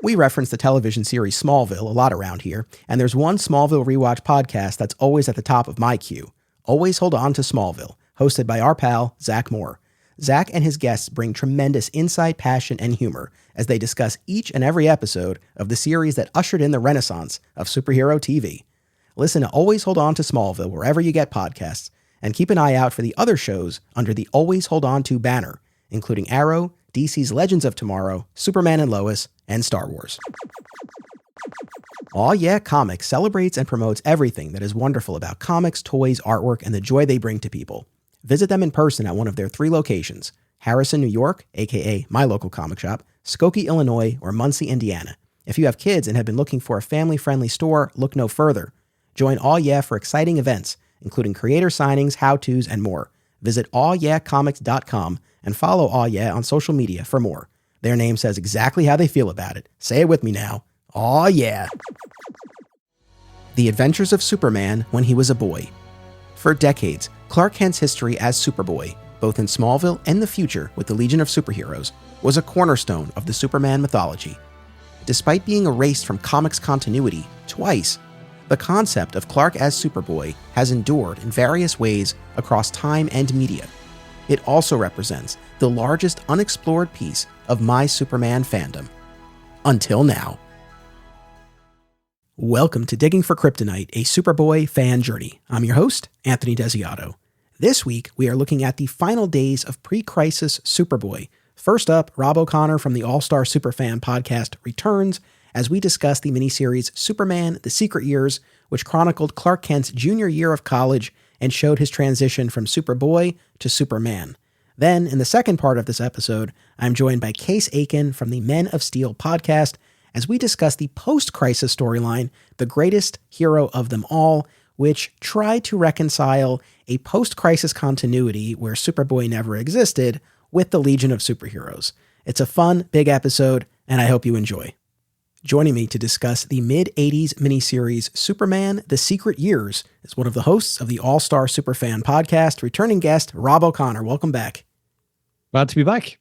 We reference the television series Smallville a lot around here, and there's one Smallville rewatch podcast that's always at the top of my queue. Always Hold On to Smallville, hosted by our pal, Zach Moore. Zach and his guests bring tremendous insight, passion, and humor as they discuss each and every episode of the series that ushered in the renaissance of superhero TV. Listen to Always Hold On to Smallville wherever you get podcasts, and keep an eye out for the other shows under the Always Hold On to banner, including Arrow, DC's Legends of Tomorrow, Superman and Lois, and Star Wars. Aw Yeah Comics celebrates and promotes everything that is wonderful about comics, toys, artwork, and the joy they bring to people. Visit them in person at one of their 3 locations, Harrison, New York, aka my local comic shop, Skokie, Illinois, or Muncie, Indiana. If you have kids and have been looking for a family-friendly store, look no further. Join Aw Yeah for exciting events, including creator signings, how-tos, and more. Visit awyeahcomics.com and follow Aw Yeah on social media for more. Their name says exactly how they feel about it. Say it with me now. Aw yeah. The Adventures of Superman when he was a boy. For decades, Clark Kent's history as Superboy, both in Smallville and the future with the Legion of Superheroes, was a cornerstone of the Superman mythology. Despite being erased from comics continuity twice, the concept of Clark as Superboy has endured in various ways across time and media. It also represents the largest unexplored piece of my Superman fandom. Until now. Welcome to Digging for Kryptonite, a Superboy fan journey. I'm your host, Anthony Desiato. This week, we are looking at the final days of Pre-Crisis Superboy. First up, Rob O'Connor from the All-Star Superfan podcast returns as we discuss the miniseries Superman: The Secret Years, which chronicled Clark Kent's junior year of college and showed his transition from Superboy to Superman. Then, in the second part of this episode, I'm joined by Case Aiken from the Men of Steel podcast as we discuss the post-crisis storyline, The Greatest Hero of Them All, which tried to reconcile a post-crisis continuity where Superboy never existed with the Legion of Superheroes. It's a fun, big episode, and I hope you enjoy. Joining me to discuss the mid-80s miniseries Superman: The Secret Years is one of the hosts of the All-Star Superfan podcast, returning guest Rob O'Connor. Welcome back. Glad to be back.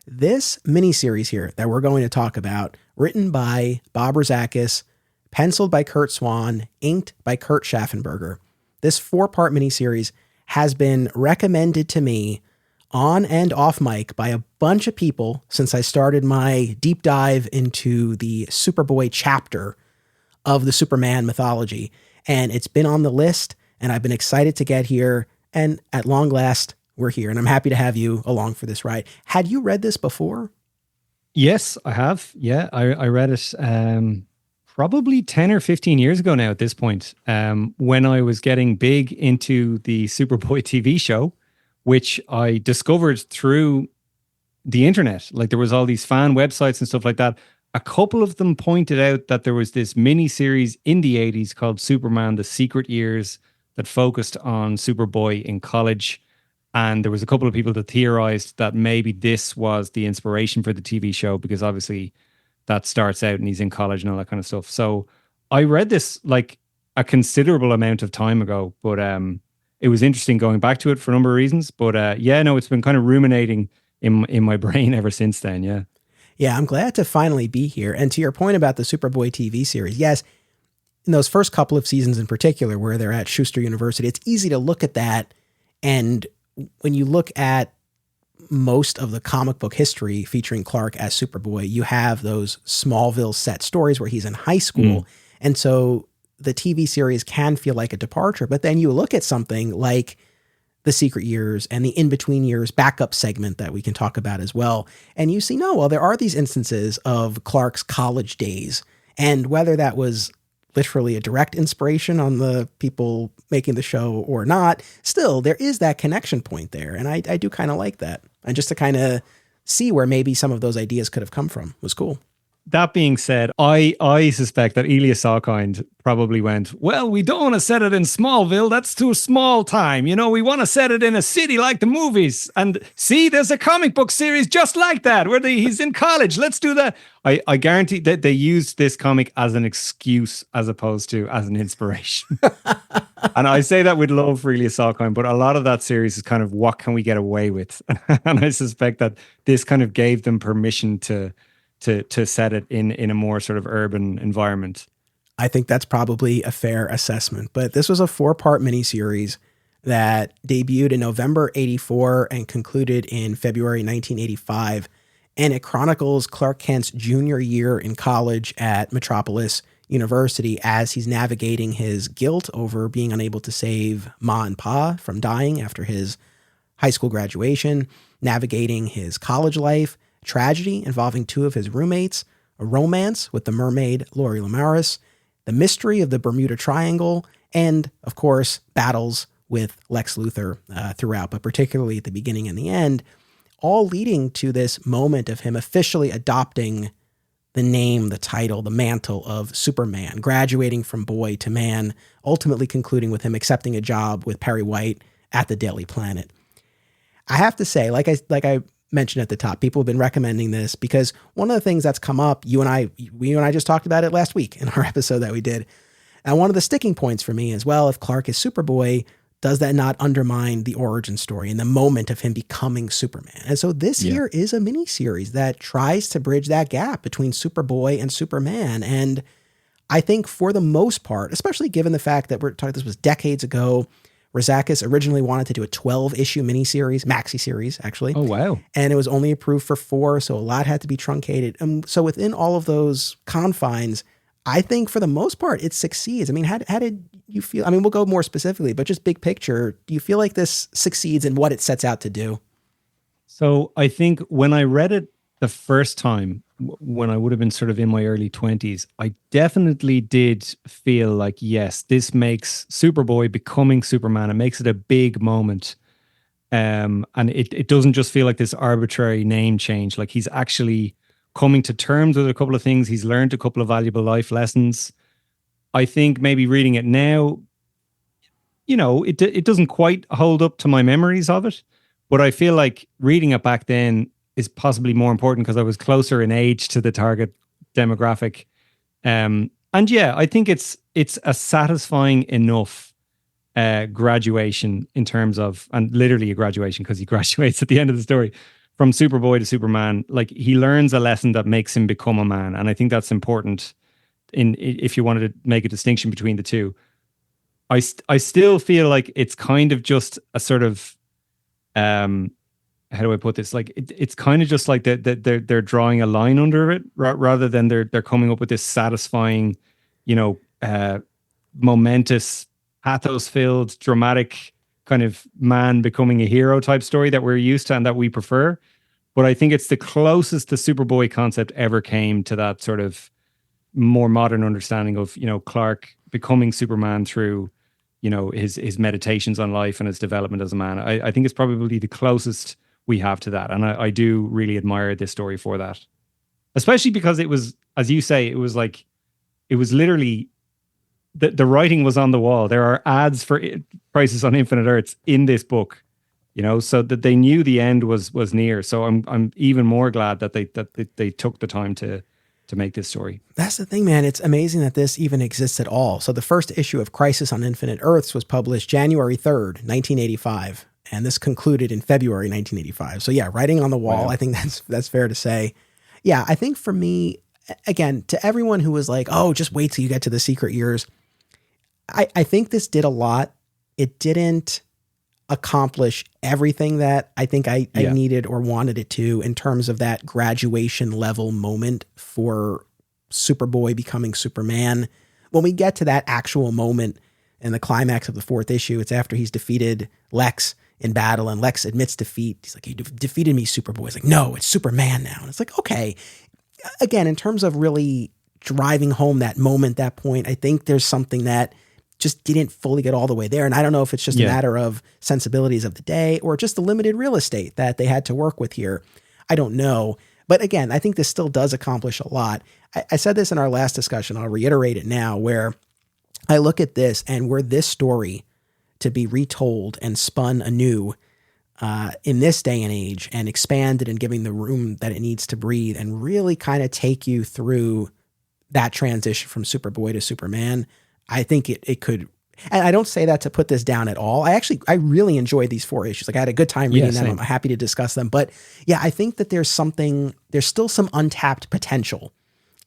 This miniseries here that we're going to talk about, written by Bob Rozakis, penciled by Kurt Swan, inked by Kurt Schaffenberger, this 4-part miniseries has been recommended to me on and off mic by a bunch of people since I started my deep dive into the Superboy chapter of the Superman mythology. And it's been on the list, and I've been excited to get here. And at long last, we're here, and I'm happy to have you along for this ride. Had you read this before? Yes, I have. Yeah, I read it probably 10 or 15 years ago now at this point, when I was getting big into the Superboy TV show, which I discovered through the internet. Like, there was all these fan websites and stuff like that. A couple of them pointed out that there was this mini series in the 80s called Superman: The Secret Years that focused on Superboy in college. And there was a couple of people that theorized that maybe this was the inspiration for the TV show, because obviously that starts out and he's in college and all that kind of stuff. So I read this like a considerable amount of time ago, but it was interesting going back to it for a number of reasons. But yeah, no, it's been kind of ruminating in my brain ever since then. Yeah. Yeah, I'm glad to finally be here. And to your point about the Superboy TV series, yes, in those first couple of seasons in particular, where they're at Schuster University, it's easy to look at that. And when you look at most of the comic book history featuring Clark as Superboy, you have those Smallville set stories where he's in high school. And so the TV series can feel like a departure, but then you look at something like The Secret Years and the In-Between Years backup segment that we can talk about as well. And you see, no, well, there are these instances of Clark's college days, and whether that was literally a direct inspiration on the people making the show or not, still there is that connection point there. And I do kind of like that. And just to kind of see where maybe some of those ideas could have come from was cool. That being said, I suspect that Elias Salkind probably went, well, we don't want to set it in Smallville. That's too small time. You know, we want to set it in a city like the movies. And see, there's a comic book series just like that where he's in college. Let's do that. I guarantee that they used this comic as an excuse as opposed to as an inspiration. And I say that with love for Elias Salkind, but a lot of that series is kind of what can we get away with? And I suspect that this kind of gave them permission to to set it in a more sort of urban environment. I think that's probably a fair assessment. But this was a 4-part miniseries that debuted in November 84 and concluded in February 1985. And it chronicles Clark Kent's junior year in college at Metropolis University as he's navigating his guilt over being unable to save Ma and Pa from dying after his high school graduation, navigating his college life, tragedy involving 2 of his roommates, a romance with the mermaid Lori Lamaris, the mystery of the Bermuda Triangle, and, of course, battles with Lex Luthor throughout, but particularly at the beginning and the end, all leading to this moment of him officially adopting the name, the title, the mantle of Superman, graduating from boy to man, ultimately concluding with him accepting a job with Perry White at the Daily Planet. I have to say, like I mentioned at the top, people have been recommending this because one of the things that's come up, you and I just talked about it last week in our episode that we did. And one of the sticking points for me is, well, if Clark is Superboy, does that not undermine the origin story and the moment of him becoming Superman? And so this here is a miniseries that tries to bridge that gap between Superboy and Superman. And I think for the most part, especially given the fact that we're talking, this was decades ago, Razakis originally wanted to do a 12-issue miniseries, maxi series, actually. Oh, wow. And it was only approved for 4, so a lot had to be truncated. And so within all of those confines, I think for the most part, it succeeds. I mean, how did you feel? I mean, we'll go more specifically, but just big picture, do you feel like this succeeds in what it sets out to do? So I think when I read it the first time, when I would have been sort of in my early 20s, I definitely did feel like, yes, this makes Superboy becoming Superman. It makes it a big moment. And it doesn't just feel like this arbitrary name change. Like he's actually coming to terms with a couple of things. He's learned a couple of valuable life lessons. I think maybe reading it now, you know, it doesn't quite hold up to my memories of it. But I feel like reading it back then is possibly more important because I was closer in age to the target demographic. And yeah, I think it's a satisfying enough graduation in terms of, and literally a graduation because he graduates at the end of the story from Superboy to Superman. Like he learns a lesson that makes him become a man. And I think that's important if you wanted to make a distinction between the two. I still feel like it's kind of just a sort of, how do I put this? Like it's kind of just like they're drawing a line under it rather than they're coming up with this satisfying, you know, momentous, pathos-filled, dramatic kind of man becoming a hero type story that we're used to and that we prefer. But I think it's the closest the Superboy concept ever came to that sort of more modern understanding of, you know, Clark becoming Superman through, you know, his meditations on life and his development as a man. I think it's probably the closest we have to that. And I do really admire this story for that. Especially because it was, as you say, it was literally, the writing was on the wall. There are ads for Crisis on Infinite Earths in this book, you know, so that they knew the end was near. So I'm even more glad that they took the time to make this story. That's the thing, man. It's amazing that this even exists at all. So the first issue of Crisis on Infinite Earths was published January 3rd, 1985. And this concluded in February 1985. So yeah, writing on the wall, wow. I think that's fair to say. Yeah, I think for me, again, to everyone who was like, oh, just wait till you get to the secret years. I think this did a lot. It didn't accomplish everything that I think I needed or wanted it to in terms of that graduation level moment for Superboy becoming Superman. When we get to that actual moment in the climax of the 4th issue, it's after he's defeated Lex in battle and Lex admits defeat. He's like, you defeated me, Superboy. He's like, no, it's Superman now. And it's like, okay. Again, in terms of really driving home that moment, that point, I think there's something that just didn't fully get all the way there. And I don't know if it's just a matter of sensibilities of the day or just the limited real estate that they had to work with here. I don't know. But again, I think this still does accomplish a lot. I said this in our last discussion. I'll reiterate it now, where I look at this and were this story to be retold and spun anew in this day and age and expanded and giving the room that it needs to breathe and really kind of take you through that transition from Superboy to Superman, I think it could And I don't say that to put this down at all. I really enjoyed these 4 issues. Like I had a good time reading them. I'm happy to discuss them. But yeah, I think that there's still some untapped potential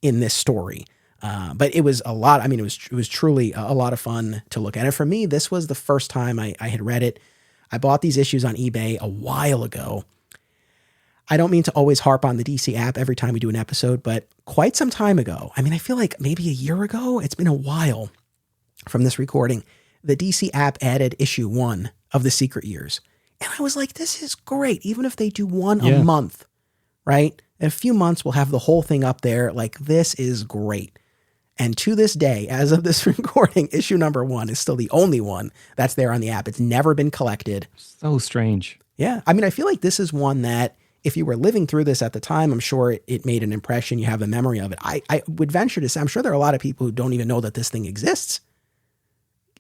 in this story. But it was a lot. I mean, it was truly a lot of fun to look at. And for me, this was the first time I had read it. I bought these issues on eBay a while ago. I don't mean to always harp on the DC app every time we do an episode, but quite some time ago, I mean, I feel like maybe a year ago, it's been a while from this recording, the DC app added issue 1 of The Secret Years. And I was like, this is great. Even if they do one a month, right? In a few months, we'll have the whole thing up there. Like, this is great. And to this day, as of this recording, issue number 1 is still the only one that's there on the app. It's never been collected. So strange. Yeah. I mean, I feel like this is one that if you were living through this at the time, I'm sure it made an impression. You have a memory of it. I would venture to say, I'm sure there are a lot of people who don't even know that this thing exists.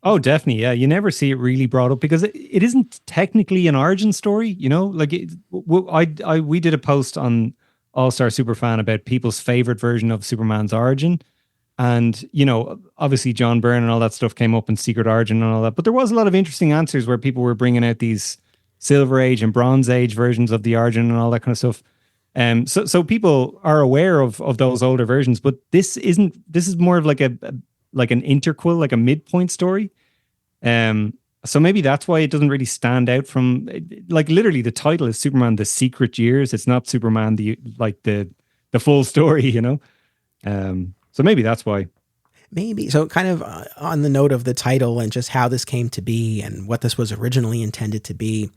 Oh, definitely. Yeah. You never see it really brought up because it isn't technically an origin story, you know, like we did a post on All-Star Superfan about people's favorite version of Superman's origin. And, you know, obviously John Byrne and all that stuff came up in Secret Origin and all that, but there was a lot of interesting answers where people were bringing out these Silver Age and Bronze Age versions of the origin and all that kind of stuff. So people are aware of those older versions, but this is more of like an interquel, like a midpoint story. So maybe that's why it doesn't really stand out from, like, literally the title is Superman The Secret Years. It's not Superman the full story, you know? So maybe that's why. Maybe. So kind of on the note of the title and just how this came to be and what this was originally intended to be,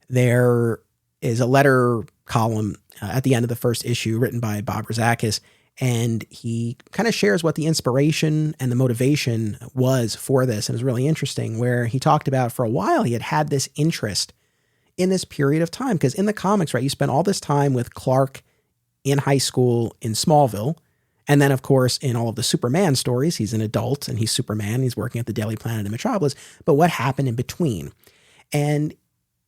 there is a letter column at the end of the first issue written by Bob Rozakis, and he kind of shares what the inspiration and the motivation was for this. And it was really interesting where he talked about for a while he had this interest in this period of time. Because in the comics, right, you spend all this time with Clark in high school in Smallville. And then, of course, in all of the Superman stories, he's an adult and he's Superman. He's working at the Daily Planet in Metropolis. But what happened in between? And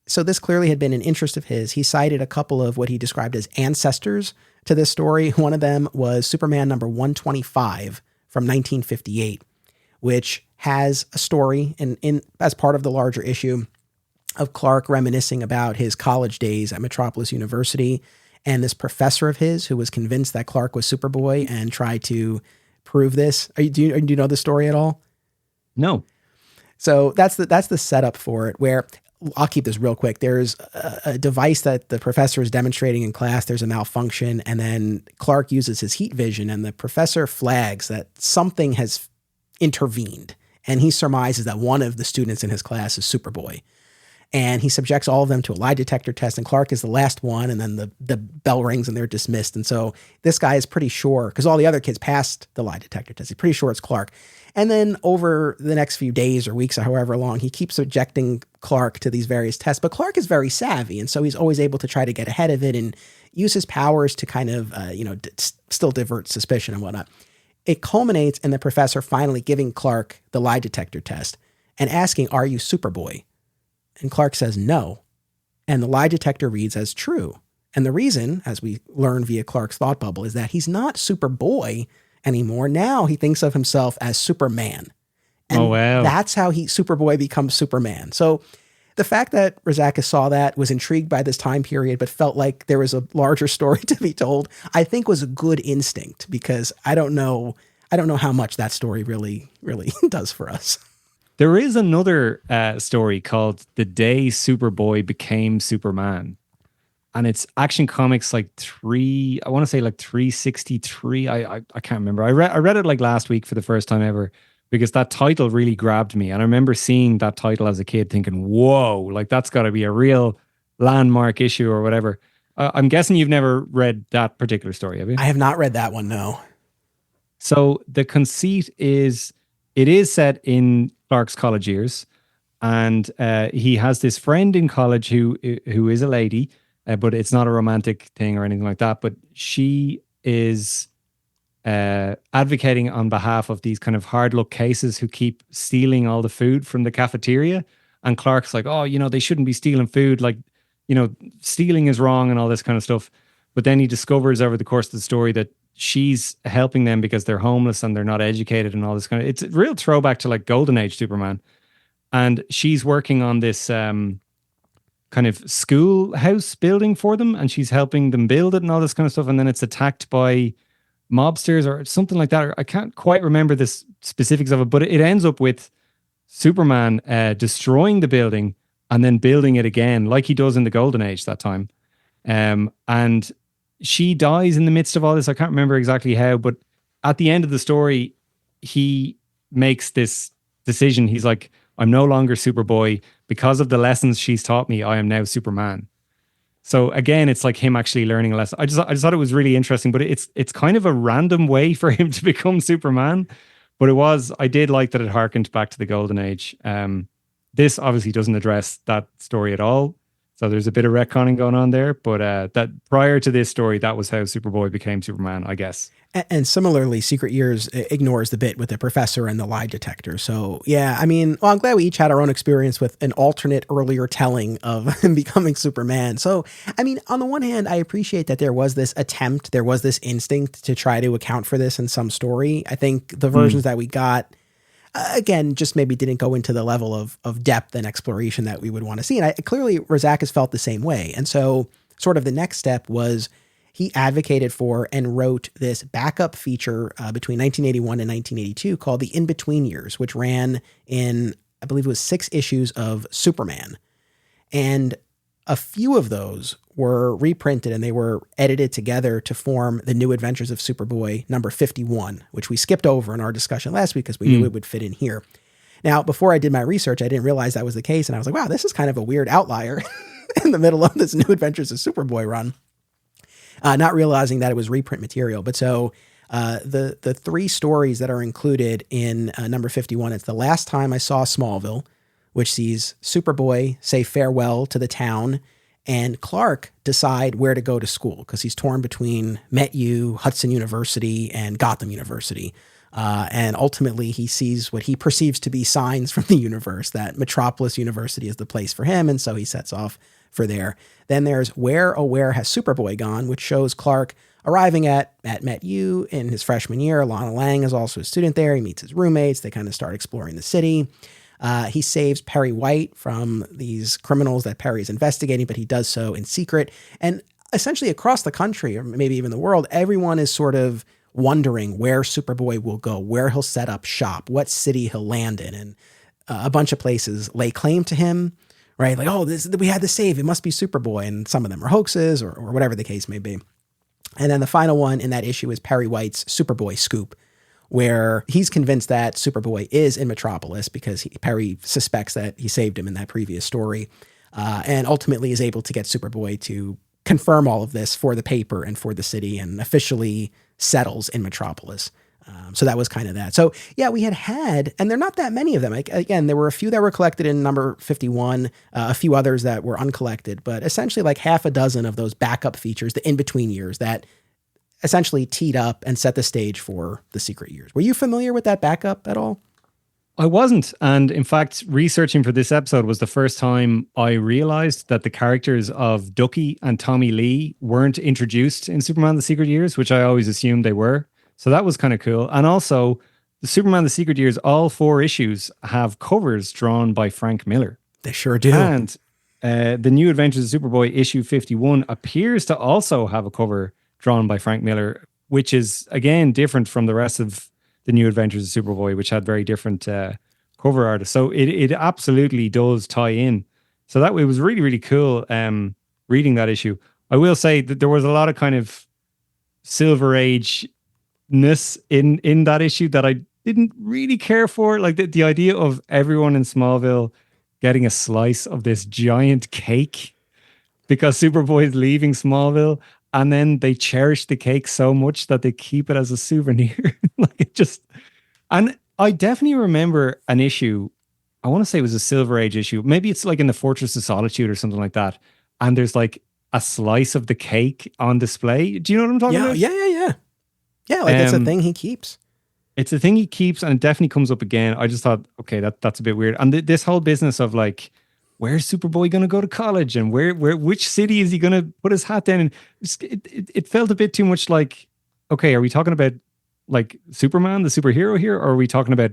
so this clearly had been an interest of his. He cited a couple of what he described as ancestors to this story. One of them was Superman number 125 from 1958, which has a story in as part of the larger issue of Clark reminiscing about his college days at Metropolis University. And this professor of his who was convinced that Clark was Superboy and tried to prove this. Do you know the story at all? No. So that's the setup for it, where I'll keep this real quick. There's a device that the professor is demonstrating in class. There's a malfunction, and then Clark uses his heat vision, and the professor flags that something has intervened, and he surmises that one of the students in his class is Superboy. And he subjects all of them to a lie detector test, and Clark is the last one, and then the bell rings and they're dismissed. And so this guy is pretty sure, because all the other kids passed the lie detector test, he's pretty sure it's Clark. And then over the next few days or weeks or however long, he keeps subjecting Clark to these various tests. But Clark is very savvy, and so he's always able to try to get ahead of it and use his powers to kind of, still divert suspicion and whatnot. It culminates in the professor finally giving Clark the lie detector test and asking, "Are you Superboy?" And Clark says no. And the lie detector reads as true. And the reason, as we learn via Clark's thought bubble, is that he's not Superboy anymore. Now he thinks of himself as Superman. And that's how Superboy becomes Superman. So the fact that Rozakis saw that, was intrigued by this time period, but felt like there was a larger story to be told, I think was a good instinct, because I don't know how much that story really, really does for us. There is another story called The Day Superboy Became Superman. And it's Action Comics like 363. I can't remember. I read it like last week for the first time ever, because that title really grabbed me. And I remember seeing that title as a kid thinking, whoa, like that's got to be a real landmark issue or whatever. I'm guessing you've never read that particular story, have you? I have not read that one, no. So the conceit is, it is set in Clark's college years, and he has this friend in college who is a lady, but it's not a romantic thing or anything like that. But she is advocating on behalf of these kind of hard luck cases who keep stealing all the food from the cafeteria. And Clark's like, oh, they shouldn't be stealing food. Like, stealing is wrong and all this kind of stuff. But then he discovers over the course of the story that she's helping them because they're homeless and they're not educated and all this kind of. It's a real throwback to like Golden Age Superman, and she's working on this kind of schoolhouse building for them, and she's helping them build it and all this kind of stuff. And then it's attacked by mobsters or something like that. I can't quite remember the specifics of it, but it ends up with Superman destroying the building and then building it again, like he does in the Golden Age that time. And she dies in the midst of all this. I can't remember exactly how, but at the end of the story, he makes this decision. He's like, I'm no longer Superboy. Because of the lessons she's taught me, I am now Superman. So again, it's like him actually learning a lesson. I just thought it was really interesting, but it's kind of a random way for him to become Superman. But I did like that it harkened back to the Golden Age. This obviously doesn't address that story at all. So there's a bit of retconning going on there, but that prior to this story, that was how Superboy became Superman, I guess. And similarly, Secret Years ignores the bit with the professor and the lie detector. So yeah, I mean, well, I'm glad we each had our own experience with an alternate earlier telling of him becoming Superman. So, I mean, on the one hand, I appreciate that there was this attempt, there was this instinct to try to account for this in some story. I think the versions that we got, again, just maybe didn't go into the level of depth and exploration that we would want to see. And clearly Razakis felt the same way. And so sort of the next step was he advocated for and wrote this backup feature between 1981 and 1982 called The In-Between Years, which ran in, I believe it was 6 issues of Superman. And a few of those were reprinted and they were edited together to form The New Adventures of Superboy number 51, which we skipped over in our discussion last week because we knew it would fit in here. Now, before I did my research, I didn't realize that was the case. And I was like, wow, this is kind of a weird outlier in the middle of this New Adventures of Superboy run. Not realizing that it was reprint material. But so the 3 stories that are included in number 51, it's The Last Time I Saw Smallville, which sees Superboy say farewell to the town and Clark decide where to go to school because he's torn between METU, Hudson University, and Gotham University. And ultimately he sees what he perceives to be signs from the universe that Metropolis University is the place for him. And so he sets off for there. Then there's Where, Oh Where Has Superboy Gone, which shows Clark arriving at METU in his freshman year. Lana Lang is also a student there. He meets his roommates. They kind of start exploring the city. He saves Perry White from these criminals that Perry is investigating, but he does so in secret. And essentially across the country, or maybe even the world, everyone is sort of wondering where Superboy will go, where he'll set up shop, what city he'll land in. And a bunch of places lay claim to him, right? Like, oh, we had the save. It must be Superboy. And some of them are hoaxes or whatever the case may be. And then the final one in that issue is Perry White's Superboy scoop, where he's convinced that Superboy is in Metropolis because Perry suspects that he saved him in that previous story, and ultimately is able to get Superboy to confirm all of this for the paper and for the city and officially settles in Metropolis. So that was kind of that. So yeah, we had, and there are not that many of them. Again, there were a few that were collected in number 51, a few others that were uncollected, but essentially like half a dozen of those backup features, the in-between years that essentially teed up and set the stage for the Secret Years. Were you familiar with that backup at all? I wasn't. And in fact, researching for this episode was the first time I realized that the characters of Ducky and Tommy Lee weren't introduced in Superman The Secret Years, which I always assumed they were. So that was kind of cool. And also, the Superman The Secret Years, all 4 issues have covers drawn by Frank Miller. They sure do. And The New Adventures of Superboy issue 51 appears to also have a cover drawn by Frank Miller, which is, again, different from the rest of The New Adventures of Superboy, which had very different cover artists. So it absolutely does tie in. So that it was really, really cool reading that issue. I will say that there was a lot of kind of Silver Age-ness in that issue that I didn't really care for. Like the idea of everyone in Smallville getting a slice of this giant cake because Superboy is leaving Smallville. And then they cherish the cake so much that they keep it as a souvenir. Like it just, and I definitely remember an issue. I want to say it was a Silver Age issue. Maybe it's like in the Fortress of Solitude or something like that. And there's like a slice of the cake on display. Do you know what I'm talking about? Yeah. Yeah, like it's a thing he keeps. It's a thing he keeps, and it definitely comes up again. I just thought, okay, that's a bit weird. And this whole business of like, where's Superboy going to go to college, and which city is he going to put his hat down in? It felt a bit too much like, okay, are we talking about like Superman, the superhero here, or are we talking about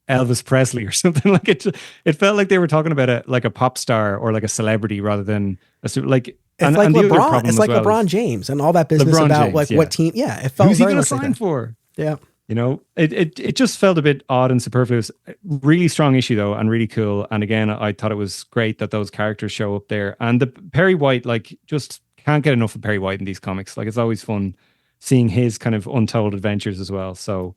Elvis Presley or something? Like it felt like they were talking about a pop star or like a celebrity rather than like. It's like LeBron. It's like LeBron James and all that business about like what team. Yeah, it felt who's he very going to much like sign that. for? Yeah. You know, it just felt a bit odd and superfluous. Really strong issue though, and really cool. And again, I thought it was great that those characters show up there. And the Perry White, like, just can't get enough of Perry White in these comics. Like, it's always fun seeing his kind of untold adventures as well. So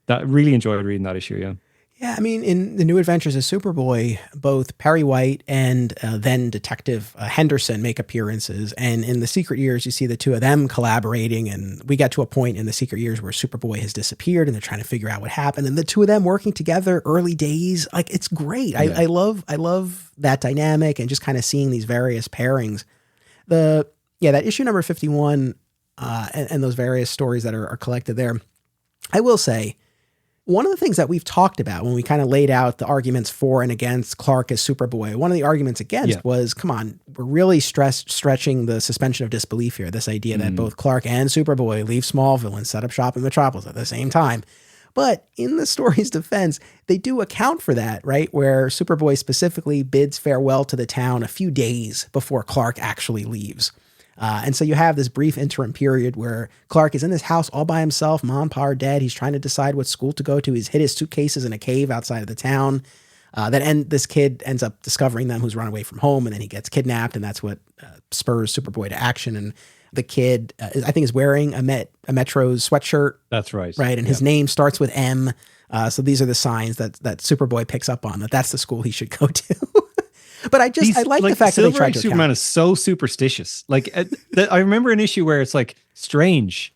that really enjoyed reading that issue. Yeah. Yeah, I mean, in the New Adventures of Superboy, both Perry White and then Detective Henderson make appearances. And in the Secret Years, you see the two of them collaborating. And we get to a point in the Secret Years where Superboy has disappeared and they're trying to figure out what happened. And the two of them working together, early days, like, it's great. Yeah. I love that dynamic and just kind of seeing these various pairings. That issue number 51 and those various stories that are collected there, I will say, one of the things that we've talked about when we kind of laid out the arguments for and against Clark as Superboy, one of the arguments against was, come on, we're really stretching the suspension of disbelief here. This idea that both Clark and Superboy leave Smallville and set up shop in Metropolis at the same time. But in the story's defense, they do account for that, right? Where Superboy specifically bids farewell to the town a few days before Clark actually leaves. And so you have this brief interim period where Clark is in this house all by himself, mom and pa are dead. He's trying to decide what school to go to. He's hid his suitcases in a cave outside of the town. This kid ends up discovering them, who's run away from home, and then he gets kidnapped, and that's what spurs Superboy to action. And the kid, I think, is wearing a Metro's sweatshirt. That's right. Right, and his name starts with M. So these are the signs that Superboy picks up on, that's the school he should go to. But I like the fact that they tried to Superman is so superstitious. Like I remember an issue where it's like Strange.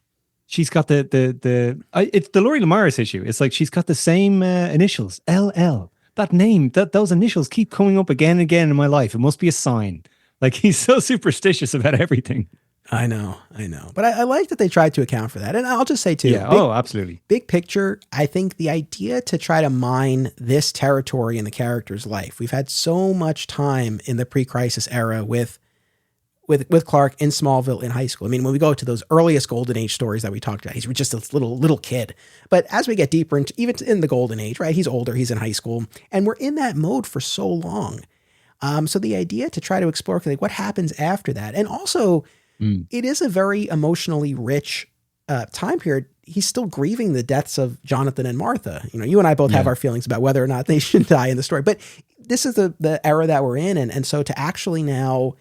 She's got it's the Laurie Lamaris issue. It's like she's got the same initials, LL. That name, those initials keep coming up again and again in my life. It must be a sign. Like, he's so superstitious about everything. I know. But I like that they tried to account for that. And I'll just say too. Yeah. Absolutely. Big picture, I think the idea to try to mine this territory in the character's life. We've had so much time in the pre-crisis era with Clark in Smallville in high school. I mean, when we go to those earliest Golden Age stories that we talked about, he's just a little kid. But as we get deeper into, even in the Golden Age, right, he's older, he's in high school, and we're in that mode for so long. So the idea to try to explore, like, what happens after that, and also it is a very emotionally rich time period. He's still grieving the deaths of Jonathan and Martha. You know, you and I both have our feelings about whether or not they should die in the story, but this is the era that we're in. And so to actually now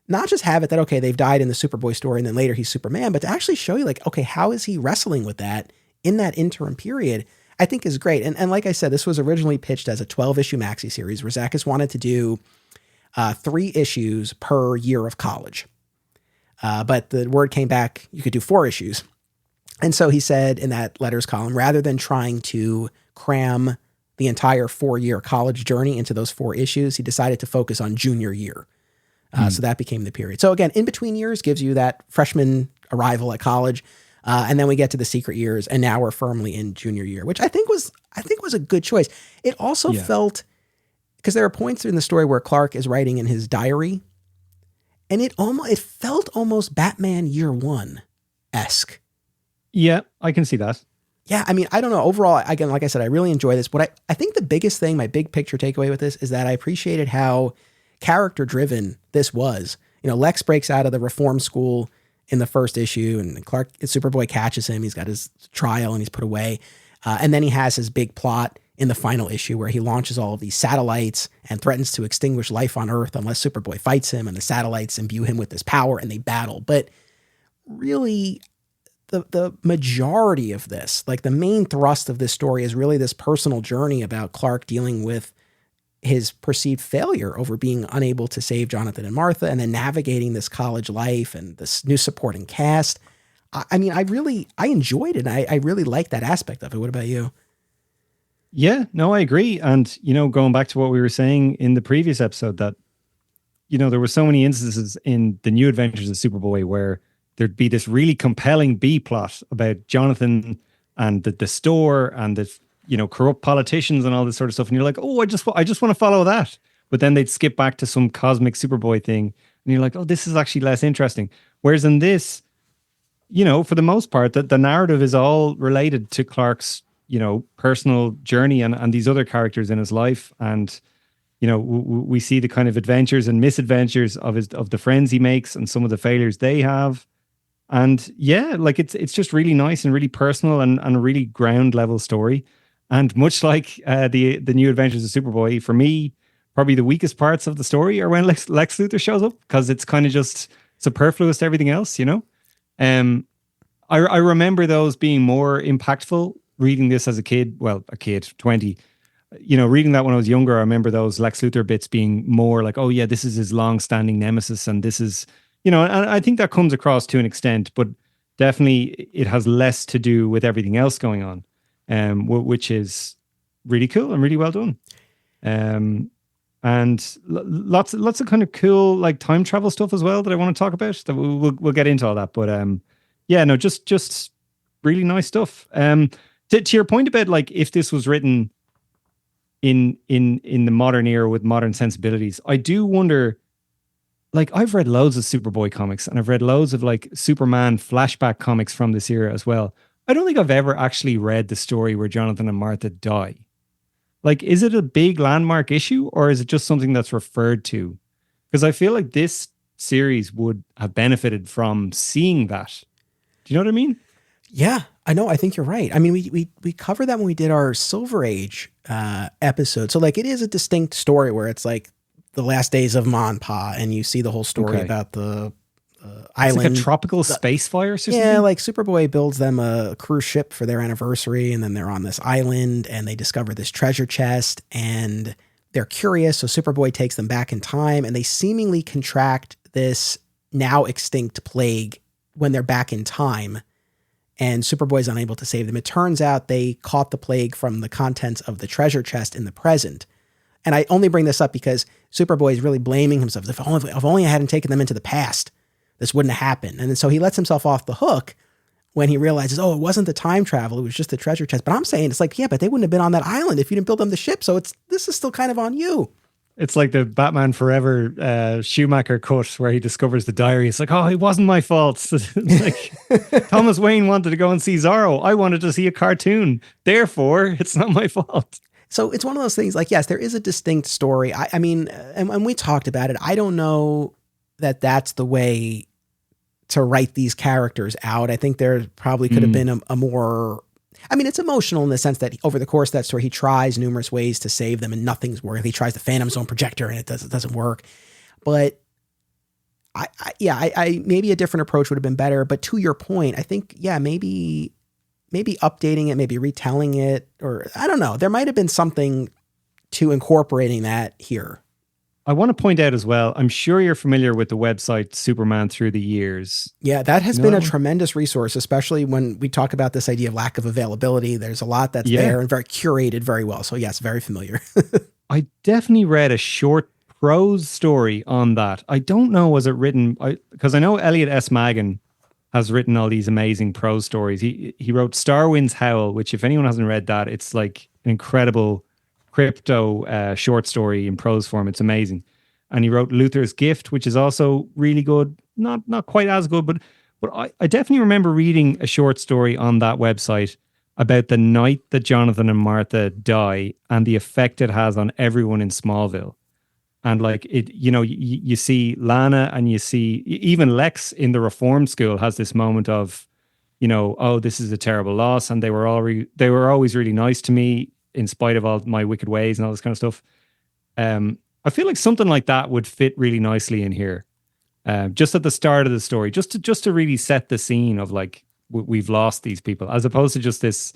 not just have it that, okay, they've died in the Superboy story and then later he's Superman, but to actually show you, like, okay, how is he wrestling with that in that interim period, I think is great. And like I said, this was originally pitched as a 12-issue maxi series where Zachas wanted to do 3 issues per year of college. But the word came back, you could do 4 issues. And so he said in that letters column, rather than trying to cram the entire 4-year college journey into those 4 issues, he decided to focus on junior year. So that became the period. So again, in between years gives you that freshman arrival at college. And then we get to the secret years, and now we're firmly in junior year, which I think was a good choice. It also felt, because there are points in the story where Clark is writing in his diary, and it felt almost Batman Year One-esque. Yeah, I can see that. Yeah, I mean, I don't know. Overall, again, like I said, I really enjoy this. But I think the biggest thing, my big picture takeaway with this, is that I appreciated how character-driven this was. You know, Lex breaks out of the reform school in the first issue, and Superboy catches him. He's got his trial, and he's put away. And then he has his big plot in the final issue where he launches all of these satellites and threatens to extinguish life on Earth unless Superboy fights him, and the satellites imbue him with this power, and they battle. But really, the majority of this, like the main thrust of this story, is really this personal journey about Clark dealing with his perceived failure over being unable to save Jonathan and Martha, and then navigating this college life and this new supporting cast. I mean, I enjoyed it. I really liked that aspect of it. What about you? Yeah, no, I agree. And, you know, going back to what we were saying in the previous episode, that, you know, there were so many instances in the New Adventures of Superboy where there'd be this really compelling B plot about Jonathan and the store and the, you know, corrupt politicians and all this sort of stuff. And you're like, oh, I just want to follow that. But then they'd skip back to some cosmic Superboy thing. And you're like, oh, this is actually less interesting. Whereas in this, for the most part, that the narrative is all related to Clark's, personal journey and these other characters in his life. And, we see the kind of adventures and misadventures of the friends he makes and some of the failures they have. And yeah, like it's just really nice and really personal and a really ground level story. And much like the New Adventures of Superboy, for me, probably the weakest parts of the story are when Lex Luthor shows up, because it's kind of just superfluous to everything else, I remember those being more impactful reading this as a kid. Well, a kid, 20. Reading that when I was younger, I remember those Lex Luthor bits being more like, oh yeah, this is his long-standing nemesis, and this is, and I think that comes across to an extent, but definitely it has less to do with everything else going on, which is really cool and really well done. And lots of kind of cool like time travel stuff as well that I want to talk about. That we'll get into all that, but just really nice stuff. To your point about like if this was written in the modern era with modern sensibilities, I do wonder. Like I've read loads of Superboy comics and I've read loads of like Superman flashback comics from this era as well. I don't think I've ever actually read the story where Jonathan and Martha die. Like, is it a big landmark issue or is it just something that's referred to? Because I feel like this series would have benefited from seeing that. Do you know what I mean? Yeah, I know. I think you're right. I mean, we covered that when we did our Silver Age episode. So like it is a distinct story where it's like the last days of Monpa and you see the whole story about the island. It's like a tropical space fire or something? Yeah, like Superboy builds them a cruise ship for their anniversary, and then they're on this island and they discover this treasure chest and they're curious. So Superboy takes them back in time and they seemingly contract this now extinct plague when they're back in time, and Superboy's unable to save them. It turns out they caught the plague from the contents of the treasure chest in the present. And I only bring this up because Superboy is really blaming himself. If only I hadn't taken them into the past, this wouldn't have happened. And then so he lets himself off the hook when he realizes, oh, it wasn't the time travel, it was just the treasure chest. But I'm saying, it's like, yeah, but they wouldn't have been on that island if you didn't build them the ship. So this is still kind of on you. It's like the Batman Forever Schumacher cut where he discovers the diary. It's like, oh, it wasn't my fault. It's like Thomas Wayne wanted to go and see Zorro. I wanted to see a cartoon. Therefore, it's not my fault. So it's one of those things like, yes, there is a distinct story. I mean, and we talked about it. I don't know that that's the way to write these characters out. I think there probably could have been a more, I mean, it's emotional in the sense that over the course of that story, he tries numerous ways to save them and nothing's working. He tries the Phantom Zone projector and it doesn't work. But I maybe a different approach would have been better. But to your point, I think, yeah, maybe updating it, maybe retelling it, or I don't know. There might have been something to incorporating that here. I want to point out as well, I'm sure you're familiar with the website Superman Through the Years. Yeah, that has been a tremendous resource, especially when we talk about this idea of lack of availability. There's a lot that's there and very curated very well. So yes, very familiar. I definitely read a short prose story on that. I don't know, was it written, because I know Elliot S. Magan has written all these amazing prose stories. He wrote Starwind's Howl, which if anyone hasn't read that, it's like an incredible crypto short story in prose form. It's amazing. And he wrote Luther's Gift, which is also really good. Not quite as good, but I definitely remember reading a short story on that website about the night that Jonathan and Martha die and the effect it has on everyone in Smallville. And like it, you see Lana and you see even Lex in the reform school has this moment of, oh, this is a terrible loss. And they were always really nice to me in spite of all my wicked ways and all this kind of stuff. I feel like something like that would fit really nicely in here. Just at the start of the story, just to really set the scene of like, we've lost these people, as opposed to just this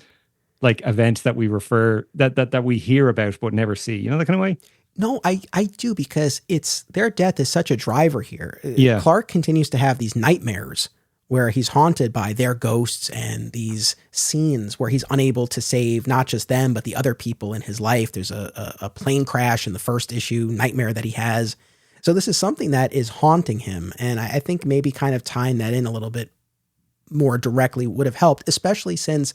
like event that we that we hear about, but never see, that kind of way. No, I do, because their death is such a driver here. Yeah. Clark continues to have these nightmares where he's haunted by their ghosts and these scenes where he's unable to save not just them, but the other people in his life. There's a plane crash in the first issue nightmare that he has. So this is something that is haunting him. And I think maybe kind of tying that in a little bit more directly would have helped, especially since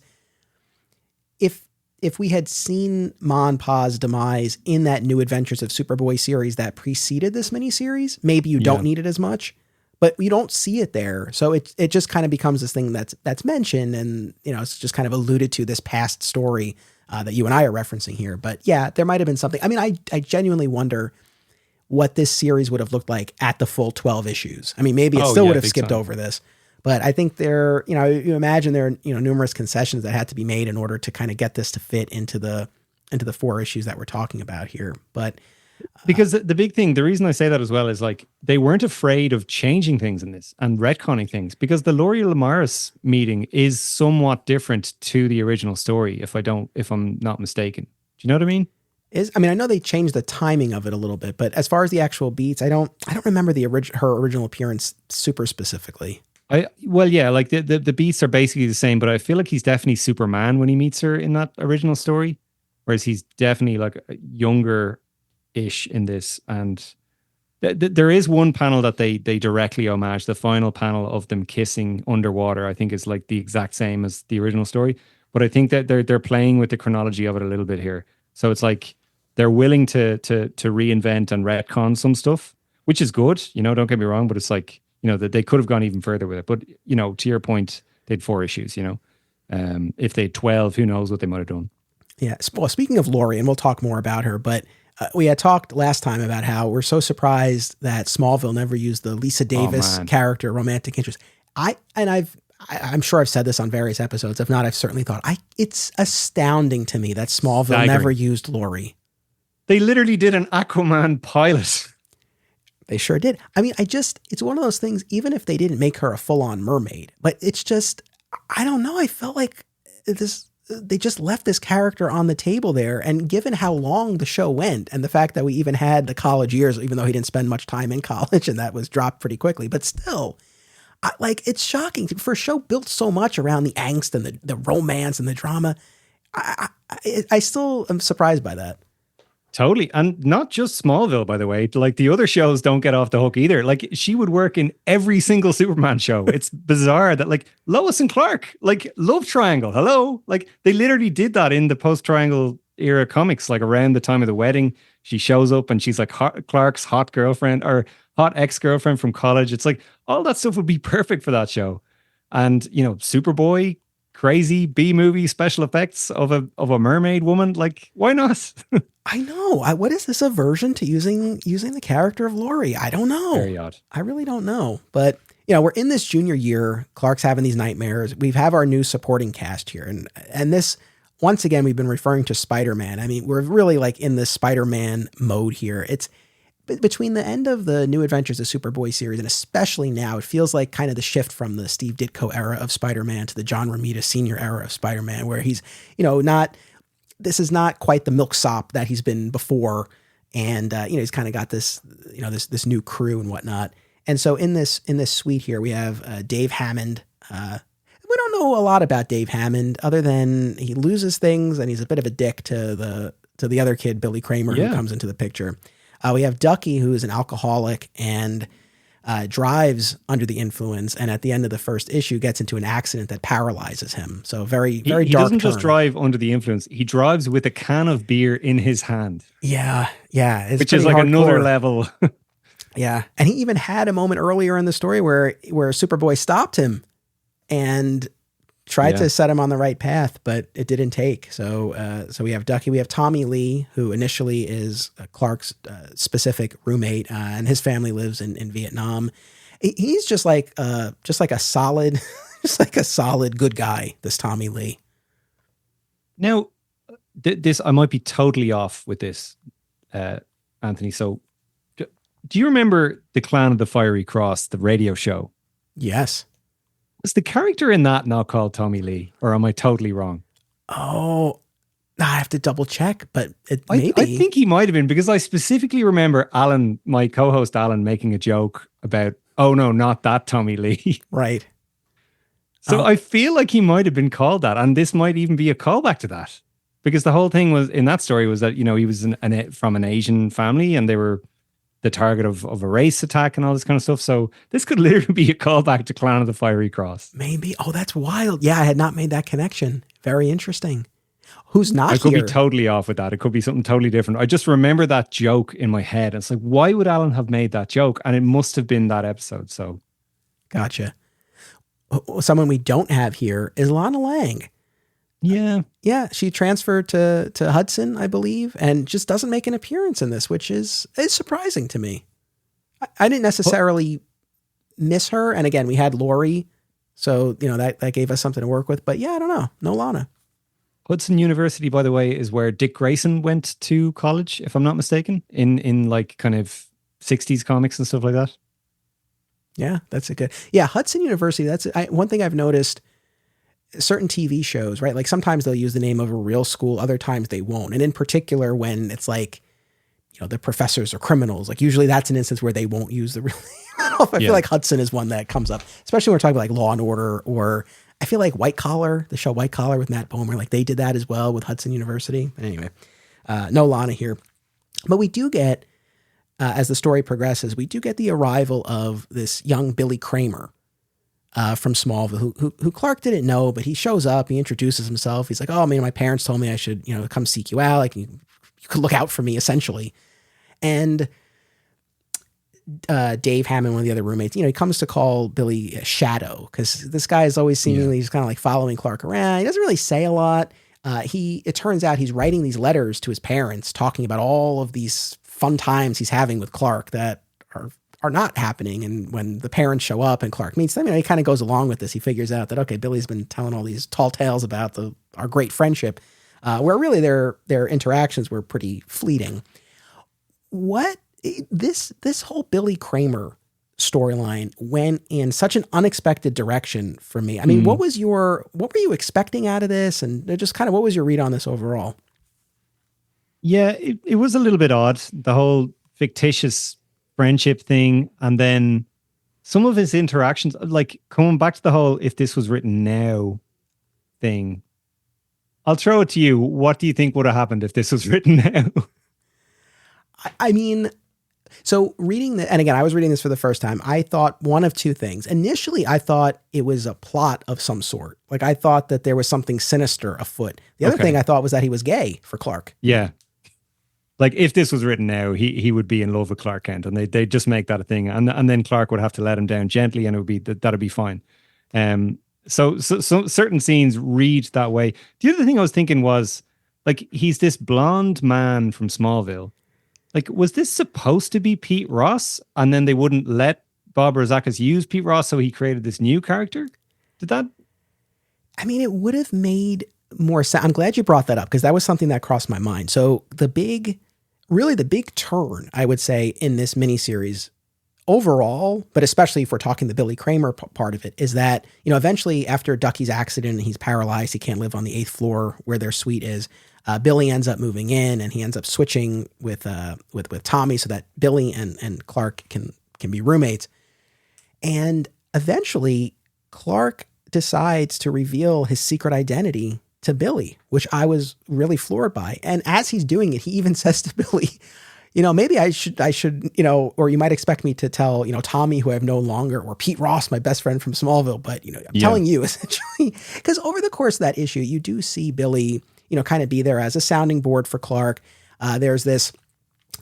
if we had seen Monpa's demise in that New Adventures of Superboy series that preceded this miniseries, maybe you don't need it as much. but you don't see it there. So it just kind of becomes this thing that's mentioned, and it's just kind of alluded to, this past story that you and I are referencing here. But yeah, there might have been something. I mean, I genuinely wonder what this series would have looked like at the full 12 issues. I mean, maybe it still would have skipped over this, but I think there, you imagine there are, numerous concessions that had to be made in order to kind of get this to fit into the 4 issues that we're talking about here. But because the big thing, the reason I say that as well is like, they weren't afraid of changing things in this and retconning things, because the Laurie Lamaris meeting is somewhat different to the original story. If I'm not mistaken. Do you know what I mean? I know they changed the timing of it a little bit, but as far as the actual beats, I don't remember her original appearance super specifically. Like the beats are basically the same, but I feel like he's definitely Superman when he meets her in that original story, whereas he's definitely like younger-ish in this. And there is one panel that they directly homage. The final panel of them kissing underwater, I think, is like the exact same as the original story. But I think that they're playing with the chronology of it a little bit here. So it's like they're willing to reinvent and retcon some stuff, which is good. Don't get me wrong, but it's like, that they could have gone even further with it. But, to your point, they had 4 issues, if they had 12, who knows what they might have done. Yeah. Well, speaking of Laurie, and we'll talk more about her, but we had talked last time about how we're so surprised that Smallville never used the Lisa Davis character romantic interest. I'm sure I've said this on various episodes. If not, I've certainly thought it's astounding to me that Smallville never used Laurie. They literally did an Aquaman pilot. They sure did. I mean, it's one of those things, even if they didn't make her a full-on mermaid, but it's just, I don't know. I felt like they just left this character on the table there. And given how long the show went, and the fact that we even had the college years, even though he didn't spend much time in college, and that was dropped pretty quickly, but still, it's shocking for a show built so much around the angst and the romance and the drama. I still am surprised by that. Totally. And not just Smallville, by the way. Like, the other shows don't get off the hook either. Like, she would work in every single Superman show. It's bizarre that, like, Lois and Clark, like, love triangle. Hello. Like, they literally did that in the post-triangle era comics, like around the time of the wedding. She shows up and she's like Clark's hot girlfriend or hot ex-girlfriend from college. It's like, all that stuff would be perfect for that show. And, Superboy, crazy B-movie special effects of a mermaid woman. Like, why not? I know. What is this aversion to using the character of Laurie? I don't know. Very odd. I really don't know. But, we're in this junior year. Clark's having these nightmares. We have our new supporting cast here. And this, once again, we've been referring to Spider-Man. I mean, we're really like in this Spider-Man mode here. It's between the end of the New Adventures of Superboy series, and especially now, it feels like kind of the shift from the Steve Ditko era of Spider-Man to the John Romita Sr. era of Spider-Man, where he's, this is not quite the milksop that he's been before. And, he's kind of got this, this new crew and whatnot. And so in this suite here, we have Dave Hammond. We don't know a lot about Dave Hammond other than he loses things and he's a bit of a dick to the other kid, Billy Kramer, who comes into the picture. We have Ducky, who is an alcoholic and drives under the influence, and at the end of the first issue gets into an accident that paralyzes him. So very dark. He doesn't just drive under the influence. He drives with a can of beer in his hand. Yeah. Which is like hardcore. Another level. Yeah. And he even had a moment earlier in the story where Superboy stopped him and tried to set him on the right path, but it didn't take. So we have Ducky. We have Tommy Lee, who initially is Clark's specific roommate, and his family lives in Vietnam. He's just like a solid, good guy, this Tommy Lee. Now, this, I might be totally off with this, Anthony. So do you remember the Clan of the Fiery Cross, the radio show? Yes. Was the character in that not called Tommy Lee, or am I totally wrong? Oh, I have to double check, but maybe. I think he might have been, because I specifically remember Alan, my co-host Alan, making a joke about, oh no, not that Tommy Lee. Right. So I feel like he might have been called that, and this might even be a callback to that, because the whole thing was in that story was that, he was from an Asian family, and they were the target of a race attack and all this kind of stuff. So this could literally be a callback to Clan of the Fiery Cross. Maybe. Oh, that's wild. Yeah, I had not made that connection. Very interesting. Who's not here? I could be totally off with that. It could be something totally different. I just remember that joke in my head. It's like, why would Alan have made that joke? And it must have been that episode. So Gotcha. Someone we don't have here is Lana Lang. Yeah. Yeah, she transferred to Hudson, I believe, and just doesn't make an appearance in this, which is surprising to me. I didn't necessarily miss her. And again, we had Lori, so that gave us something to work with. But yeah, I don't know. No Lana. Hudson University, by the way, is where Dick Grayson went to college, if I'm not mistaken, in like kind of 60s comics and stuff like that. Yeah, that's a good. Yeah, Hudson University. That's one thing I've noticed. Certain TV shows, right? Like sometimes they'll use the name of a real school, other times they won't. And in particular, when it's like, the professors are criminals, like usually that's an instance where they won't use the real name. I feel like Hudson is one that comes up, especially when we're talking about like Law and Order, or I feel like White Collar, the show White Collar with Matt Bomer, like they did that as well with Hudson University. But anyway, no Lana here. But we do get, as the story progresses, we do get the arrival of this young Billy Kramer, from Smallville, who Clark didn't know, but he shows up, he introduces himself. He's like, oh man, my parents told me I should, come seek you out. Like you could look out for me, essentially. And Dave Hammond, one of the other roommates, he comes to call Billy a Shadow, because this guy is always seemingly just kind of like following Clark around. He doesn't really say a lot. It turns out he's writing these letters to his parents, talking about all of these fun times he's having with Clark that are not happening. And when the parents show up and Clark meets them, he kind of goes along with this. He figures out that, okay, Billy's been telling all these tall tales about our great friendship, where really their interactions were pretty fleeting. This whole Billy Kramer storyline went in such an unexpected direction for me. I mean, what were you expecting out of this? And just kind of, what was your read on this overall? Yeah, it was a little bit odd, the whole fictitious friendship thing, and then some of his interactions, like coming back to the whole "if this was written now" thing. I'll throw it to you. What do you think would have happened if this was written now? I mean, so reading and again, I was reading this for the first time. I thought one of two things. Initially, I thought it was a plot of some sort. Like I thought that there was something sinister afoot. The other thing I thought was that he was gay for Clark. Yeah. Like if this was written now, he would be in love with Clark Kent, and they just make that a thing, and then Clark would have to let him down gently, and it would be that'd be fine. So certain scenes read that way. The other thing I was thinking was, like, he's this blonde man from Smallville. Like, was this supposed to be Pete Ross, and then they wouldn't let Bob Rozakis use Pete Ross, so he created this new character? Did that? I mean, it would have made more sense. I'm glad you brought that up, because that was something that crossed my mind. So the big turn, I would say, in this miniseries overall, but especially if we're talking the Billy Kramer part of it, is that, eventually after Ducky's accident and he's paralyzed, he can't live on the 8th floor where their suite is. Billy ends up moving in, and he ends up switching with Tommy so that Billy and Clark can be roommates. And eventually Clark decides to reveal his secret identity to Billy, which I was really floored by. And as he's doing it, he even says to Billy, maybe I should, or you might expect me to tell, Tommy, who I have no longer, or Pete Ross, my best friend from Smallville, but, I'm telling you, essentially, because over the course of that issue, you do see Billy, kind of be there as a sounding board for Clark. There's this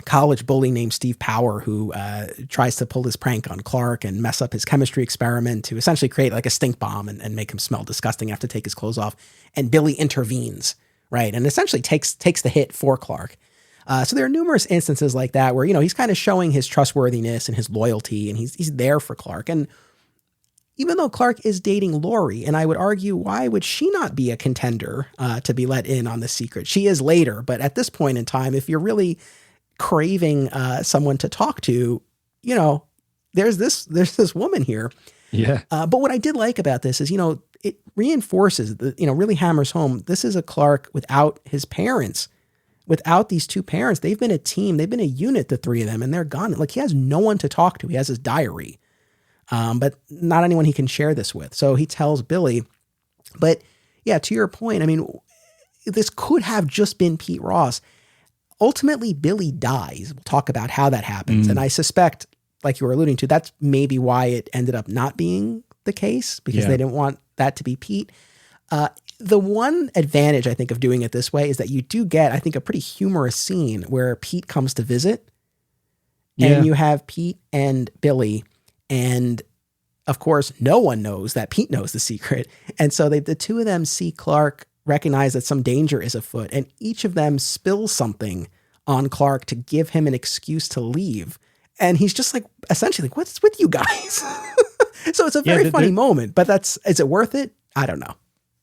college bully named Steve Power who tries to pull this prank on Clark and mess up his chemistry experiment to essentially create like a stink bomb and make him smell disgusting, have to take his clothes off. And Billy intervenes, right? And essentially takes the hit for Clark. So there are numerous instances like that where, he's kind of showing his trustworthiness and his loyalty, and he's there for Clark. And even though Clark is dating Lori, and I would argue, why would she not be a contender to be let in on the secret? She is later, but at this point in time, if you're really craving someone to talk to, there's this woman here. Yeah. But what I did like about this is, it reinforces, really hammers home, this is a Clark without his parents. Without these two parents, they've been a team. They've been a unit, the three of them, and they're gone. Like, he has no one to talk to. He has his diary, but not anyone he can share this with. So he tells Billy. But yeah, to your point, I mean, this could have just been Pete Ross. Ultimately, Billy dies. We'll talk about how that happens. And I suspect, like you were alluding to, that's maybe why it ended up not being the case, because they didn't want that to be Pete. The one advantage, I think, of doing it this way is that you do get, I think, a pretty humorous scene where Pete comes to visit, and you have Pete and Billy, and of course, no one knows that Pete knows the secret. And so the two of them see Clark recognize that some danger is afoot, and each of them spills something on Clark to give him an excuse to leave. And he's just like, essentially, like, what's with you guys? So it's a very funny moment, but is it worth it? I don't know.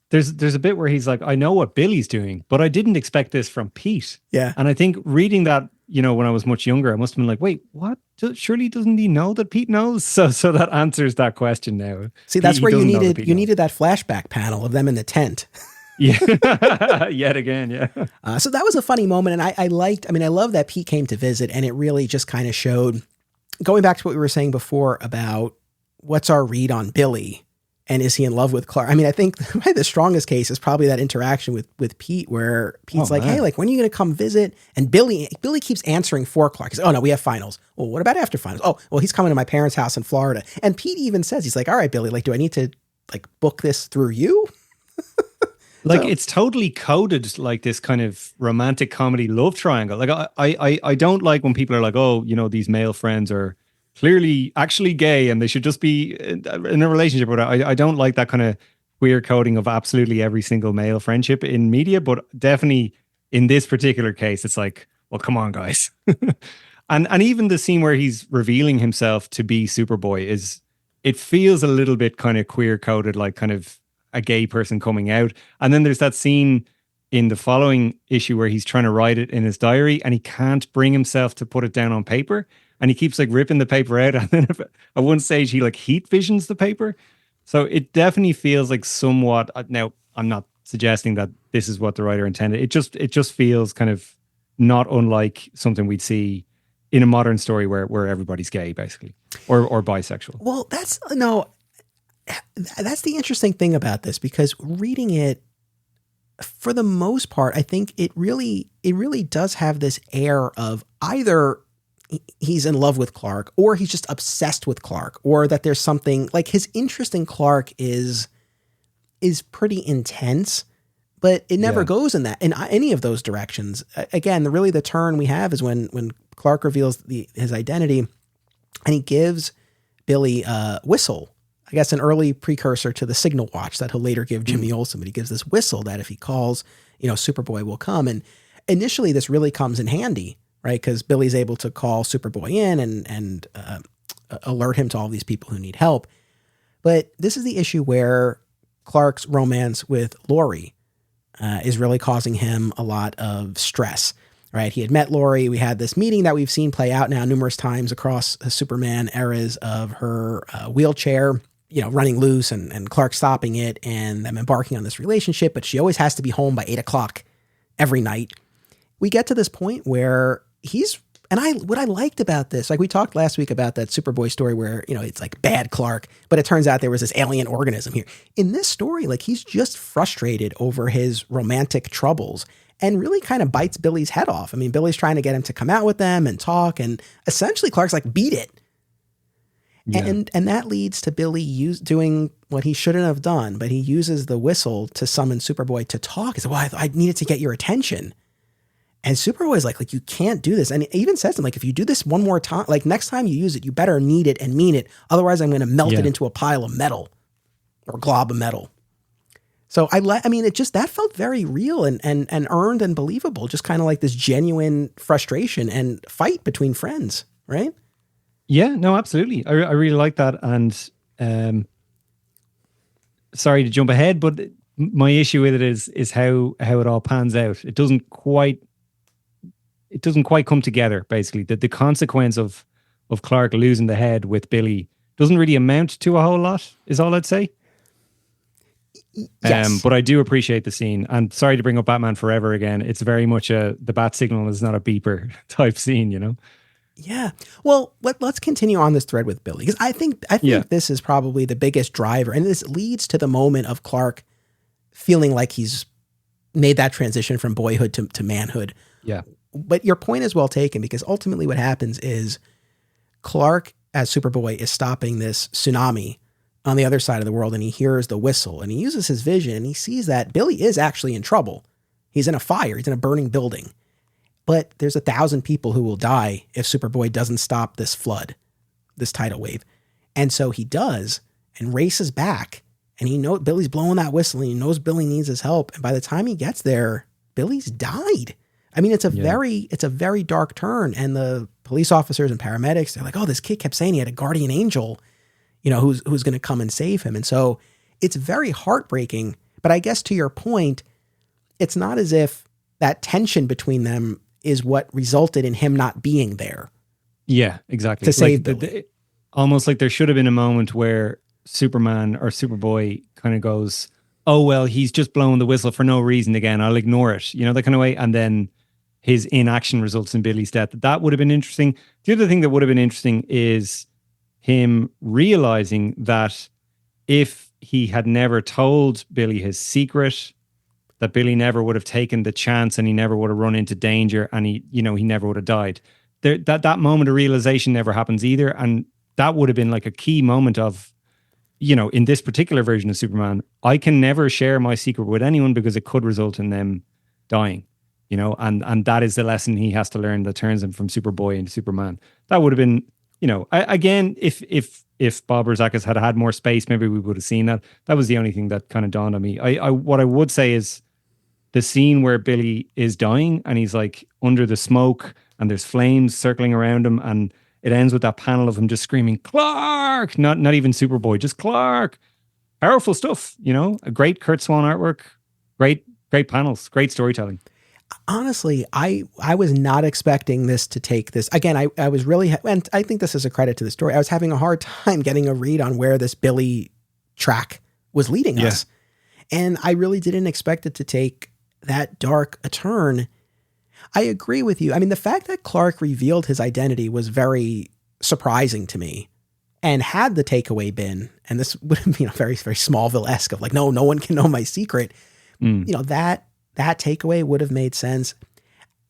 There's a bit where he's like, I know what Billy's doing, but I didn't expect this from Pete. Yeah. And I think reading that, when I was much younger, I must have been like, wait, what? Surely doesn't he know that Pete knows? So that answers that question now. See, that's where you needed that flashback panel of them in the tent. Yeah, yet again, yeah. So that was a funny moment, and I love that Pete came to visit, and it really just kind of showed, going back to what we were saying before about what's our read on Billy, and is he in love with Clark? I mean, I think the strongest case is probably that interaction with Pete, where Pete's hey, like, when are you going to come visit? And Billy keeps answering for Clark. He's like, oh no, we have finals. Well, what about after finals? Oh, well, he's coming to my parents' house in Florida. And Pete even says, he's like, all right, Billy, like, do I need to like book this through you? Like, it's totally coded like this kind of romantic comedy love triangle. Like, I don't like when people are like, oh, these male friends are clearly actually gay and they should just be in a relationship. But I don't like that kind of queer coding of absolutely every single male friendship in media. But definitely in this particular case, it's like, well, come on, guys. and even the scene where he's revealing himself to be Superboy it feels a little bit kind of queer coded, like kind of a gay person coming out. And then there's that scene in the following issue where he's trying to write it in his diary and he can't bring himself to put it down on paper. And he keeps like ripping the paper out. And then at one stage he like heat visions the paper. So it definitely feels like somewhat, now I'm not suggesting that this is what the writer intended. It just feels kind of not unlike something we'd see in a modern story where everybody's gay basically, or bisexual. Well, that's the interesting thing about this, because reading it, for the most part, I think it really does have this air of either he's in love with Clark or he's just obsessed with Clark, or that there's something like his interest in Clark is pretty intense, but it never goes in any of those directions. Again, the turn we have is when Clark reveals his identity and he gives Billy a whistle. I guess an early precursor to the signal watch that he'll later give Jimmy Olsen, but he gives this whistle that if he calls, Superboy will come. And initially this really comes in handy, right? Because Billy's able to call Superboy in and alert him to all these people who need help. But this is the issue where Clark's romance with Lori is really causing him a lot of stress, right? He had met Lori. We had this meeting that we've seen play out now numerous times across the Superman eras of her wheelchair, running loose and Clark stopping it and them embarking on this relationship, but she always has to be home by 8:00 every night. We get to this point where what I liked about this, like we talked last week about that Superboy story where, it's like bad Clark, but it turns out there was this alien organism here. In this story, like he's just frustrated over his romantic troubles and really kind of bites Billy's head off. I mean, Billy's trying to get him to come out with them and talk, and essentially Clark's like, beat it. Yeah. And that leads to Billy doing what he shouldn't have done, but he uses the whistle to summon Superboy to talk. He said, well, I needed to get your attention. And Superboy's like, you can't do this. And it even says to him, like, if you do this one more time, like next time you use it, you better need it and mean it. Otherwise I'm going to melt it into a pile of metal or glob of metal. So that felt very real and earned and believable. Just kind of like this genuine frustration and fight between friends, right? Yeah, no, absolutely. I really like that. And sorry to jump ahead, but my issue with it is how it all pans out. It doesn't quite come together, basically. The consequence of Clark losing the head with Billy doesn't really amount to a whole lot, is all I'd say. Yes. But I do appreciate the scene. And sorry to bring up Batman Forever again. It's very much the bat signal is not a beeper type scene, Yeah. Well, let's continue on this thread with Billy, because I think this is probably the biggest driver, and this leads to the moment of Clark feeling like he's made that transition from boyhood to manhood. Yeah. But your point is well taken, because ultimately what happens is Clark as Superboy is stopping this tsunami on the other side of the world, and he hears the whistle and he uses his vision and he sees that Billy is actually in trouble. He's in a fire. He's in a burning building. But there's 1,000 people who will die if Superboy doesn't stop this flood, this tidal wave. And so he does. and races back. And Billy's blowing that whistle and he knows Billy needs his help. And by the time he gets there, Billy's died. I mean, it's a very dark turn. And the police officers and paramedics, they're like, oh, this kid kept saying he had a guardian angel, who's going to come and save him. And so it's very heartbreaking. But I guess to your point, it's not as if that tension between them is what resulted in him not being there. Yeah, exactly. To save Billy. Almost like there should have been a moment where Superman or Superboy kind of goes, oh, well, he's just blowing the whistle for no reason again. I'll ignore it, that kind of way. And then his inaction results in Billy's death. That would have been interesting. The other thing that would have been interesting is him realizing that if he had never told Billy his secret, that Billy never would have taken the chance and he never would have run into danger and he never would have died. That moment of realization never happens either. And that would have been like a key moment of, in this particular version of Superman, I can never share my secret with anyone because it could result in them dying, and that is the lesson he has to learn that turns him from Superboy into Superman. That would have been, again, if Bob Rozakis had had more space, maybe we would have seen that. That was the only thing that kind of dawned on me. What I would say is the scene where Billy is dying and he's like under the smoke and there's flames circling around him and it ends with that panel of him just screaming, Clark! Not even Superboy, just Clark. Powerful stuff, a great Kurt Swan artwork, great panels, great storytelling. Honestly, I was not expecting this to take this. Again, I was really, and I think this is a credit to the story. I was having a hard time getting a read on where this Billy track was leading us. And I really didn't expect it to take that dark a turn. I agree with you. I mean, the fact that Clark revealed his identity was very surprising to me. And had the takeaway been, and this would have been very, very Smallville-esque of like, no one can know my secret. That takeaway would have made sense.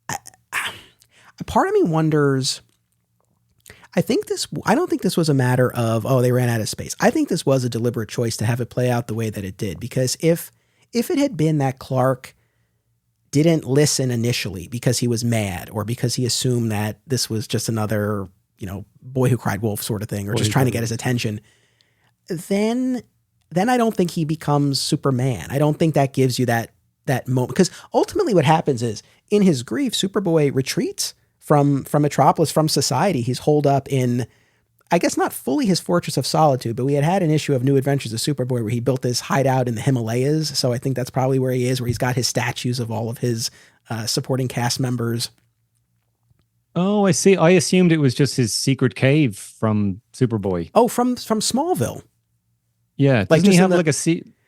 A part of me wonders, I don't think this was a matter of, they ran out of space. I think this was a deliberate choice to have it play out the way that it did. Because if it had been that Clark didn't listen initially because he was mad or because he assumed that this was just another, boy who cried wolf sort of thing, or just trying to get his attention, then I don't think he becomes Superman. I don't think that gives you that moment. Because ultimately what happens is in his grief, Superboy retreats from Metropolis, from society. He's holed up in, I guess not fully his Fortress of Solitude, but we had an issue of New Adventures of Superboy where he built this hideout in the Himalayas. So I think that's probably where he is, where he's got his statues of all of his supporting cast members. Oh, I see. I assumed it was just his secret cave from Superboy. Oh, from Smallville. Yeah. Doesn't he have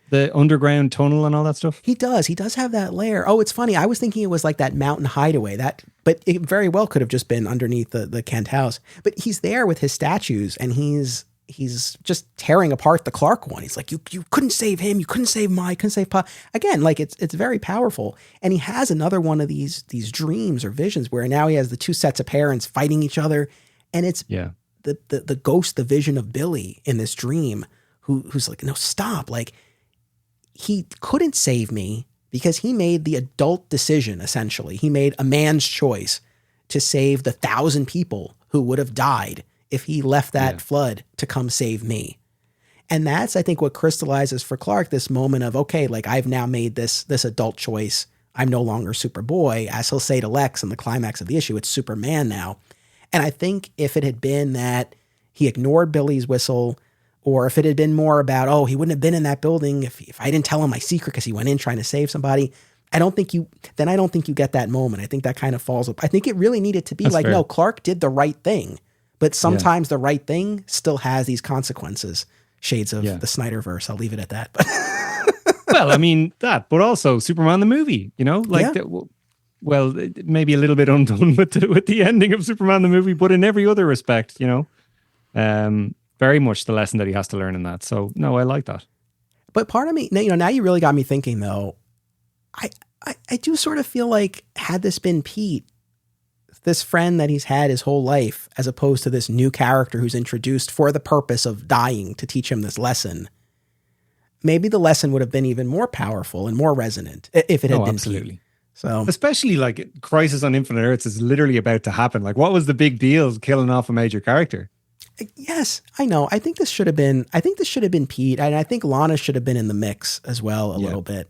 the underground tunnel and all that stuff? He does. He does have that lair. Oh, it's funny. I was thinking it was like that mountain hideaway, but it very well could have just been underneath the Kent house. But he's there with his statues and he's just tearing apart the Clark one. He's like, you couldn't save him. You couldn't save couldn't save Pa. Again, like it's very powerful. And he has another one of these dreams or visions where now he has the two sets of parents fighting each other. And it's the ghost, the vision of Billy in this dream who's like, no, stop. Like, he couldn't save me because he made the adult decision, essentially. He made a man's choice to save the 1,000 people who would have died if he left that flood to come save me. And that's, I think, what crystallizes for Clark this moment of, okay, like I've now made this adult choice. I'm no longer Superboy. As he'll say to Lex in the climax of the issue, it's Superman now. And I think if it had been that he ignored Billy's whistle, or if it had been more about, he wouldn't have been in that building if I didn't tell him my secret because he went in trying to save somebody. I don't think you get that moment. I think that kind of falls up. I think it really needed to be fair. No, Clark did the right thing, but sometimes the right thing still has these consequences. Shades of the Snyderverse. I'll leave it at that. Well, I mean that, but also Superman the movie, well, maybe a little bit undone with the ending of Superman the movie, but in every other respect, very much the lesson that he has to learn in that. So no, I like that. But part of me, now you really got me thinking though. I do sort of feel like had this been Pete, this friend that he's had his whole life, as opposed to this new character who's introduced for the purpose of dying to teach him this lesson, maybe the lesson would have been even more powerful and more resonant if it had been absolutely. Pete. So especially like Crisis on Infinite Earths is literally about to happen. Like, what was the big deal killing off a major character? Yes, I know. I think this should have been Pete, and I think Lana should have been in the mix as well a little bit.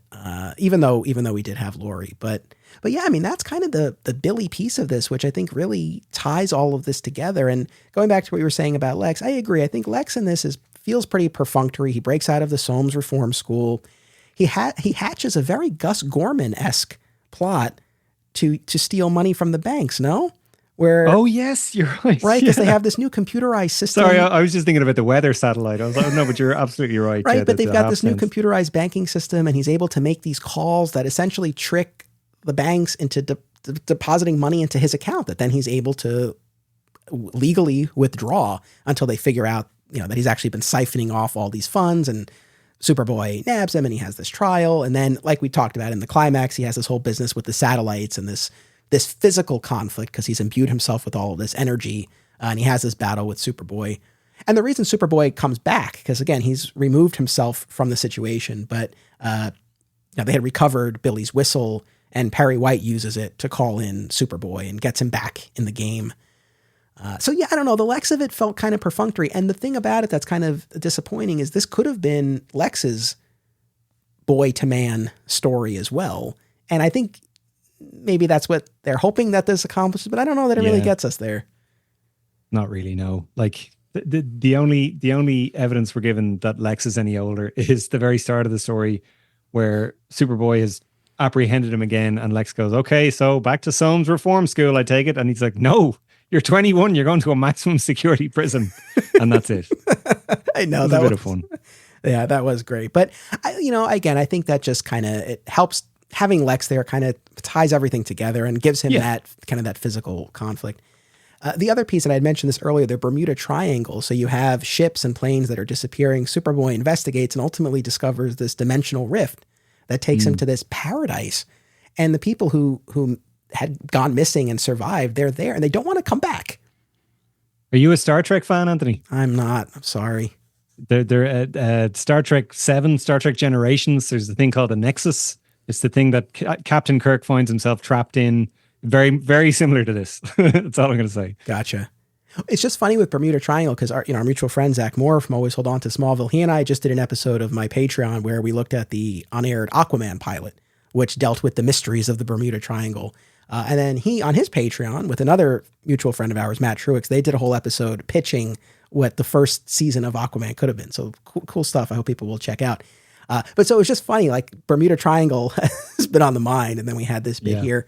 Even though we did have Lori, but yeah, I mean, that's kind of the Billy piece of this, which I think really ties all of this together. And going back to what you were saying about Lex, I agree. I think Lex in this feels pretty perfunctory. He breaks out of the Soames Reform School. He hatches a very Gus Gorman-esque plot to steal money from the banks. No. Where, oh, yes, you're right. Right, because they have this new computerized system. Sorry, I was just thinking about the weather satellite. I was like, oh, no, but you're absolutely right. Right, yeah, but they've got this new sense. computerized banking system, and he's able to make these calls that essentially trick the banks into depositing money into his account that then he's able to legally withdraw until they figure out, that he's actually been siphoning off all these funds, and Superboy nabs him, and he has this trial. And then, like we talked about in the climax, he has this whole business with the satellites and this physical conflict because he's imbued himself with all of this energy, and he has this battle with Superboy. And the reason Superboy comes back, because again, he's removed himself from the situation, but they had recovered Billy's whistle, and Perry White uses it to call in Superboy and gets him back in the game. So yeah, I don't know. The Lex of it felt kind of perfunctory. And the thing about it that's kind of disappointing is this could have been Lex's boy to man story as well. And I think maybe that's what they're hoping that this accomplishes, but I don't know that it really gets us there. Not really, no. Like the only evidence we're given that Lex is any older is the very start of the story where Superboy has apprehended him again, and Lex goes, okay, so back to Soames Reform School, I take it. And he's like, no, you're 21, you're going to a maximum security prison. And that's it. I know. That was a bit of fun. Yeah, that was great. But, again, I think that just kind of, it helps. Having Lex there kind of ties everything together and gives him that kind of that physical conflict. The other piece, and I had mentioned this earlier, the Bermuda Triangle. So you have ships and planes that are disappearing. Superboy investigates and ultimately discovers this dimensional rift that takes him to this paradise. And the people who had gone missing and survived, they're there and they don't want to come back. Are you a Star Trek fan, Anthony? I'm not. I'm sorry. They're Star Trek 7, Star Trek Generations. There's a thing called a Nexus. It's the thing that Captain Kirk finds himself trapped in. Very, very similar to this. That's all I'm going to say. Gotcha. It's just funny with Bermuda Triangle because our mutual friend Zach Moore from Always Hold On to Smallville, he and I just did an episode of my Patreon where we looked at the unaired Aquaman pilot, which dealt with the mysteries of the Bermuda Triangle. And then he, on his Patreon, with another mutual friend of ours, Matt Truex, they did a whole episode pitching what the first season of Aquaman could have been. So cool stuff. I hope people will check out. But so it was just funny, like Bermuda Triangle has been on the mind. And then we had this bit here.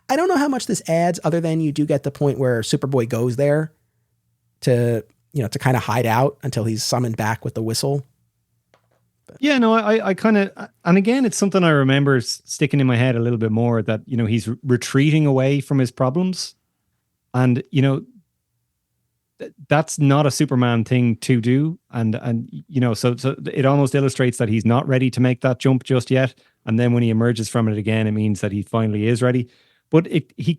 I don't know how much this adds other than you do get the point where Superboy goes there to kind of hide out until he's summoned back with the whistle. Yeah, no, I kind of, and again, it's something I remember sticking in my head a little bit more that, he's retreating away from his problems. And, that's not a Superman thing to do. And so it almost illustrates that he's not ready to make that jump just yet. And then when he emerges from it again, it means that he finally is ready. But he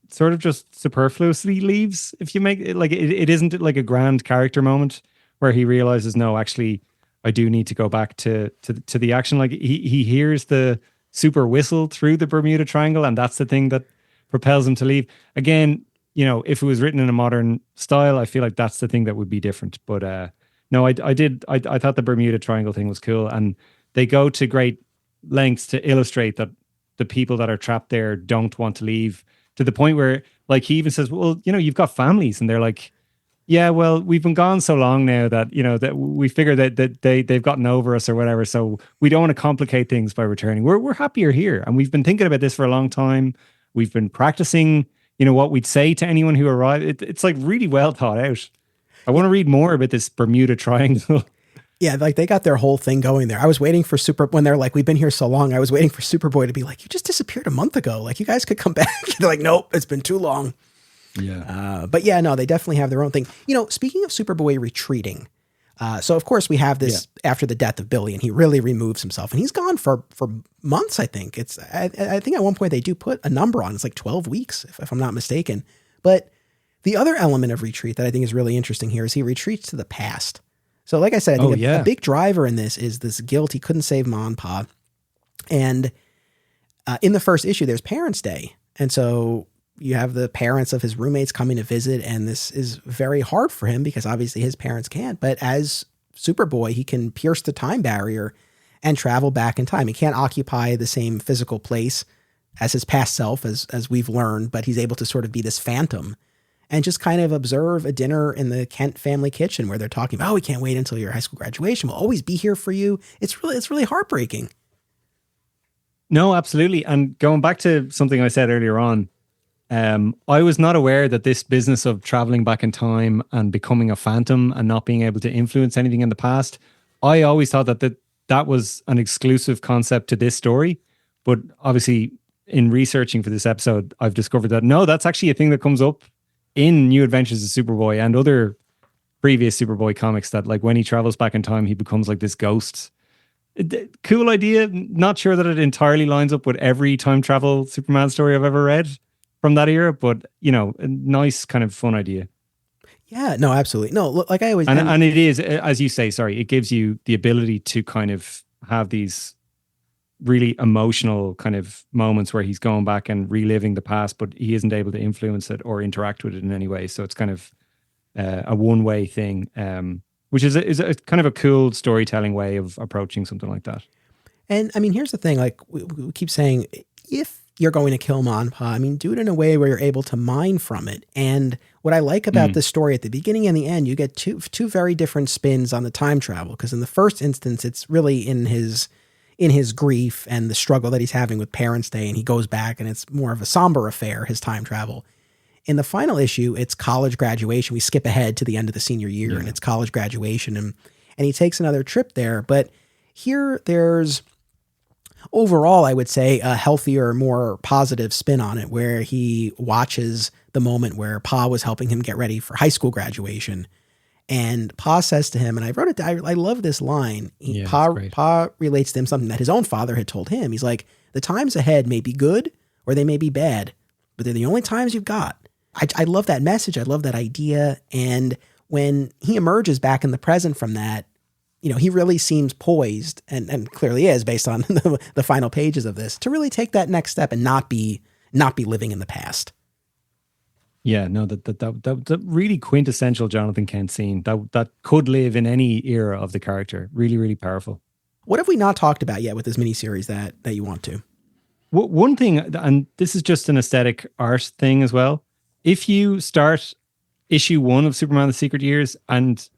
sort of just superfluously leaves. If you make it like, it isn't like a grand character moment where he realizes, no, actually, I do need to go back to the action. Like he hears the super whistle through the Bermuda Triangle, and that's the thing that propels him to leave. Again, if it was written in a modern style, I feel like that's the thing that would be different. But no, I thought the Bermuda Triangle thing was cool, and they go to great lengths to illustrate that the people that are trapped there don't want to leave, to the point where, like, he even says, well, you've got families, and they're like, yeah, well, we've been gone so long now that, that we figure that they've gotten over us or whatever. So we don't want to complicate things by returning. We're happier here. And we've been thinking about this for a long time. We've been practicing, what we'd say to anyone who arrived. It's like really well thought out. I want to read more about this Bermuda Triangle. Yeah, like they got their whole thing going there. I was waiting for when they're like, we've been here so long, I was waiting for Superboy to be like, you just disappeared a month ago. Like, you guys could come back. They're like, nope, it's been too long. Yeah. But yeah, no, they definitely have their own thing. Speaking of Superboy retreating, so of course we have this after the death of Billy, and he really removes himself, and he's gone for months. I think I think at one point they do put a number on. It's like 12 weeks, if I'm not mistaken. But the other element of retreat that I think is really interesting here is he retreats to the past. So like I said, I think a big driver in this is this guilt. He couldn't save Ma and Pa. And in the first issue, there's Parents' Day. And so you have the parents of his roommates coming to visit, and this is very hard for him because obviously his parents can't. But as Superboy, he can pierce the time barrier and travel back in time. He can't occupy the same physical place as his past self, as we've learned, but he's able to sort of be this phantom and just kind of observe a dinner in the Kent family kitchen where they're talking about, oh, we can't wait until your high school graduation. We'll always be here for you. It's really heartbreaking. No, absolutely. And going back to something I said earlier on, I was not aware that this business of traveling back in time and becoming a phantom and not being able to influence anything in the past, I always thought that was an exclusive concept to this story. But obviously, in researching for this episode, I've discovered that no, that's actually a thing that comes up in New Adventures of Superboy and other previous Superboy comics, that like when he travels back in time, he becomes like this ghost. Cool idea. Not sure that it entirely lines up with every time travel Superman story I've ever read from that era, but you know, a nice kind of fun idea. Yeah, no, absolutely. No, look, like I always... And it is, as you say, sorry, it gives you the ability to kind of have these really emotional kind of moments where he's going back and reliving the past, but he isn't able to influence it or interact with it in any way. So it's kind of a one-way thing, which is a kind of a cool storytelling way of approaching something like that. And I mean, here's the thing, like we keep saying, if you're going to kill Monpa, I mean, do it in a way where you're able to mine from it. And what I like about this story at the beginning and the end, you get two very different spins on the time travel. Because in the first instance, it's really in his grief and the struggle that he's having with Parents' Day, and he goes back and it's more of a somber affair, his time travel. In the final issue, it's college graduation. We skip ahead to the end of the senior year and it's college graduation, and he takes another trip there. But here there's overall, I would say, a healthier, more positive spin on it, where he watches the moment where Pa was helping him get ready for high school graduation. And Pa says to him, and I wrote it down, I love this line. Pa relates to him something that his own father had told him. He's like, the times ahead may be good or they may be bad, but they're the only times you've got. I love that message. I love that idea. And when he emerges back in the present from that, you know, he really seems poised, and clearly is based on the final pages of this, to really take that next step and not be living in the past. Yeah, no, that really quintessential Jonathan Kent scene that could live in any era of the character. Really, really powerful. What have we not talked about yet with this miniseries that you want to? One thing, and this is just an aesthetic art thing as well. If you start issue 1 of Superman: The Secret Years and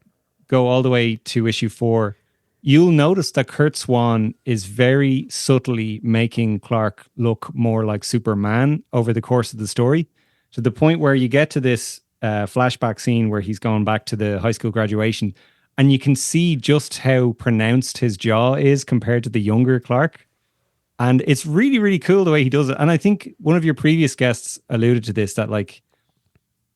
go all the way to issue 4, you'll notice that Kurt Swan is very subtly making Clark look more like Superman over the course of the story, to the point where you get to this flashback scene where he's going back to the high school graduation, and you can see just how pronounced his jaw is compared to the younger Clark. And it's really, really cool the way he does it. And I think one of your previous guests alluded to this, that like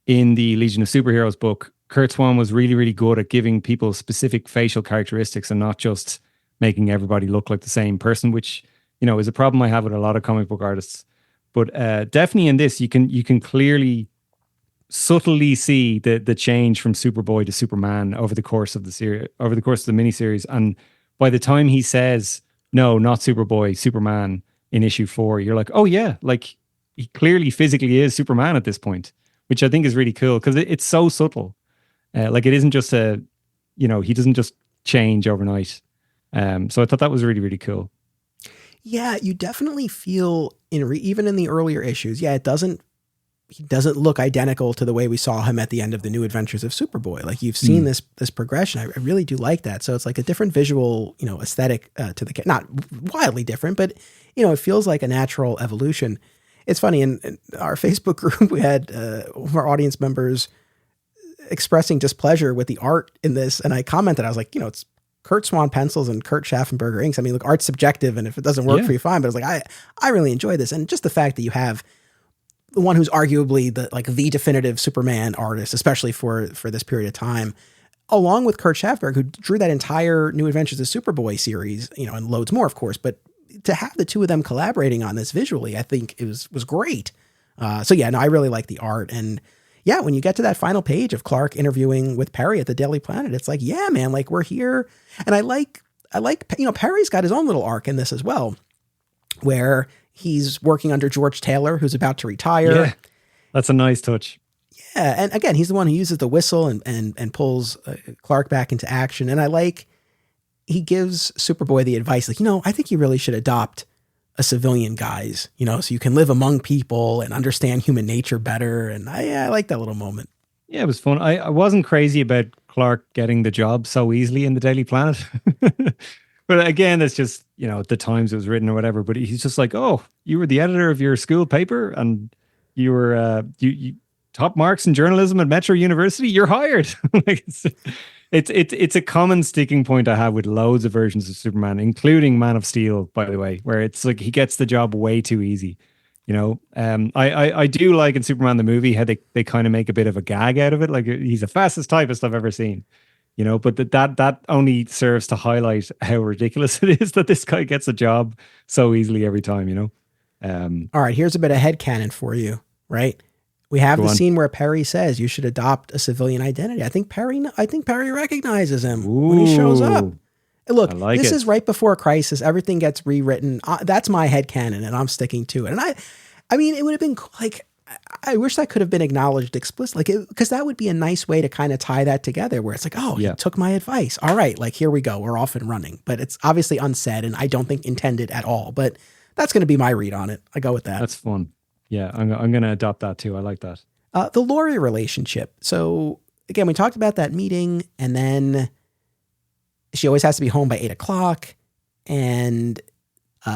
in the Legion of Superheroes book, Kurt Swan was really, really good at giving people specific facial characteristics and not just making everybody look like the same person, which, you know, is a problem I have with a lot of comic book artists. But definitely in this, you can clearly, subtly see the change from Superboy to Superman over the course of the series, over the course of the miniseries. And by the time he says, no, not Superboy, Superman in issue 4, you're like, oh yeah, like he clearly physically is Superman at this point, which I think is really cool because it's so subtle. Like it isn't just he doesn't just change overnight. So I thought that was really, really cool. Yeah, you definitely feel even in the earlier issues. Yeah, he doesn't look identical to the way we saw him at the end of the New Adventures of Superboy. Like you've seen this progression. I really do like that. So it's like a different visual, aesthetic to the, not wildly different, but it feels like a natural evolution. It's funny, in our Facebook group, we had one of our audience members expressing displeasure with the art in this. And I commented, I was like, it's Kurt Swan pencils and Kurt Schaffenberger inks. I mean, look, art's subjective, and if it doesn't work for you, fine. But I was like, I really enjoy this. And just the fact that you have the one who's arguably the definitive Superman artist, especially for this period of time, along with Kurt Schaffenberg, who drew that entire New Adventures of Superboy series, and loads more, of course. But to have the two of them collaborating on this visually, I think it was great. So yeah, no, I really like the art. And yeah, when you get to that final page of Clark interviewing with Perry at the Daily Planet, it's like, yeah, man, like we're here. And I like, Perry's got his own little arc in this as well, where he's working under George Taylor, who's about to retire. That's a nice touch. Yeah, and again, he's the one who uses the whistle and pulls Clark back into action. And I like, he gives Superboy the advice, like, I think you really should adopt a civilian guise, so you can live among people and understand human nature better. And I like that little moment. Yeah, it was fun. I wasn't crazy about Clark getting the job so easily in the Daily Planet. But again, it's just, at the times it was written or whatever, but he's just like, oh, you were the editor of your school paper and you were, you top marks in journalism at Metro University, you're hired. Like it's a common sticking point I have with loads of versions of Superman, including Man of Steel, by the way, where it's like he gets the job way too easy. I do like in Superman the movie how they kind of make a bit of a gag out of it. Like he's the fastest typist I've ever seen. But that only serves to highlight how ridiculous it is that this guy gets a job so easily every time, All right, here's a bit of headcanon for you, right? We have the scene where Perry says you should adopt a civilian identity. I think Perry recognizes him when he shows up. Look, this is right before Crisis. Everything gets rewritten. That's my headcanon, and I'm sticking to it. And I mean, it would have been like, I wish that could have been acknowledged explicitly, because that would be a nice way to kind of tie that together, where it's like, oh, he took my advice. All right, like here we go. We're off and running. But it's obviously unsaid, and I don't think intended at all. But that's going to be my read on it. I go with that. That's fun. Yeah, I'm going to adopt that too. I like that. The Laurie relationship. So again, we talked about that meeting, and then she always has to be home by 8:00. And,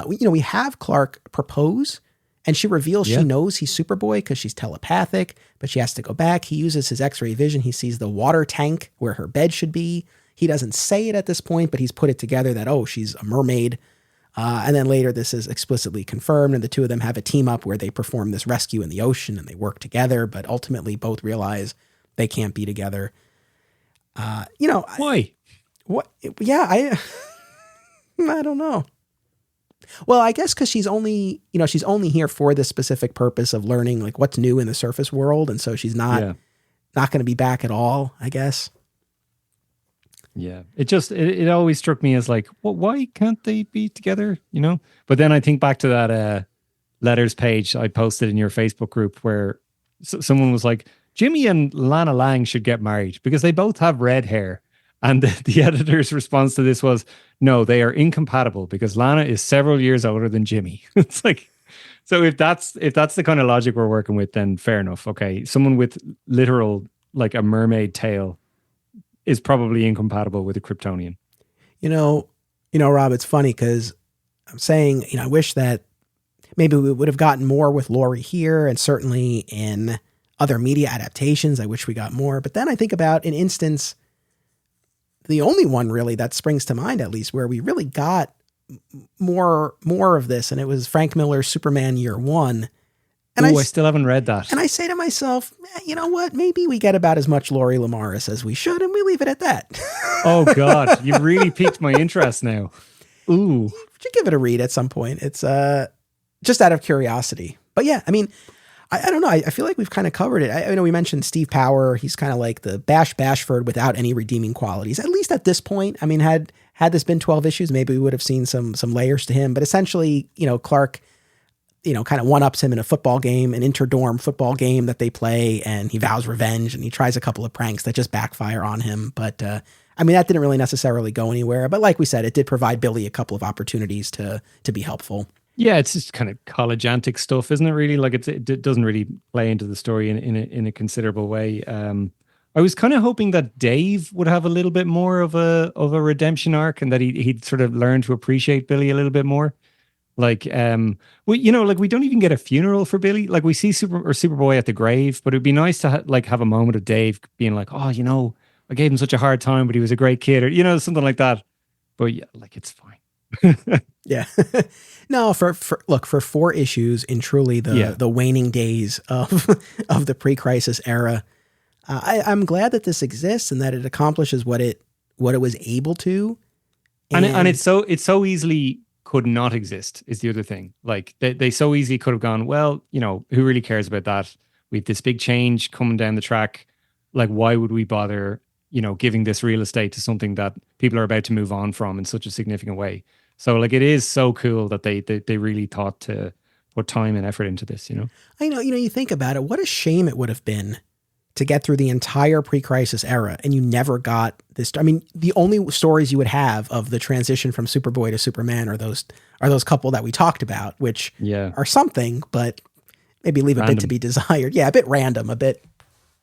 we have Clark propose, and she reveals she knows he's Superboy because she's telepathic, but she has to go back. He uses his X-ray vision. He sees the water tank where her bed should be. He doesn't say it at this point, but he's put it together that, oh, she's a mermaid. And then later this is explicitly confirmed, and the two of them have a team up where they perform this rescue in the ocean and they work together, but ultimately both realize they can't be together. Why? What? Yeah, I don't know. Well, I guess because she's only here for the specific purpose of learning like what's new in the surface world. And so she's not going to be back at all, I guess. Yeah, it always struck me as like, well, why can't they be together? But then I think back to that letters page I posted in your Facebook group where someone was like, Jimmy and Lana Lang should get married because they both have red hair. And the editor's response to this was, no, they are incompatible because Lana is several years older than Jimmy. It's like, so if that's the kind of logic we're working with, then fair enough. Okay, someone with literal like a mermaid tail is probably incompatible with a Kryptonian. Rob, it's funny because I'm saying, I wish that maybe we would have gotten more with Laurie here, and certainly in other media adaptations, I wish we got more. But then I think about an instance, the only one really that springs to mind, at least, where we really got more of this, and it was Frank Miller's Superman Year One. And I still haven't read that. And I say to myself, you know what? Maybe we get about as much Laurie Lamaris as we should, and we leave it at that. Oh, God. You've really piqued my interest now. Ooh. You should give it a read at some point. It's just out of curiosity. But yeah, I mean, I don't know. I feel like we've kind of covered it. I know we mentioned Steve Power. He's kind of like the Bashford without any redeeming qualities, at least at this point. I mean, had this been 12 issues, maybe we would have seen some layers to him. But essentially, Clark, kind of one-ups him in a football game, an interdorm football game that they play, and he vows revenge, and he tries a couple of pranks that just backfire on him. But, I mean, that didn't really necessarily go anywhere. But like we said, it did provide Billy a couple of opportunities to be helpful. Yeah, it's just kind of college-antic stuff, isn't it, really? Like, it doesn't really play into the story in a considerable way. I was kind of hoping that Dave would have a little bit more of a redemption arc, and that he'd sort of learn to appreciate Billy a little bit more. Like, we don't even get a funeral for Billy. Like, we see Superboy at the grave, but it'd be nice to have a moment of Dave being like, oh, I gave him such a hard time, but he was a great kid, or something like that. But yeah, like, it's fine. Yeah. No, for 4 issues in truly the waning days of the pre-crisis era, I'm glad that this exists and that it accomplishes what it was able to. And it's so easily could not exist is the other thing. Like they so easily could have gone, well, who really cares about that? We have this big change coming down the track. Like, why would we bother, giving this real estate to something that people are about to move on from in such a significant way? So like, it is so cool that they really thought to put time and effort into this, I know, you think about it, what a shame it would have been to get through the entire pre-crisis era and you never got this. I mean, the only stories you would have of the transition from Superboy to Superman are those couple that we talked about, which are something, but maybe leave a bit to be desired. Yeah, a bit random, a bit,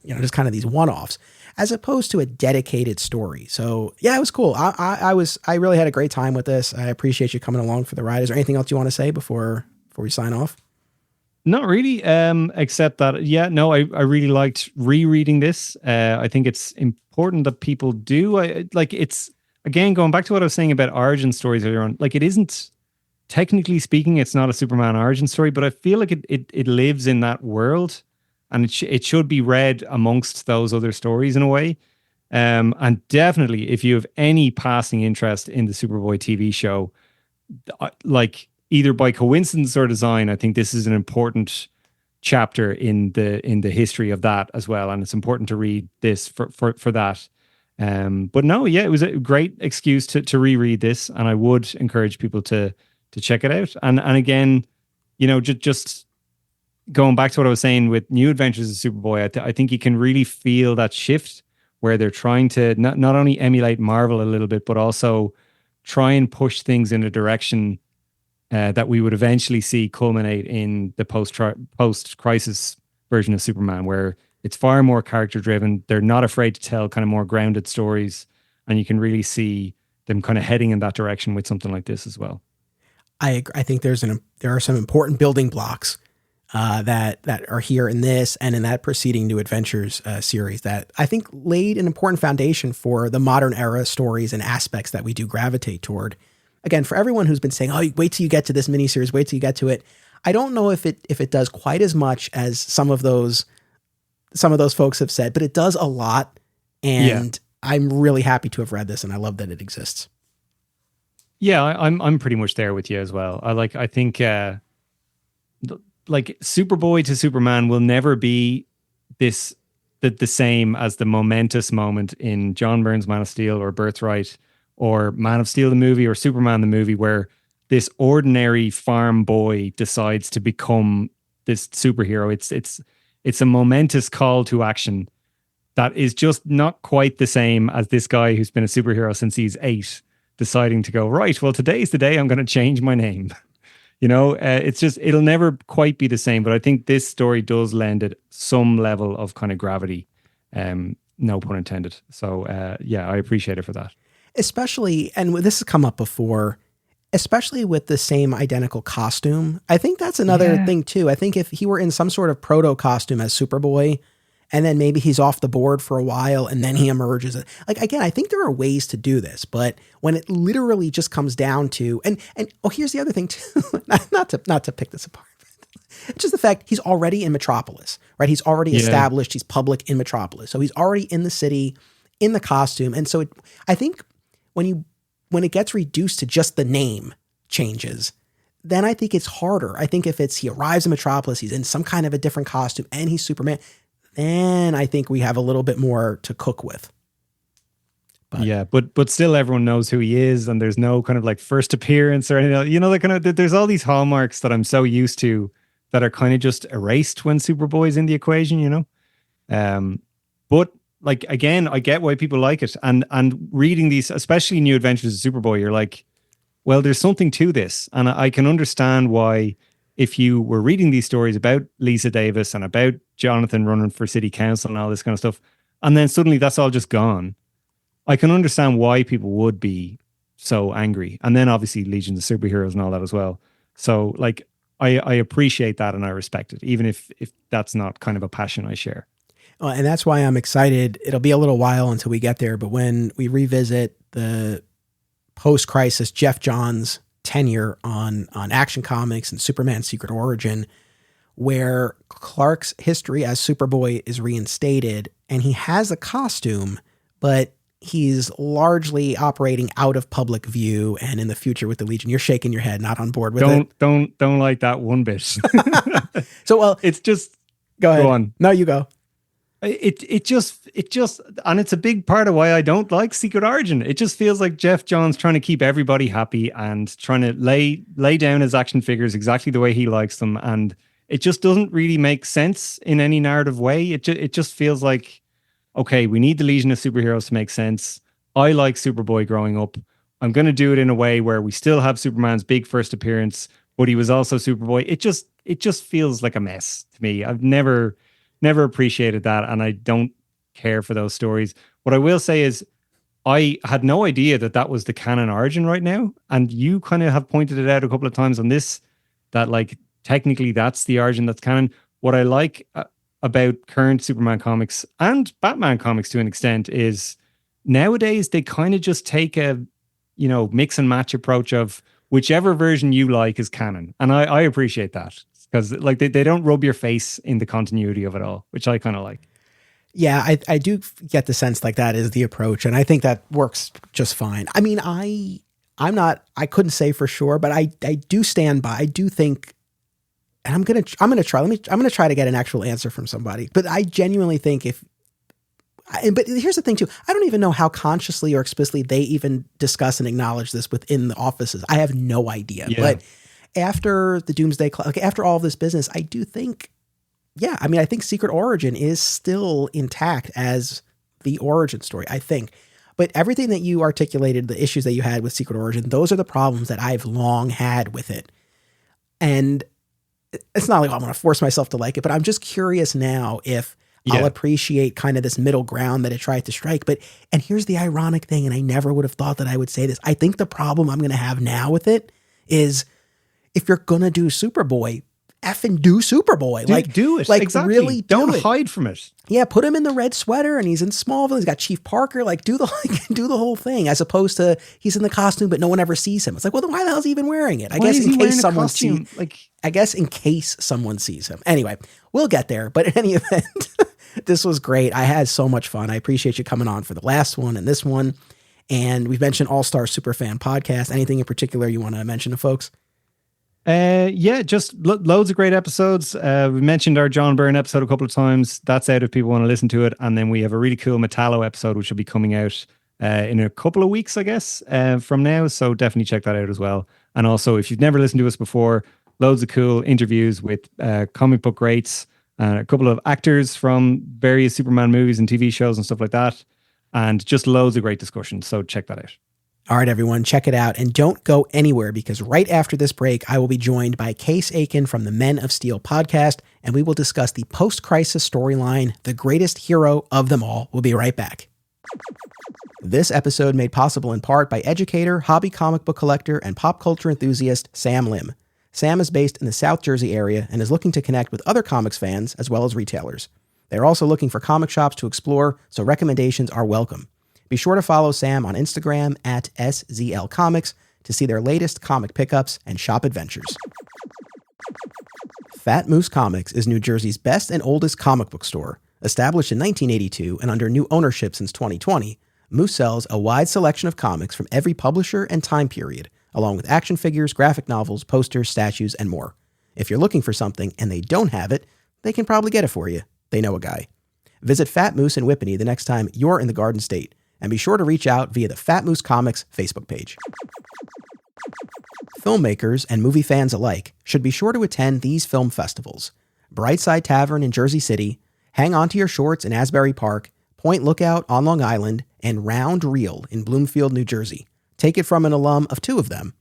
just kind of these one-offs, as opposed to a dedicated story. So yeah, it was cool. I really had a great time with this. I appreciate you coming along for the ride. Is there anything else you want to say before we sign off? Not really, except that, I really liked rereading this. I think it's important that people do. It's, again, going back to what I was saying about origin stories earlier on, it isn't, technically speaking, it's not a Superman origin story, but I feel like it lives in that world, and it should be read amongst those other stories in a way. And definitely, if you have any passing interest in the Superboy TV show, either by coincidence or design, I think this is an important chapter in the history of that as well, and it's important to read this for that. But no, yeah, it was a great excuse to reread this, and I would encourage people to check it out. And again, just going back to what I was saying with New Adventures of Superboy, I think you can really feel that shift where they're trying to not only emulate Marvel a little bit, but also try and push things in a direction that we would eventually see culminate in the post-crisis version of Superman, where it's far more character-driven. They're not afraid to tell kind of more grounded stories, and you can really see them kind of heading in that direction with something like this as well. I think there are some important building blocks that are here in this and in that preceding New Adventures series that I think laid an important foundation for the modern era stories and aspects that we do gravitate toward. Again, for everyone who's been saying, "Oh, wait till you get to this miniseries, wait till you get to it," I don't know if it does quite as much as some of those folks have said, but it does a lot. And I'm really happy to have read this, and I love that it exists. Yeah, I'm pretty much there with you as well. I think Superboy to Superman will never be the same as the momentous moment in John Byrne's Man of Steel or Birthright, or Man of Steel the movie, or Superman the movie, where this ordinary farm boy decides to become this superhero. It's a momentous call to action that is just not quite the same as this guy who's been a superhero since he's 8, deciding to go, right, well, today's the day I'm going to change my name. It'll never quite be the same, but I think this story does lend it some level of kind of gravity. No pun intended. So I appreciate it for that. Especially, and this has come up before, especially with the same identical costume. I think that's another thing too. I think if he were in some sort of proto costume as Superboy, and then maybe he's off the board for a while and then he emerges. Again, I think there are ways to do this, but when it literally just comes down to, and here's the other thing too, not to pick this apart. It's just the fact he's already in Metropolis, right? He's already established, he's public in Metropolis. So he's already in the city, in the costume. And so I think when it gets reduced to just the name changes, then I think it's harder. I think if he arrives in Metropolis, he's in some kind of a different costume and he's Superman, then I think we have a little bit more to cook with. But still everyone knows who he is, and there's no kind of like first appearance or anything. There's all these hallmarks that I'm so used to that are kind of just erased when Superboy is in the equation, But like, again, I get why people like it. And reading these, especially New Adventures of Superboy, you're like, well, there's something to this. And I can understand why, if you were reading these stories about Lisa Davis and about Jonathan running for city council and all this kind of stuff, and then suddenly that's all just gone, I can understand why people would be so angry. And then obviously Legions of Superheroes and all that as well. So like, I appreciate that and I respect it, even if that's not kind of a passion I share. And that's why I'm excited. It'll be a little while until we get there, but when we revisit the post-crisis Jeff Johns tenure on Action Comics and Superman's Secret Origin, where Clark's history as Superboy is reinstated and he has a costume, but he's largely operating out of public view and in the future with the Legion. You're shaking your head, not on board with it. Don't like that one bit. So, well, it's just, go ahead. Go on. No, you go. It just, and it's a big part of why I don't like Secret Origin. It just feels like Jeff Johns trying to keep everybody happy and trying to lay down his action figures exactly the way he likes them. And it just doesn't really make sense in any narrative way. It just feels like, okay, we need the Legion of Superheroes to make sense. I like Superboy growing up. I'm going to do it in a way where we still have Superman's big first appearance, but he was also Superboy. It just feels like a mess to me. I've never appreciated that, and I don't care for those stories. What I will say is I had no idea that was the canon origin right now, and you kind of have pointed it out a couple of times on this, that like technically that's the origin that's canon. What I like about current Superman comics and Batman comics to an extent is nowadays they kind of just take a mix and match approach of whichever version you like is canon, and I appreciate that. Because like they don't rub your face in the continuity of it all, which I kind of like. Yeah, I do get the sense like that is the approach, and I think that works just fine. I mean, I couldn't say for sure, but I do stand by. I do think, and I'm gonna try to get an actual answer from somebody. But I genuinely think but here's the thing too. I don't even know how consciously or explicitly they even discuss and acknowledge this within the offices. I have no idea, but. After the Doomsday Clock, after all of this business, I do think, I think Secret Origin is still intact as the origin story, I think. But everything that you articulated, the issues that you had with Secret Origin, those are the problems that I've long had with it. And it's not like I'm going to force myself to like it, but I'm just curious now if I'll appreciate kind of this middle ground that it tried to strike. And here's the ironic thing, and I never would have thought that I would say this. I think the problem I'm going to have now with it is, if you're going to do Superboy, effing do Superboy. Do it. Like exactly. Really don't hide from it. Yeah, put him in the red sweater and he's in Smallville. He's got Chief Parker. Like do the whole thing, as opposed to he's in the costume but no one ever sees him. It's like, well, then why the hell is he even wearing it? I guess in case someone sees him. Anyway, we'll get there. But in any event, this was great. I had so much fun. I appreciate you coming on for the last one and this one. And we've mentioned All-Star Superfan Podcast. Anything in particular you want to mention to folks? Just loads of great episodes. We mentioned our John Byrne episode a couple of times. That's out if people want to listen to it. And then we have a really cool Metallo episode, which will be coming out in a couple of weeks, I guess, from now. So definitely check that out as well. And also, if you've never listened to us before, loads of cool interviews with comic book greats, a couple of actors from various Superman movies and TV shows and stuff like that. And just loads of great discussions. So check that out. All right, everyone, check it out. And don't go anywhere, because right after this break, I will be joined by Case Aiken from the Men of Steel podcast, and we will discuss the post-crisis storyline, The Greatest Hero of Them All. We'll be right back. This episode made possible in part by educator, hobby comic book collector, and pop culture enthusiast Sam Lim. Sam is based in the South Jersey area and is looking to connect with other comics fans as well as retailers. They're also looking for comic shops to explore, so recommendations are welcome. Be sure to follow Sam on Instagram at SZL Comics to see their latest comic pickups and shop adventures. Fat Moose Comics is New Jersey's best and oldest comic book store. Established in 1982 and under new ownership since 2020, Moose sells a wide selection of comics from every publisher and time period, along with action figures, graphic novels, posters, statues, and more. If you're looking for something and they don't have it, they can probably get it for you. They know a guy. Visit Fat Moose in Whippany the next time you're in the Garden State. And be sure to reach out via the Fat Moose Comics Facebook page. Filmmakers and movie fans alike should be sure to attend these film festivals: Brightside Tavern in Jersey City, Hang On to Your Shorts in Asbury Park, Point Lookout on Long Island, and Round Reel in Bloomfield, New Jersey. Take it from an alum of two of them.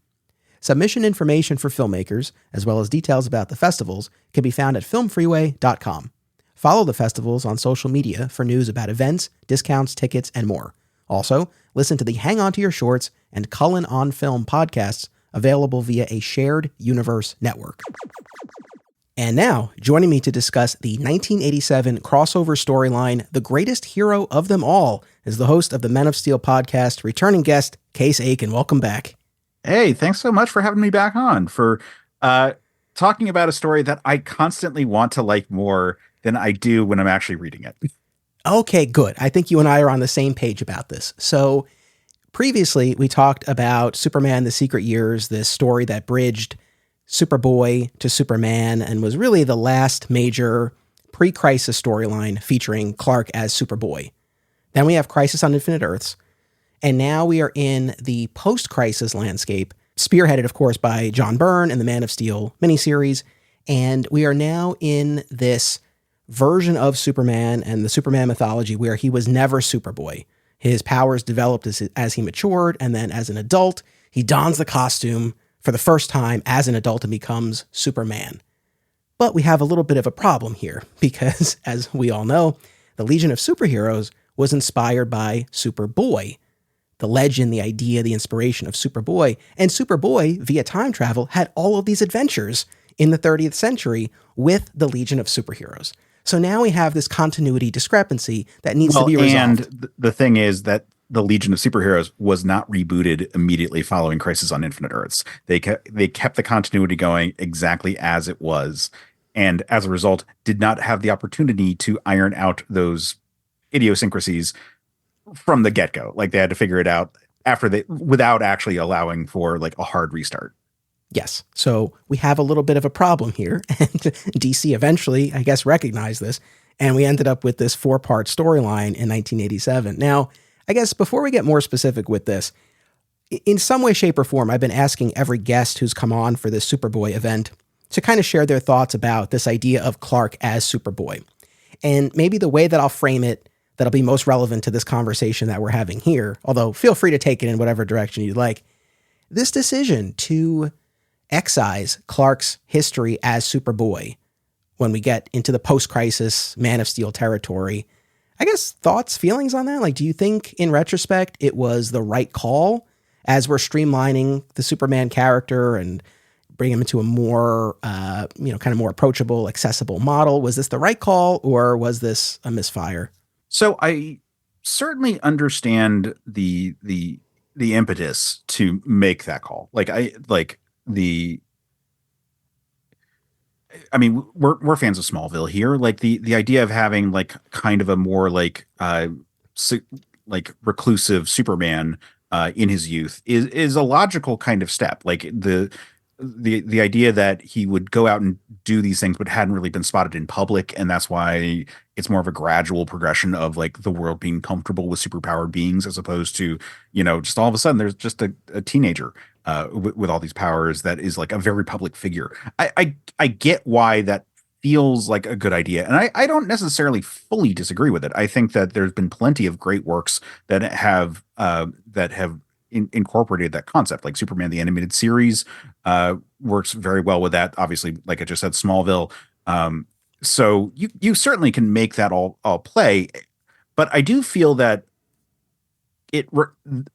Submission information for filmmakers, as well as details about the festivals, can be found at filmfreeway.com. Follow the festivals on social media for news about events, discounts, tickets, and more. Also, listen to the Hang On to Your Shorts and Cullen on Film podcasts, available via a shared universe network. And now, joining me to discuss the 1987 crossover storyline, The Greatest Hero of Them All, is the host of the Men of Steel podcast, returning guest, Case Aiken. Welcome back. Hey, thanks so much for having me back on, for talking about a story that I constantly want to like more than I do when I'm actually reading it. Okay, good. I think you and I are on the same page about this. So previously, we talked about Superman, The Secret Years, this story that bridged Superboy to Superman and was really the last major pre-Crisis storyline featuring Clark as Superboy. Then we have Crisis on Infinite Earths. And now we are in the post-Crisis landscape, spearheaded, of course, by John Byrne and the Man of Steel miniseries. And we are now in this version of Superman and the Superman mythology where he was never Superboy. His powers developed as he matured, and then as an adult, he dons the costume for the first time as an adult and becomes Superman. But we have a little bit of a problem here because, as we all know, the Legion of Superheroes was inspired by Superboy, the legend, the idea, the inspiration of Superboy. And Superboy, via time travel, had all of these adventures in the 30th century with the Legion of Superheroes. So now we have this continuity discrepancy that needs to be resolved. And the thing is that the Legion of Superheroes was not rebooted immediately following Crisis on Infinite Earths. They kept the continuity going exactly as it was, and as a result, did not have the opportunity to iron out those idiosyncrasies from the get-go. Like, they had to figure it out without actually allowing for like a hard restart. Yes. So we have a little bit of a problem here, and DC eventually, I guess, recognized this, and we ended up with this 4-part storyline in 1987. Now, I guess before we get more specific with this, in some way, shape, or form, I've been asking every guest who's come on for this Superboy event to kind of share their thoughts about this idea of Clark as Superboy. And maybe the way that I'll frame it that'll be most relevant to this conversation that we're having here, although feel free to take it in whatever direction you'd like, this decision to excise Clark's history as Superboy when we get into the post-Crisis Man of Steel territory. I guess thoughts, feelings on that? Like, do you think in retrospect it was the right call as we're streamlining the Superman character and bring him into a more, kind of more approachable, accessible model? Was this the right call, or was this a misfire? So I certainly understand the impetus to make that call. We're fans of Smallville here. Like, the idea of having like kind of a more like reclusive Superman in his youth is a logical kind of step. Like, the idea that he would go out and do these things but hadn't really been spotted in public, and that's why it's more of a gradual progression of like the world being comfortable with superpowered beings, as opposed to, just all of a sudden there's just a teenager with all these powers that is like a very public figure. I get why that feels like a good idea, and I don't necessarily fully disagree with it. I think that there's been plenty of great works that have incorporated that concept, like Superman the Animated Series works very well with that. Obviously, like I just said, Smallville. So you certainly can make that all play, but I do feel that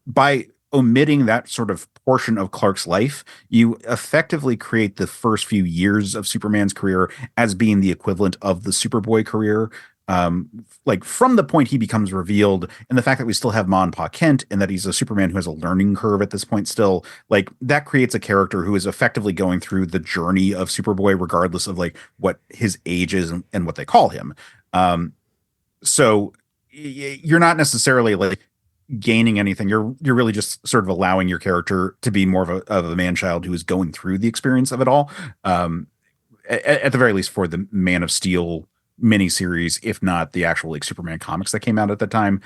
by omitting that sort of portion of Clark's life, you effectively create the first few years of Superman's career as being the equivalent of the Superboy career. Like, from the point he becomes revealed, and the fact that we still have Ma and Pa Kent, and that he's a Superman who has a learning curve at this point still, like, that creates a character who is effectively going through the journey of Superboy, regardless of like what his age is and what they call him. So you're not necessarily like gaining anything. You're really just sort of allowing your character to be more of a man-child who is going through the experience of it all. At the very least, for the Man of Steel miniseries, if not the actual like Superman comics that came out at the time.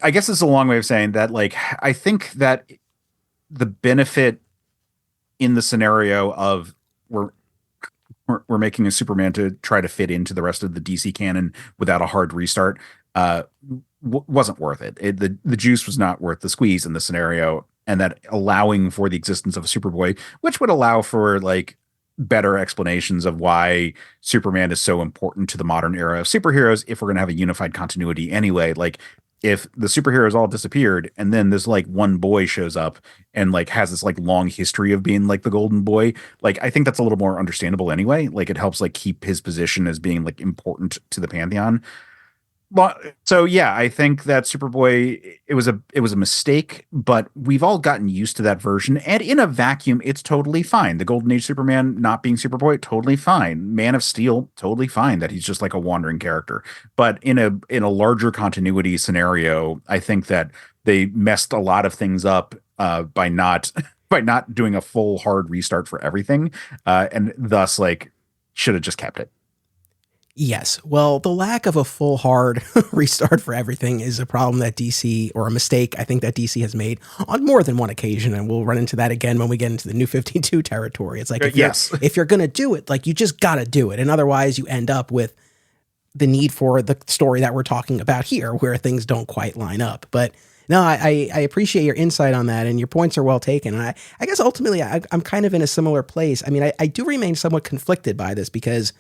I guess it's a long way of saying that, like, I think that the benefit in the scenario of we're making a Superman to try to fit into the rest of the DC canon without a hard restart wasn't worth it. The juice was not worth the squeeze in the scenario, and that allowing for the existence of a Superboy, which would allow for like better explanations of why Superman is so important to the modern era of superheroes, if we're going to have a unified continuity anyway. Like, if the superheroes all disappeared and then this like one boy shows up and like has this like long history of being like the golden boy, like, I think that's a little more understandable anyway. Like, it helps like keep his position as being like important to the pantheon. Well, so yeah, I think that Superboy, it was a mistake, but we've all gotten used to that version, and in a vacuum, it's totally fine. The Golden Age Superman not being Superboy, totally fine. Man of Steel, totally fine that he's just like a wandering character. But in a larger continuity scenario, I think that they messed a lot of things up by not doing a full hard restart for everything, and thus like should have just kept it. Yes. Well, the lack of a full hard restart for everything is a problem that DC, or a mistake I think that DC has made on more than one occasion, and we'll run into that again when we get into the New 52 territory. It's like Yes. if you're going to do it, like you just got to do it, and otherwise you end up with the need for the story that we're talking about here, where things don't quite line up. But no, I appreciate your insight on that, and your points are well taken. And I guess ultimately I'm kind of in a similar place. I mean, I do remain somewhat conflicted by this, because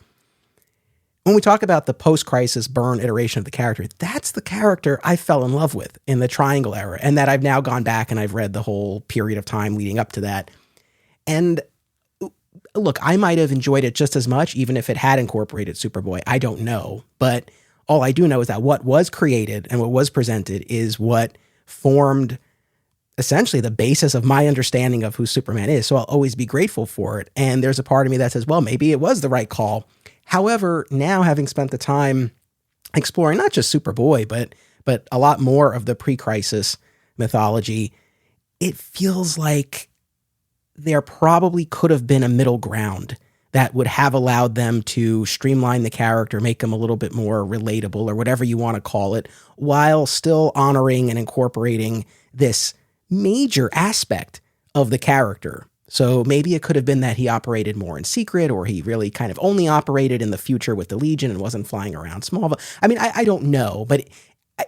when we talk about the post-crisis Byrne iteration of the character, that's the character I fell in love with in the Triangle era, and that I've now gone back and I've read the whole period of time leading up to that. And look, I might have enjoyed it just as much, even if it had incorporated Superboy. I don't know. But all I do know is that what was created and what was presented is what formed essentially the basis of my understanding of who Superman is. So I'll always be grateful for it. And there's a part of me that says, well, maybe it was the right call. However, now having spent the time exploring not just Superboy, but a lot more of the pre-crisis mythology, it feels like there probably could have been a middle ground that would have allowed them to streamline the character, make him a little bit more relatable, or whatever you want to call it, while still honoring and incorporating this major aspect of the character. So maybe it could have been that he operated more in secret, or he really kind of only operated in the future with the Legion and wasn't flying around Smallville. I mean, I don't know, but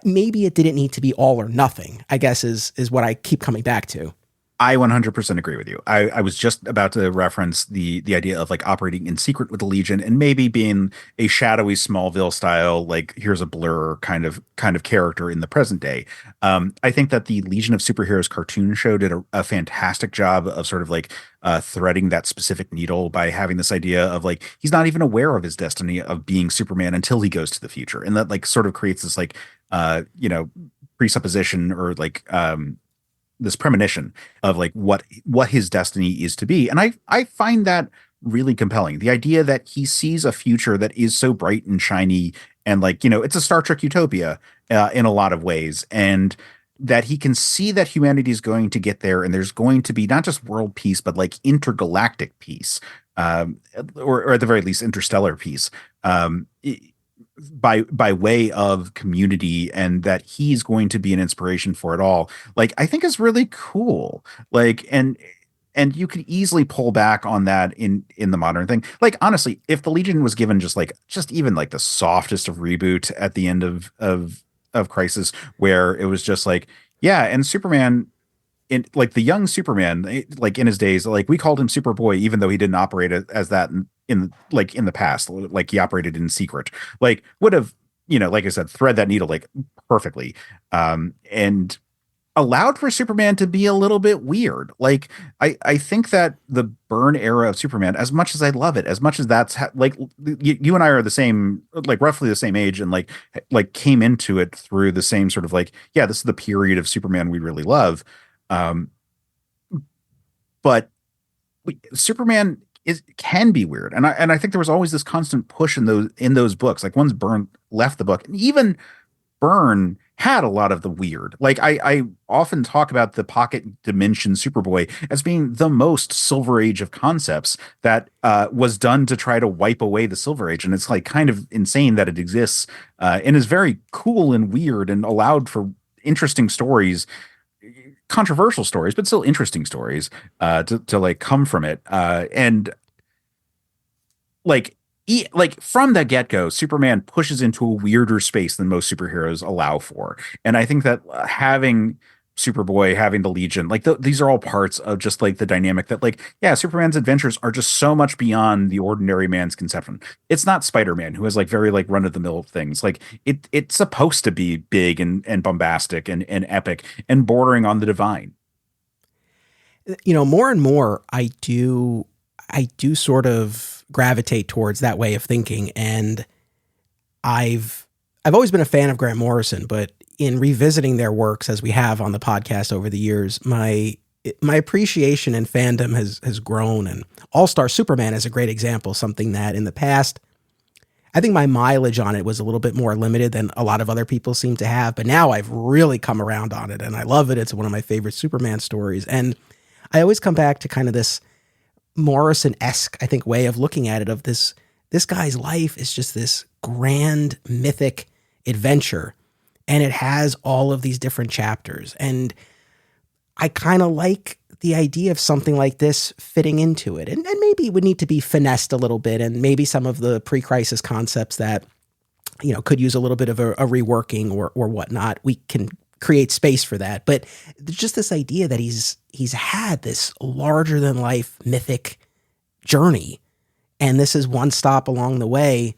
maybe it didn't need to be all or nothing, I guess is what I keep coming back to. I 100% agree with you. I was just about to reference the idea of like operating in secret with the Legion, and maybe being a shadowy Smallville style, like here's a Blur kind of character in the present day. I think that the Legion of Superheroes cartoon show did a fantastic job of sort of like threading that specific needle by having this idea of like he's not even aware of his destiny of being Superman until he goes to the future, and that like sort of creates this like presupposition, or like this premonition of like what his destiny is to be. And I find that really compelling. The idea that he sees a future that is so bright and shiny, and like, it's a Star Trek utopia in a lot of ways. And that he can see that humanity is going to get there, and there's going to be not just world peace, but like intergalactic peace, or at the very least interstellar peace, by way of community, and that he's going to be an inspiration for it all, like I think is really cool. Like, and you could easily pull back on that in the modern thing. Like, honestly, if the Legion was given just even like the softest of reboot at the end of Crisis, where it was just like, yeah, and Superman, in like the young Superman, like in his days, like we called him Superboy, even though he didn't operate as that in the past, like he operated in secret, like would have, like I said, thread that needle like perfectly, and allowed for Superman to be a little bit weird. Like I think that the Byrne era of Superman, as much as I love it, as much as that's like you and I are the same, like roughly the same age, and like came into it through the same sort of like, yeah, this is the period of Superman we really love. But Superman can be weird, and I think there was always this constant push in those books. Like once Byrne left the book, and even Byrne had a lot of the weird. Like I often talk about the pocket dimension Superboy as being the most Silver Age of concepts that was done to try to wipe away the Silver Age, and it's like kind of insane that it exists, and is very cool and weird, and allowed for interesting stories. Controversial stories, but still interesting stories to like come from it, and like from the get-go, Superman pushes into a weirder space than most superheroes allow for. And I think that having Superboy, having the Legion, like these are all parts of just like the dynamic that like, yeah, Superman's adventures are just so much beyond the ordinary man's conception. It's not Spider-Man, who has like very like run-of-the-mill things. Like it's supposed to be big and bombastic and epic and bordering on the divine. More and more I do sort of gravitate towards that way of thinking. And I've always been a fan of Grant Morrison, but in revisiting their works, as we have on the podcast over the years, my appreciation and fandom has grown. And All-Star Superman is a great example, something that in the past, I think my mileage on it was a little bit more limited than a lot of other people seem to have. But now I've really come around on it, and I love it. It's one of my favorite Superman stories. And I always come back to kind of this Morrison-esque, I think, way of looking at it, of this this guy's life is just this grand mythic adventure, and it has all of these different chapters. And I kind of like the idea of something like this fitting into it. And maybe it would need to be finessed a little bit, and maybe some of the pre-crisis concepts that, you know, could use a little bit of a reworking or whatnot. We can create space for that. But just this idea that he's had this larger than life mythic journey, and this is one stop along the way,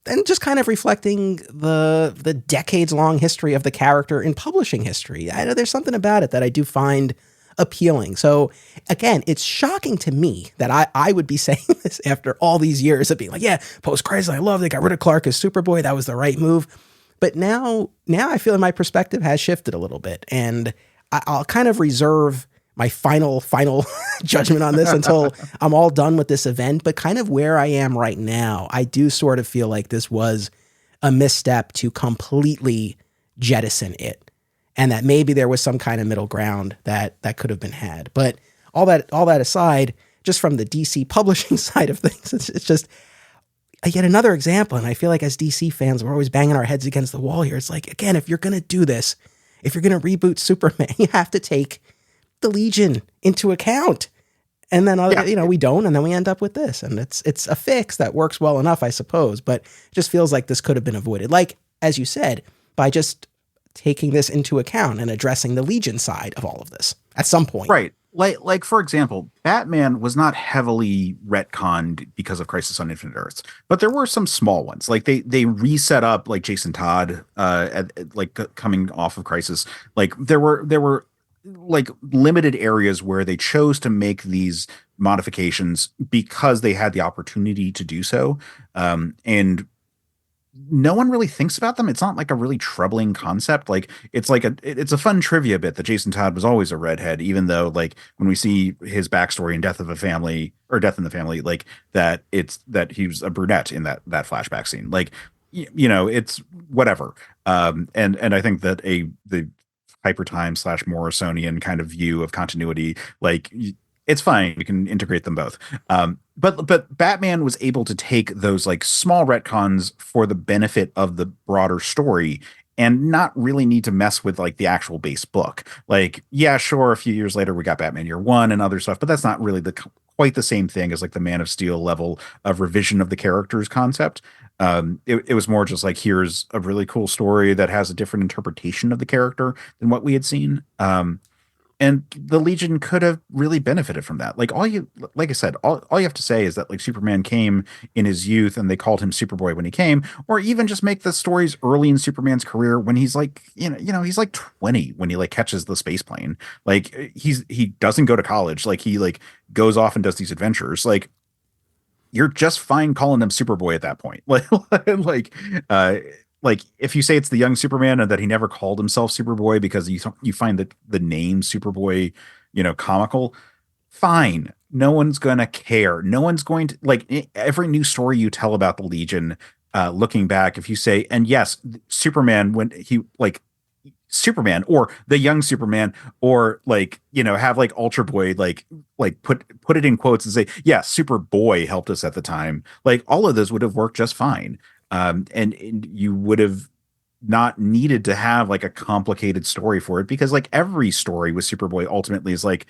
and just kind of reflecting the decades long history of the character in publishing history. I know there's something about it that I do find appealing. So again, it's shocking to me that I would be saying this after all these years of being like, yeah, post-crisis, I love they got rid of Clark as Superboy. That was the right move. But now I feel my perspective has shifted a little bit, and I'll kind of reserve my final judgment on this until I'm all done with this event. But kind of where I am right now, I do sort of feel like this was a misstep to completely jettison it, and that maybe there was some kind of middle ground that could have been had. But all that aside, just from the DC publishing side of things, it's just yet another example. And I feel like as DC fans, we're always banging our heads against the wall here. It's like, again, if you're going to do this, if you're going to reboot Superman, you have to take the Legion into account. And then, we don't, and then we end up with this. And it's a fix that works well enough, I suppose, but it just feels like this could have been avoided. Like, as you said, by just taking this into account and addressing the Legion side of all of this at some point. Right. Like for example, Batman was not heavily retconned because of Crisis on Infinite Earths, but there were some small ones. Like they reset up like Jason Todd, coming off of Crisis. Like there were like limited areas where they chose to make these modifications because they had the opportunity to do so. And no one really thinks about them. It's not like a really troubling concept. Like it's a fun trivia bit that Jason Todd was always a redhead, even though like when we see his backstory in Death in the Family, like that he was a brunette in that flashback scene. Like, it's whatever. And I think that the Hypertime / Morrisonian kind of view of continuity, like it's fine. You can integrate them both. But Batman was able to take those like small retcons for the benefit of the broader story and not really need to mess with like the actual base book. Like, yeah, sure. A few years later, we got Batman Year One and other stuff, but that's not really quite the same thing as like the Man of Steel level of revision of the character's concept. It was more just like, here's a really cool story that has a different interpretation of the character than what we had seen. And the Legion could have really benefited from that. Like all you have to say is that like Superman came in his youth and they called him Superboy when he came, or even just make the stories early in Superman's career when he's like, he's like 20 when he like catches the space plane. Like he doesn't go to college. Like he like goes off and does these adventures. Like you're just fine calling him Superboy at that point. Like if you say it's the young Superman and that he never called himself Superboy because you find that the name Superboy, comical, fine. No one's going to care. No one's going to like every new story you tell about the Legion, looking back, if you say, and yes, Superman, when he like Superman or the young Superman, or like, have like Ultra Boy, like put it in quotes and say, yeah, Superboy helped us at the time. Like all of those would have worked just fine. And you would have not needed to have like a complicated story for it, because like every story with Superboy ultimately is like,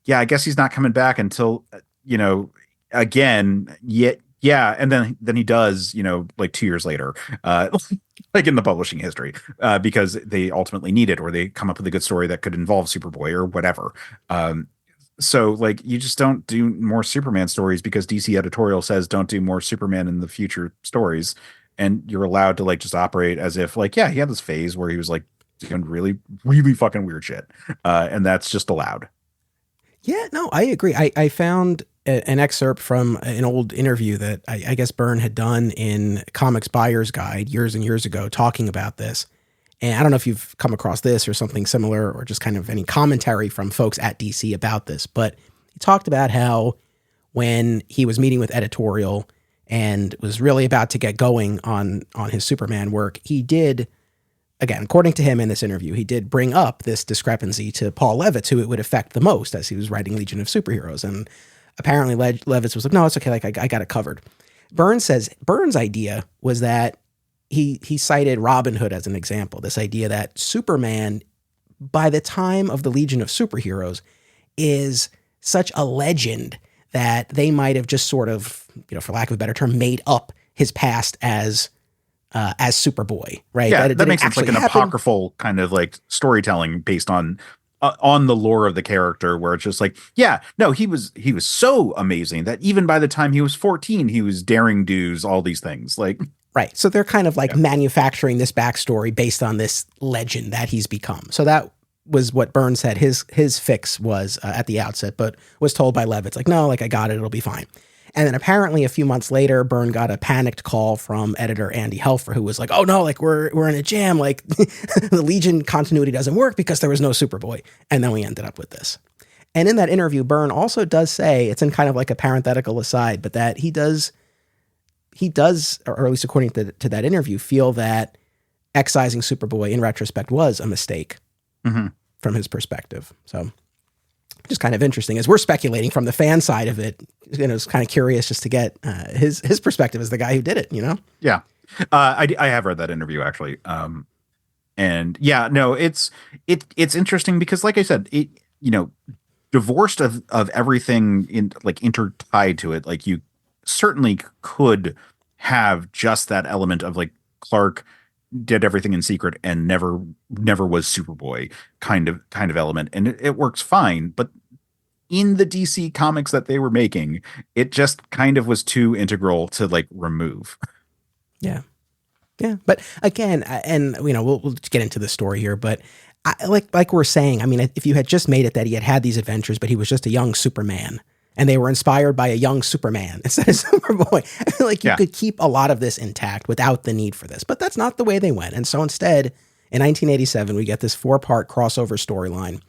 yeah, I guess he's not coming back until, again, yet. Yeah. And then he does, like 2 years later, like in the publishing history, because they ultimately need it, or they come up with a good story that could involve Superboy or whatever. So like you just don't do more Superman stories because DC editorial says don't do more Superman in the future stories. And you're allowed to like just operate as if like, yeah, he had this phase where he was like doing really, really fucking weird shit. And that's just allowed. Yeah, no, I agree. I found an excerpt from an old interview that I guess Byrne had done in Comics Buyer's Guide years and years ago talking about this. And I don't know if you've come across this or something similar, or just kind of any commentary from folks at DC about this, but he talked about how when he was meeting with editorial and was really about to get going on his Superman work, he did, again, according to him in this interview, he did bring up this discrepancy to Paul Levitz, who it would affect the most as he was writing Legion of Superheroes. And apparently Levitz was like, no, it's okay. Like I got it covered. Byrne says Byrne's idea was that he cited Robin Hood as an example. This idea that Superman, by the time of the Legion of Superheroes, is such a legend that they might have just sort of, for lack of a better term, made up his past as Superboy, right? Yeah, that makes sense. Like an apocryphal kind of like storytelling based on the lore of the character, where it's just like, yeah, no, he was so amazing that even by the time he was 14, he was daring do's all these things. Like, right. So they're kind of like manufacturing this backstory based on this legend that he's become. So that was what Byrne said his fix was at the outset, but was told by Levitz, like, no, like, I got it, it'll be fine. And then apparently a few months later, Byrne got a panicked call from editor Andy Helfer, who was like, oh no, like we're in a jam. Like the Legion continuity doesn't work because there was no Superboy. And then we ended up with this. And in that interview, Byrne also does say, it's in kind of like a parenthetical aside, but that he does, or at least according to that interview, feel that excising Superboy in retrospect was a mistake from his perspective. So just kind of interesting as we're speculating from the fan side of it. It's kind of curious just to get his perspective as the guy who did it, Yeah. I have read that interview actually. And yeah, no, it's interesting because like I said, it, divorced of everything in like intertied to it, like you certainly could have just that element of like Clark did everything in secret and never was Superboy kind of element. And it works fine. But in the DC comics that they were making, it just kind of was too integral to like remove. Yeah. Yeah. But again, and we'll get into the story here, but like we're saying, I mean, if you had just made it that he had these adventures, but he was just a young Superman, and they were inspired by a young Superman instead of Superboy, I feel like you could keep a lot of this intact without the need for this. But that's not the way they went. And so instead, in 1987, we get this 4-part crossover storyline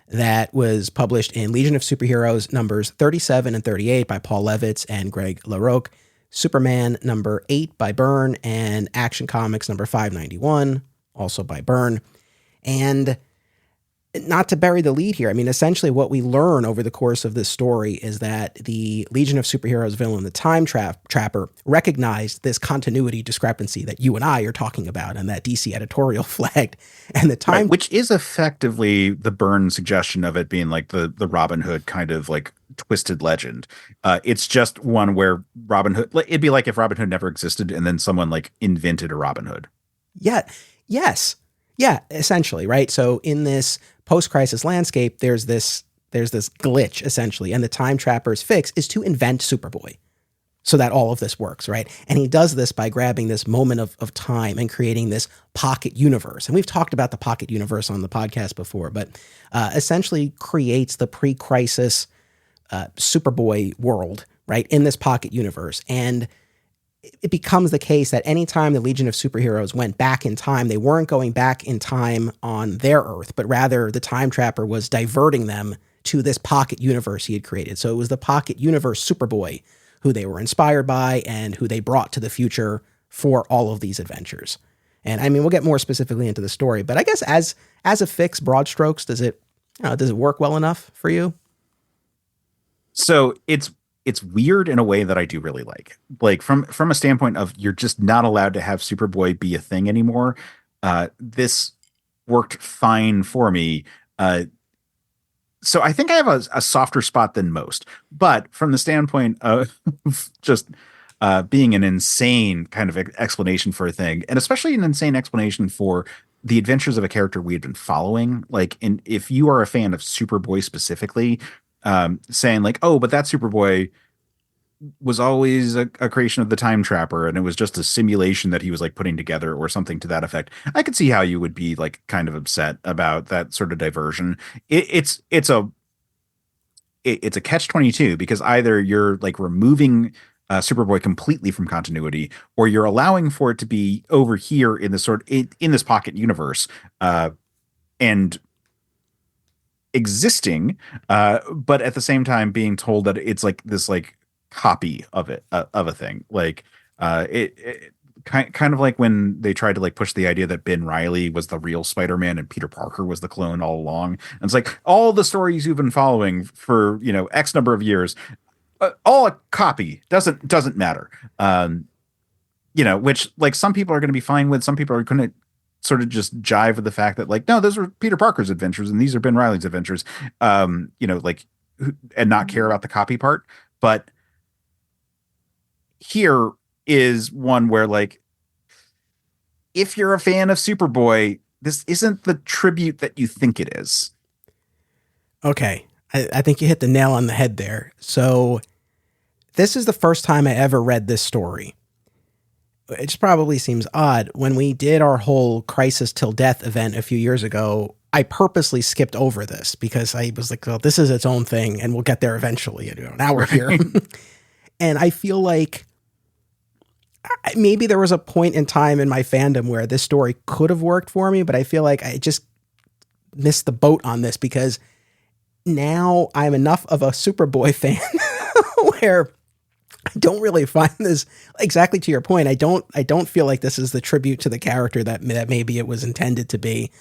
that was published in Legion of Superheroes numbers 37 and 38 by Paul Levitz and Greg LaRocque, Superman number 8 by Byrne, and Action Comics number 591, also by Byrne. And not to bury the lead here, I mean, essentially what we learn over the course of this story is that the Legion of Superheroes villain, the Time Trapper, recognized this continuity discrepancy that you and I are talking about and that DC editorial flagged. And the time... Right, which is effectively the Byrne suggestion of it being like the Robin Hood kind of like twisted legend. It's just one where Robin Hood... It'd be like if Robin Hood never existed and then someone like invented a Robin Hood. Yeah. Yes. Yeah, essentially, right? So in this post-crisis landscape, there's this glitch, essentially, and the Time Trapper's fix is to invent Superboy so that all of this works, right? And he does this by grabbing this moment of time and creating this pocket universe. And we've talked about the pocket universe on the podcast before, but essentially creates the pre-crisis Superboy world, right, in this pocket universe. And it becomes the case that anytime the Legion of Superheroes went back in time, they weren't going back in time on their Earth, but rather the Time Trapper was diverting them to this pocket universe he had created. So it was the pocket universe Superboy who they were inspired by and who they brought to the future for all of these adventures. And I mean, we'll get more specifically into the story, but I guess as a fix, broad strokes, does it work well enough for you? So it's weird in a way that I do really like from a standpoint of you're just not allowed to have Superboy be a thing anymore. This worked fine for me. So I think I have a softer spot than most, but from the standpoint of just being an insane kind of explanation for a thing, and especially an insane explanation for the adventures of a character we had been following. Like, if you are a fan of Superboy specifically, saying like, oh, but that Superboy was always a creation of the Time Trapper and it was just a simulation that he was like putting together or something to that effect. I could see how you would be like kind of upset about that sort of diversion. It's a catch-22 because either you're like removing Superboy completely from continuity, or you're allowing for it to be over here in this in this pocket universe and existing, but at the same time being told that it's like this like copy of it of a thing. Like it kind of like when they tried to like push the idea that Ben Reilly was the real Spider-Man and Peter Parker was the clone all along. And it's like all the stories you've been following for X number of years, all a copy doesn't matter. Which like some people are going to be fine with, some people are going to sort of just jive with the fact that like, no, those were Peter Parker's adventures and these are Ben Reilly's adventures, and not care about the copy part. But here is one where like, if you're a fan of Superboy, this isn't the tribute that you think it is. Okay. I think you hit the nail on the head there. So this is the first time I ever read this story. It just probably seems odd. When we did our whole Crisis Till Death event a few years ago, I purposely skipped over this because I was like, well, this is its own thing and we'll get there eventually. Now we're here. And I feel like maybe there was a point in time in my fandom where this story could have worked for me, but I feel like I just missed the boat on this because now I'm enough of a Superboy fan where I don't really find this, exactly to your point. I don't feel like this is the tribute to the character that maybe it was intended to be.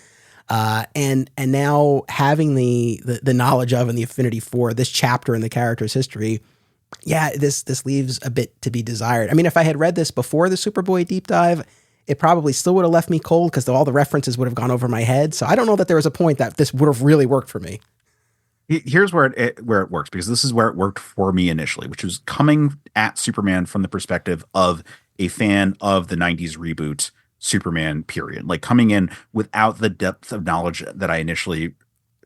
And now having the knowledge of and the affinity for this chapter in the character's history, yeah, this leaves a bit to be desired. I mean, if I had read this before the Superboy deep dive, it probably still would have left me cold because all the references would have gone over my head. So I don't know that there was a point that this would have really worked for me. Here's where it works, because this is where it worked for me initially, which was coming at Superman from the perspective of a fan of the 90s reboot Superman period, like coming in without the depth of knowledge that I initially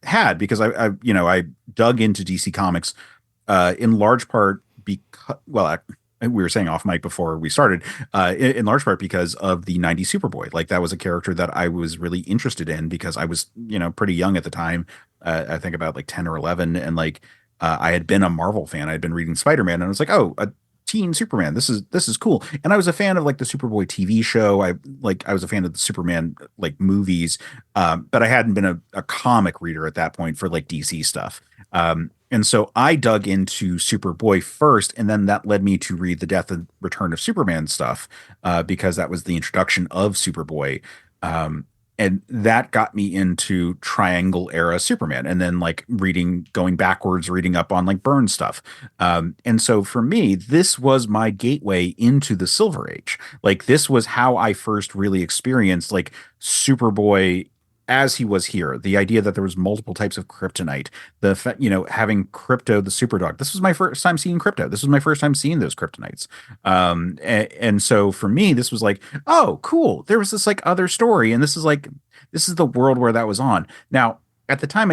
had, because I dug into DC Comics in large part because, we were saying off mic before we started, in large part because of the 90s Superboy. Like that was a character that I was really interested in because I was, pretty young at the time. I think about like 10 or 11. And like, I had been a Marvel fan. I'd been reading Spider-Man and I was like, oh, a teen Superman. This is cool. And I was a fan of like the Superboy TV show. I was a fan of the Superman like movies. But I hadn't been a comic reader at that point for like DC stuff. And so I dug into Superboy first, and then that led me to read the Death and Return of Superman stuff, because that was the introduction of Superboy. And that got me into Triangle era Superman, and then like going backwards, reading up on like Byrne stuff. And so for me, this was my gateway into the Silver Age. Like this was how I first really experienced like Superboy as he was here. The idea that there was multiple types of kryptonite, having Krypto the Superdog. This was my first time seeing Krypto. This was my first time seeing those kryptonites. And so for me, this was like, oh, cool. There was this like other story. And this is the world where that was on. Now, at the time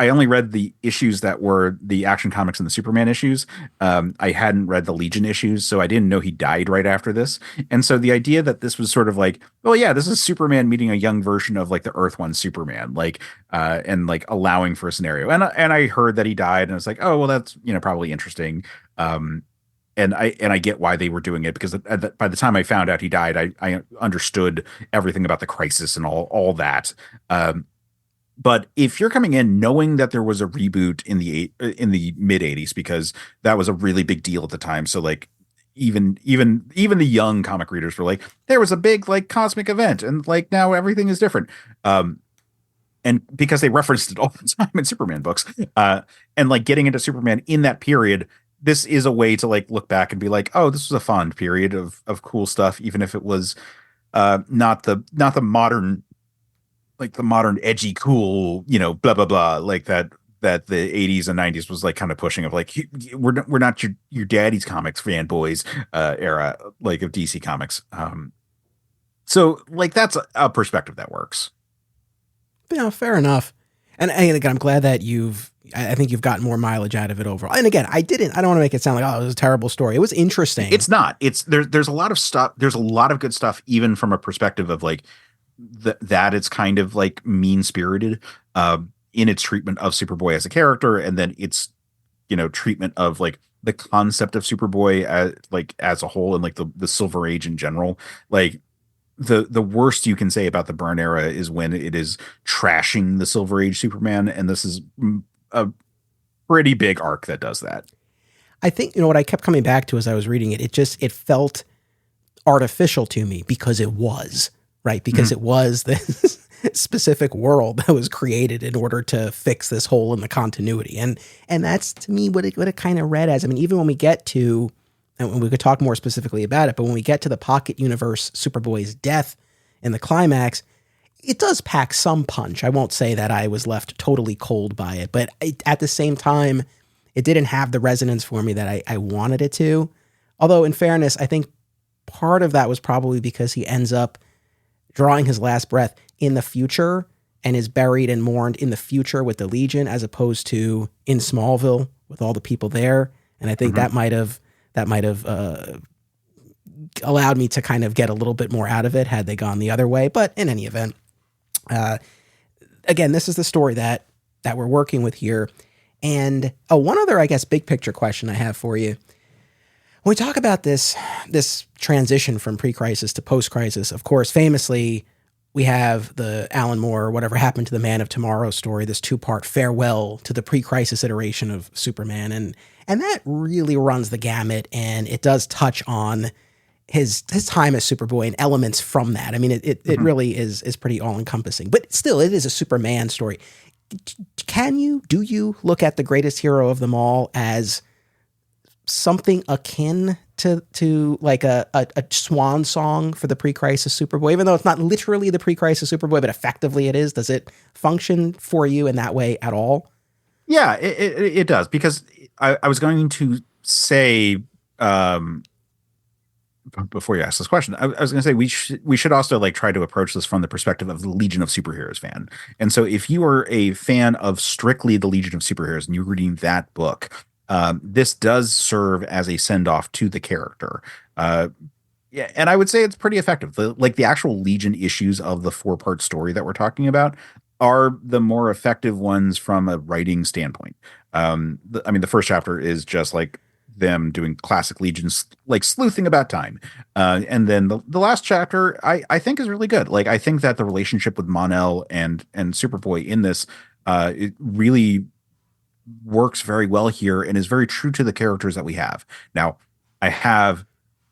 I only read the issues that were the Action Comics and the Superman issues. I hadn't read the Legion issues, so I didn't know he died right after this. And so the idea that this was sort of like, well, yeah, this is Superman meeting a young version of like the Earth One Superman, like, and like allowing for a scenario. And I heard that he died, and I was like, oh, well, that's probably interesting. And I get why they were doing it, because by the time I found out he died, I understood everything about the crisis and all that. But if you're coming in knowing that there was a reboot in the mid 80s, because that was a really big deal at the time. So like even the young comic readers were like, there was a big like cosmic event and like now everything is different. And because they referenced it all the time in Superman books, and like getting into Superman in that period, this is a way to like look back and be like, oh, this was a fond period of cool stuff, even if it was not the modern, like the modern edgy, cool, blah, blah, blah, like that the 80s and 90s was like kind of pushing of like, we're not your daddy's comics fanboys era, like of DC Comics. So like that's a perspective that works. Yeah, fair enough. And again, I'm glad that I think you've gotten more mileage out of it overall. And again, I don't want to make it sound like, oh, it was a terrible story. It was interesting. It's not. There's a lot of stuff. There's a lot of good stuff, even from a perspective of like, that it's kind of like mean-spirited in its treatment of Superboy as a character, and then its treatment of like the concept of Superboy as a whole, and like the Silver Age in general. Like the worst you can say about the Byrne era is when it is trashing the Silver Age Superman, and this is a pretty big arc that does that. I think what I kept coming back to as I was reading it, it felt artificial to me because it was. Right, because it was this specific world that was created in order to fix this hole in the continuity. And that's to me what it kind of read as. I mean, even when we get to, and we could talk more specifically about it, but when we get to the Pocket Universe Superboy's death in the climax, it does pack some punch. I won't say that I was left totally cold by it, but at the same time, it didn't have the resonance for me that I wanted it to. Although in fairness, I think part of that was probably because he ends up drawing his last breath in the future and is buried and mourned in the future with the Legion, as opposed to in Smallville with all the people there. And I think that might have allowed me to kind of get a little bit more out of it had they gone the other way. But in any event, again, this is the story that we're working with here. And one other, I guess, big picture question I have for you. When we talk about this transition from pre-crisis to post-crisis, of course, famously, we have the Alan Moore, Whatever Happened to the Man of Tomorrow story, this 2-part farewell to the pre-crisis iteration of Superman. And that really runs the gamut, and it does touch on his time as Superboy and elements from that. I mean, it really is pretty all-encompassing. But still, it is a Superman story. Do you look at the greatest hero of them all as something akin to like a swan song for the pre-crisis Superboy, even though it's not literally the pre-crisis Superboy, but effectively it is? Does it function for you in that way at all? Yeah, it does, because I was going to say, before you ask this question, I was going to say we should also like try to approach this from the perspective of the Legion of Superheroes fan. And so if you are a fan of strictly the Legion of Superheroes and you're reading that book, this does serve as a send-off to the character. Yeah, and I would say it's pretty effective. The actual Legion issues of the 4-part story that we're talking about are the more effective ones from a writing standpoint. The first chapter is just like them doing classic Legions, like sleuthing about time. And then the last chapter, I think is really good. Like, I think that the relationship with Mon-El and Superboy in this, it really works very well here and is very true to the characters that we have. Now, I have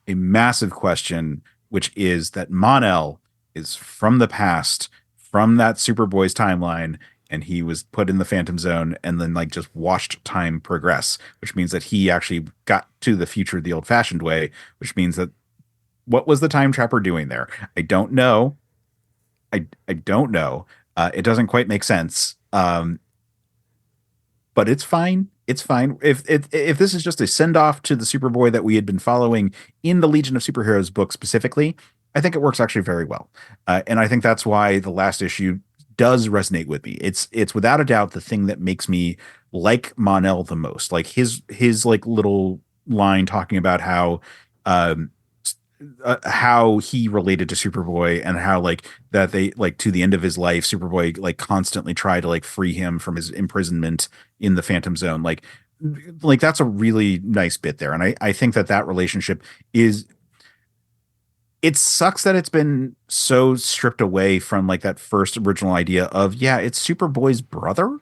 a massive question, which is that Mon-El is from the past, from that Superboy's timeline, and he was put in the Phantom Zone and then like just watched time progress, which means that he actually got to the future the old-fashioned way, which means that what was the time trapper doing there? I don't know. I don't know. It doesn't quite make sense. But it's fine. It's fine. If this is just a send-off to the Superboy that we had been following in the Legion of Superheroes book specifically, I think it works actually very well. And I think that's why the last issue does resonate with me. It's without a doubt the thing that makes me like Mon-El the most. Like his like little line talking about how he related to Superboy and how like that they like to the end of his life, Superboy like constantly tried to like free him from his imprisonment in the Phantom Zone. Like that's a really nice bit there. And I think that relationship is, it sucks that it's been so stripped away from like that first original idea of, yeah, it's Superboy's brother.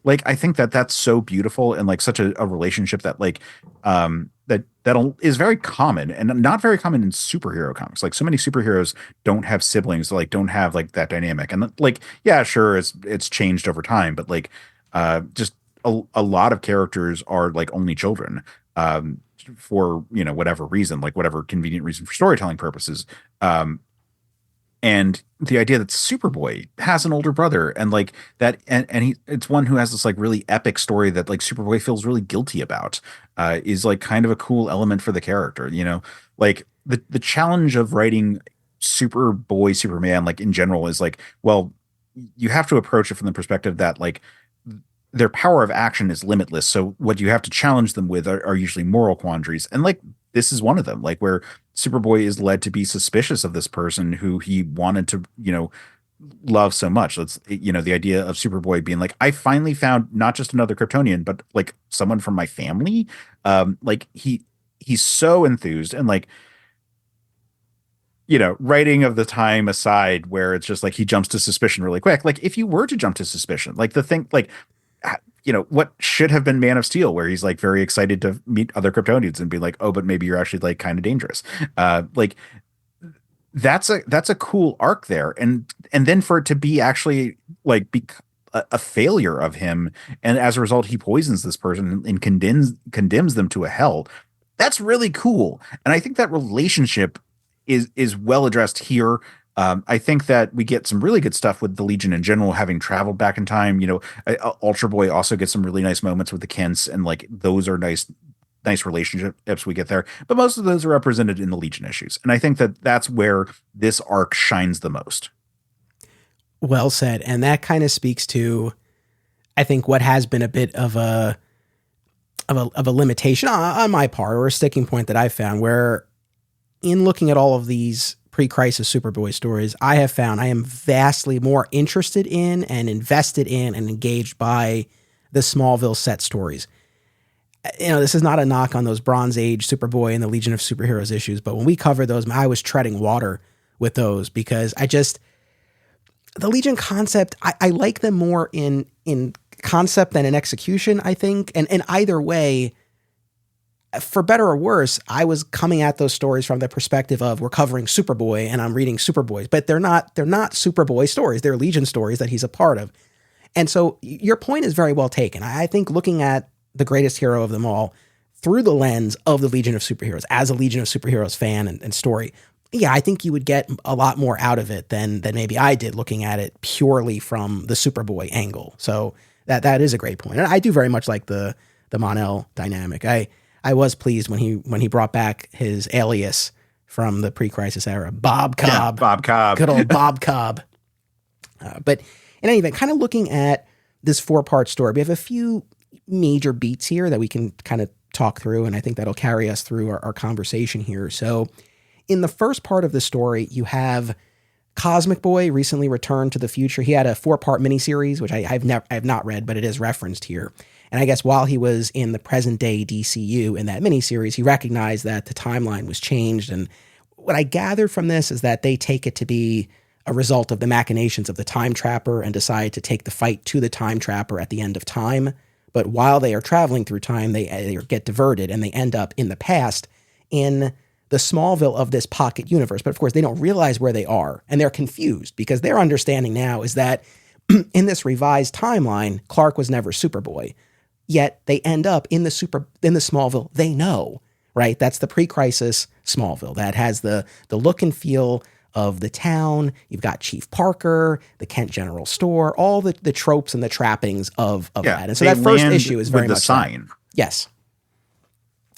Like, I think that's so beautiful and like such a relationship that like, that is very common and not very common in superhero comics. Like, so many superheroes don't have siblings, like don't have like that dynamic. And like, yeah, sure, it's changed over time, but like, just a lot of characters are like only children, for, whatever reason, like whatever convenient reason for storytelling purposes. And the idea that Superboy has an older brother and like that, and it's one who has this like really epic story that like Superboy feels really guilty about, is like kind of a cool element for the character. Like the challenge of writing Superboy Superman, like in general, is like, well, you have to approach it from the perspective that like their power of action is limitless. So what you have to challenge them with are usually moral quandaries. And like, this is one of them, like where Superboy is led to be suspicious of this person who he wanted to, love so much. The idea of Superboy being like, I finally found not just another Kryptonian, but like someone from my family. Like he's so enthused and like, writing of the time aside where it's just like, he jumps to suspicion really quick. Like if you were to jump to suspicion, like the thing, like, what should have been Man of Steel, where he's like very excited to meet other Kryptonians and be like, oh, but maybe you're actually like kind of dangerous. Like that's a cool arc there, and then for it to be actually like be a failure of him, and as a result he poisons this person and condemns them to a hell. That's really cool, and I think that relationship is well addressed here. I think that we get some really good stuff with the Legion in general, having traveled back in time. Ultra Boy also gets some really nice moments with the Kents, and like those are nice relationships we get there, but most of those are represented in the Legion issues. And I think that that's where this arc shines the most. Well said. And that kind of speaks to, I think, what has been a bit of a limitation on my part, or a sticking point that I found, where in looking at all of these pre-crisis Superboy stories, I have found I am vastly more interested in and invested in and engaged by the Smallville set stories. This is not a knock on those Bronze Age Superboy and the Legion of Superheroes issues, but when we covered those, I was treading water with those, because the Legion concept, I like them more in concept than in execution, I think. And either way, for better or worse, I was coming at those stories from the perspective of, we're covering Superboy and I'm reading Superboys, but they're not Superboy stories. They're Legion stories that he's a part of. And so your point is very well taken. I think looking at the greatest hero of them all through the lens of the Legion of Superheroes, as a Legion of Superheroes fan and story, yeah, I think you would get a lot more out of it than maybe I did looking at it purely from the Superboy angle. So that is a great point. And I do very much like the Mon-El dynamic. I was pleased when he brought back his alias from the pre-crisis era, Bob Cobb. Yeah, Bob Cobb. Good old Bob Cobb. But in any event, kind of looking at this 4-part story, we have a few major beats here that we can kind of talk through, and I think that'll carry us through our conversation here. So in the first part of the story, you have Cosmic Boy recently returned to the future. He had a 4-part miniseries, which I have not read, but it is referenced here. And I guess while he was in the present day DCU in that miniseries, he recognized that the timeline was changed. And what I gathered from this is that they take it to be a result of the machinations of the Time Trapper and decide to take the fight to the Time Trapper at the end of time. But while they are traveling through time, they get diverted and they end up in the past in the Smallville of this pocket universe. But of course, they don't realize where they are, and they're confused because their understanding now is that in this revised timeline, Clark was never Superboy. Yet they end up in the Smallville they know, right? That's the pre-crisis Smallville that has the look and feel of the town. You've got Chief Parker, the Kent General Store, all the tropes and the trappings of that. And so that first issue is very much the sign. That. Yes.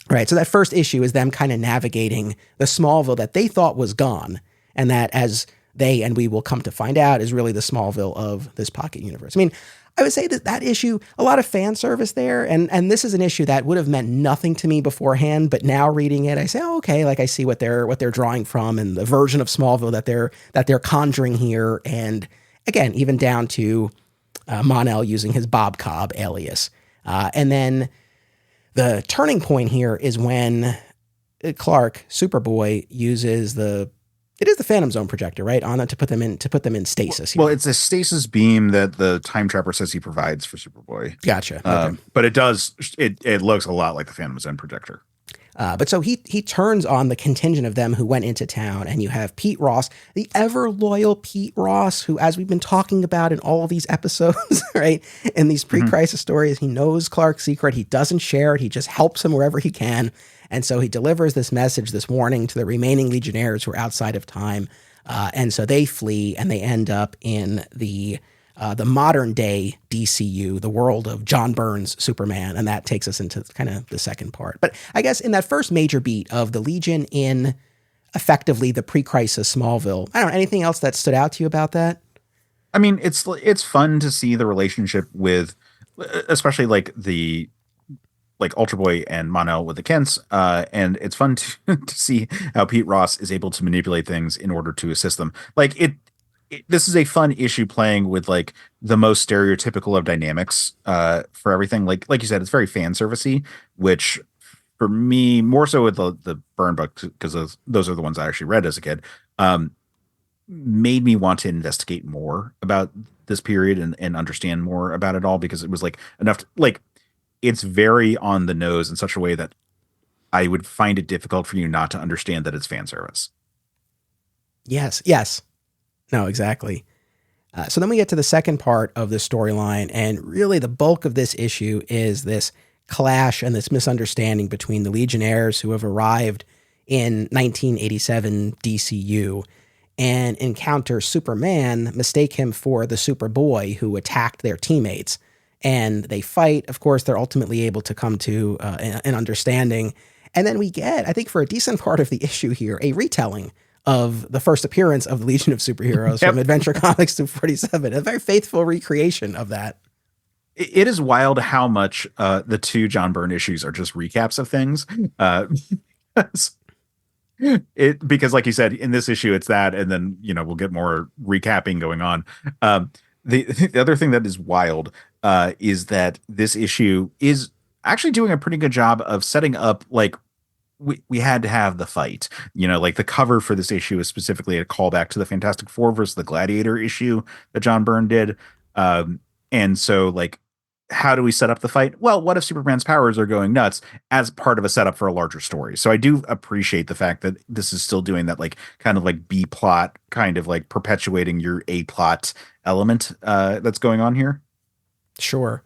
Right. So that first issue is them kind of navigating the Smallville that they thought was gone, and that, as they and we will come to find out, is really the Smallville of this pocket universe. I mean, I would say that issue, a lot of fan service there, and this is an issue that would have meant nothing to me beforehand, but now reading it, I say, oh, okay, like I see what they're drawing from and the version of Smallville that they're conjuring here, and again, even down to Mon-El using his Bob Cobb alias, and then the turning point here is when Clark, Superboy, uses the Phantom Zone projector, right, on it to put them in stasis here. Well, it's a stasis beam that the Time Trapper says he provides for Superboy. Gotcha. Okay. But it looks a lot like the Phantom Zone projector. But so he turns on the contingent of them who went into town, and you have Pete Ross, the ever loyal Pete Ross, who, as we've been talking about in all of these episodes, right, in these pre-crisis stories, he knows Clark's secret. He doesn't share it. He just helps him wherever he can. And so he delivers this message, this warning to the remaining Legionnaires who are outside of time. And so they flee, and they end up in the modern day DCU, the world of John Byrne's Superman. And that takes us into kind of the second part. But I guess in that first major beat of the Legion in effectively the pre-crisis Smallville, I don't know, anything else that stood out to you about that? I mean, it's fun to see the relationship with, especially like Ultra Boy and Mon-El with the Kents, and it's fun to see how Pete Ross is able to manipulate things in order to assist them. Like this is a fun issue playing with like the most stereotypical of dynamics for everything. Like you said, it's very fan servicey, which for me, more so with the Byrne books, because those are the ones I actually read as a kid, made me want to investigate more about this period and understand more about it all, because it was like enough to, like, it's very on the nose in such a way that I would find it difficult for you not to understand that it's fan service. Yes. No, exactly. So then we get to the second part of the storyline, and really the bulk of this issue is this clash and this misunderstanding between the Legionnaires who have arrived in 1987 DCU and encounter Superman, mistake him for the Superboy who attacked their teammates. And they fight. Of course, they're ultimately able to come to an understanding. And then we get, I think for a decent part of the issue here, a retelling of the first appearance of the Legion of Superheroes from Adventure Comics 247. A very faithful recreation of that. It is wild how much the two John Byrne issues are just recaps of things. Because like you said, in this issue, it's that, and then, we'll get more recapping going on. The other thing that is wild is that this issue is actually doing a pretty good job of setting up, like, we had to have the fight, like the cover for this issue is specifically a callback to the Fantastic Four versus the Gladiator issue that John Byrne did. And so, like, how do we set up the fight? Well, what if Superman's powers are going nuts as part of a setup for a larger story? So I do appreciate the fact that this is still doing that, like, kind of like B plot, kind of like perpetuating your A plot element that's going on here. Sure.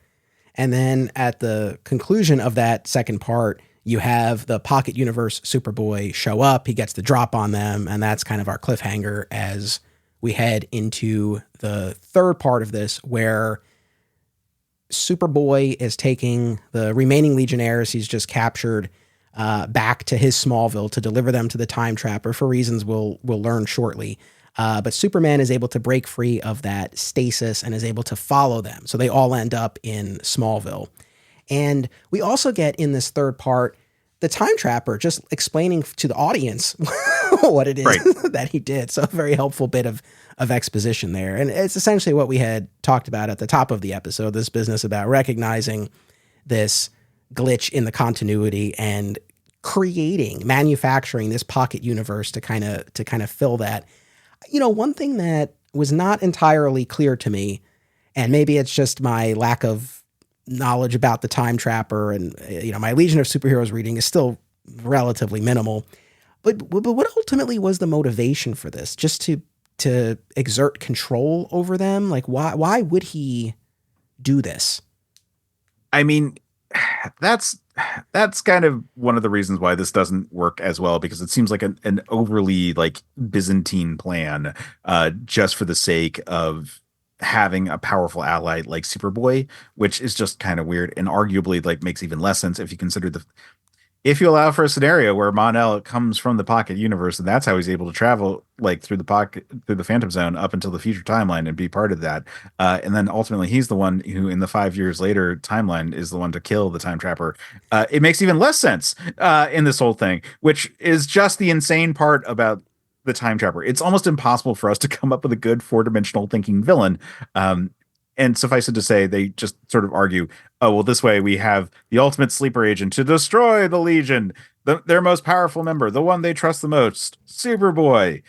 And then at the conclusion of that second part, you have the Pocket Universe Superboy show up. He gets the drop on them, and that's kind of our cliffhanger as we head into the third part of this, where Superboy is taking the remaining Legionnaires he's just captured back to his Smallville to deliver them to the Time Trapper for reasons we'll learn shortly. But Superman is able to break free of that stasis and is able to follow them. So they all end up in Smallville. And we also get in this third part, the Time Trapper just explaining to the audience what it is that he did. So a very helpful bit of exposition there. And it's essentially what we had talked about at the top of the episode, this business about recognizing this glitch in the continuity and manufacturing this pocket universe to kind of fill that. One thing that was not entirely clear to me, and maybe it's just my lack of knowledge about the Time Trapper, and my Legion of Superheroes reading is still relatively minimal, but what ultimately was the motivation for this? Just to exert control over them? Like, why would he do this? I mean, that's kind of one of the reasons why this doesn't work as well, because it seems like an overly, like, Byzantine plan, just for the sake of having a powerful ally like Superboy, which is just kind of weird and arguably, like, makes even less sense if you consider if you allow for a scenario where Mon-El comes from the Pocket Universe, and that's how he's able to travel, like, through the Phantom Zone up until the future timeline and be part of that. And then ultimately he's the one who, in the 5 years later timeline, is the one to kill the Time Trapper. It makes even less sense in this whole thing, which is just the insane part about the Time Trapper. It's almost impossible for us to come up with a good 4-dimensional thinking villain. And suffice it to say, they just sort of argue, oh, well, this way we have the ultimate sleeper agent to destroy the Legion, their most powerful member, the one they trust the most, Superboy.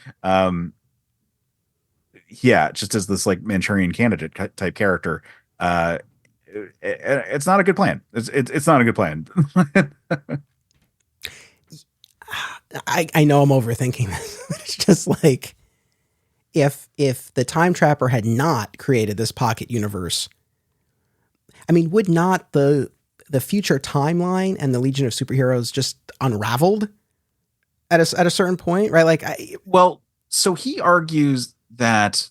Just as this, like, Manchurian Candidate type character. It's not a good plan. It's not a good plan. I know I'm overthinking this. It's just like, if the Time Trapper had not created this pocket universe, I mean, would not the future timeline and the Legion of Superheroes just unraveled at a certain point, right? Like, so he argues that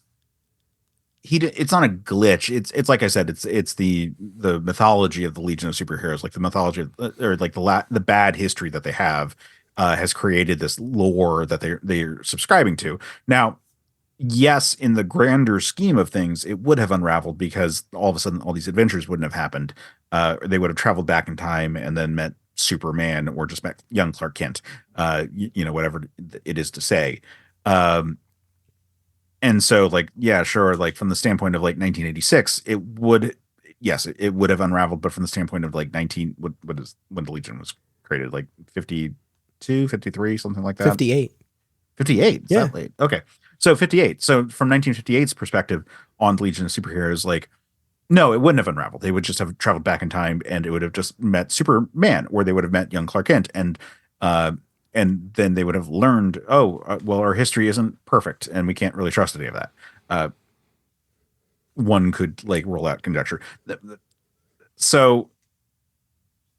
it's not a glitch. It's like I said, it's the mythology of the Legion of Superheroes, like the mythology or like the bad history that they have has created this lore that they're subscribing to. Now, yes, in the grander scheme of things, it would have unraveled because all of a sudden all these adventures wouldn't have happened. They would have traveled back in time and then met Superman or just met young Clark Kent, whatever it is to say. And so, like, yeah, sure. Like, from the standpoint of, like, 1986, it would have unraveled. But from the standpoint of, like, when the Legion was created, like 52, 53, something like that. 58. 58. Is Yeah. that late? Okay. So 58. So from 1958's perspective on Legion of Superheroes, like, no, it wouldn't have unraveled. They would just have traveled back in time, and it would have just met Superman, or they would have met young Clark Kent. And and then they would have learned, well, our history isn't perfect and we can't really trust any of that. One could like roll out conjecture. So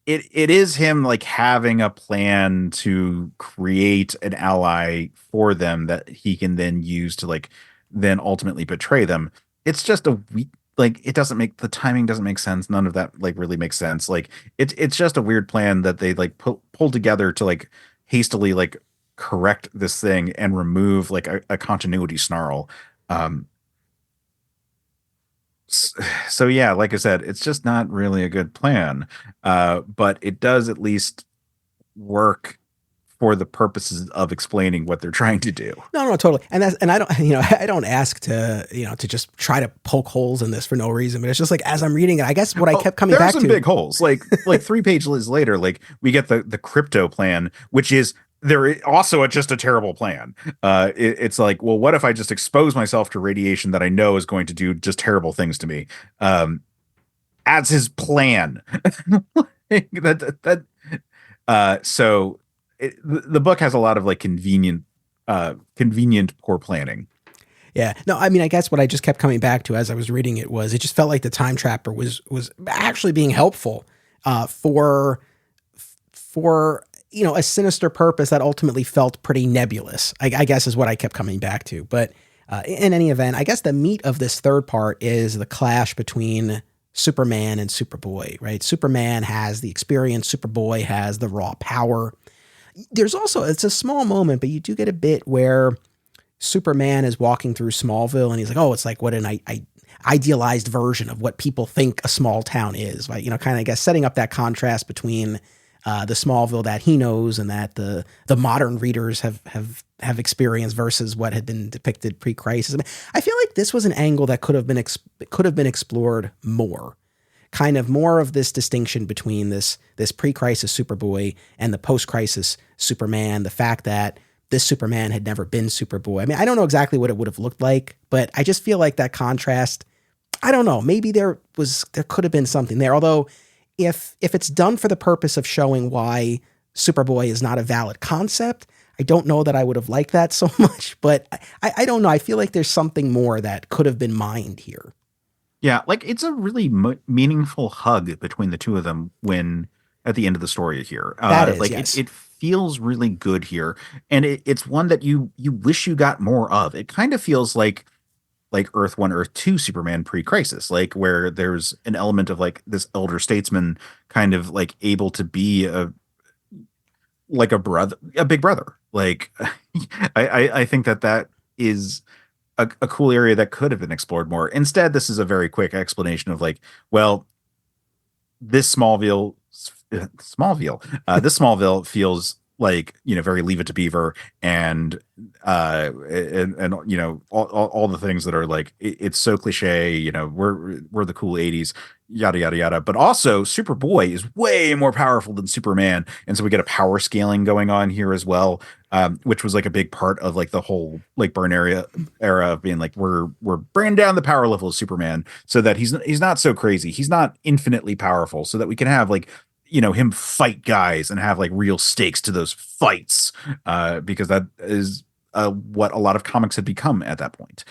it is him like having a plan to create an ally for them that he can then use to like then ultimately betray them. It's just a weak, like it doesn't make, the timing doesn't make sense. None of that like really makes sense. Like it's just a weird plan that they like pull together to like hastily like correct this thing and remove like a continuity snarl. So yeah, like I said, it's just not really a good plan. But it does at least work for the purposes of explaining what they're trying to do. No, totally. And I don't, I don't ask to, to just try to poke holes in this for no reason, but it's just like, as I'm reading it, I guess what I kept coming back to. There's some big holes, like 3 pages later, like we get the crypto plan, which is also just a terrible plan. It's like, well, what if I just expose myself to radiation that I know is going to do just terrible things to me? As his plan. So the book has a lot of like convenient poor planning. Yeah. No, I mean, I guess what I just kept coming back to as I was reading it was, it just felt like the time trapper was actually being helpful for a sinister purpose that ultimately felt pretty nebulous, I guess is what I kept coming back to. But in any event, I guess the meat of this third part is the clash between Superman and Superboy, right? Superman has the experience. Superboy has the raw power. There's also, it's a small moment, but you do get a bit where Superman is walking through Smallville and he's like, oh, it's like what an idealized version of what people think a small town is, right? Kind of, I guess, setting up that contrast between the Smallville that he knows and that the modern readers have experienced versus what had been depicted pre-crisis. I mean, I feel like this was an angle that could have been explored more. Kind of more of this distinction between this pre-crisis Superboy and the post-crisis Superman, the fact that this Superman had never been Superboy. I mean, I don't know exactly what it would have looked like, but I just feel like that contrast, I don't know, maybe there could have been something there. Although if it's done for the purpose of showing why Superboy is not a valid concept, I don't know that I would have liked that so much, but I don't know. I feel like there's something more that could have been mined here. Yeah, like it's a really meaningful hug between the two of them when at the end of the story here. That is, like yes. it feels really good here, and it's one that you wish you got more of. It kind of feels like Earth 1, Earth 2 Superman pre-crisis, like where there's an element of like this elder statesman kind of like able to be a big brother. Like I think that is a cool area that could have been explored more. Instead, this is a very quick explanation of like, well, this Smallville feels like, very Leave It to Beaver and all the things that are like, it's so cliche, we're the cool 80s, yada, yada, yada. But also Superboy is way more powerful than Superman. And so we get a power scaling going on here as well, which was like a big part of like the whole like Byrne era of being like, we're bringing down the power level of Superman so that he's not so crazy. He's not infinitely powerful, so that we can have like, him fight guys and have like real stakes to those fights, because that is what a lot of comics had become at that point.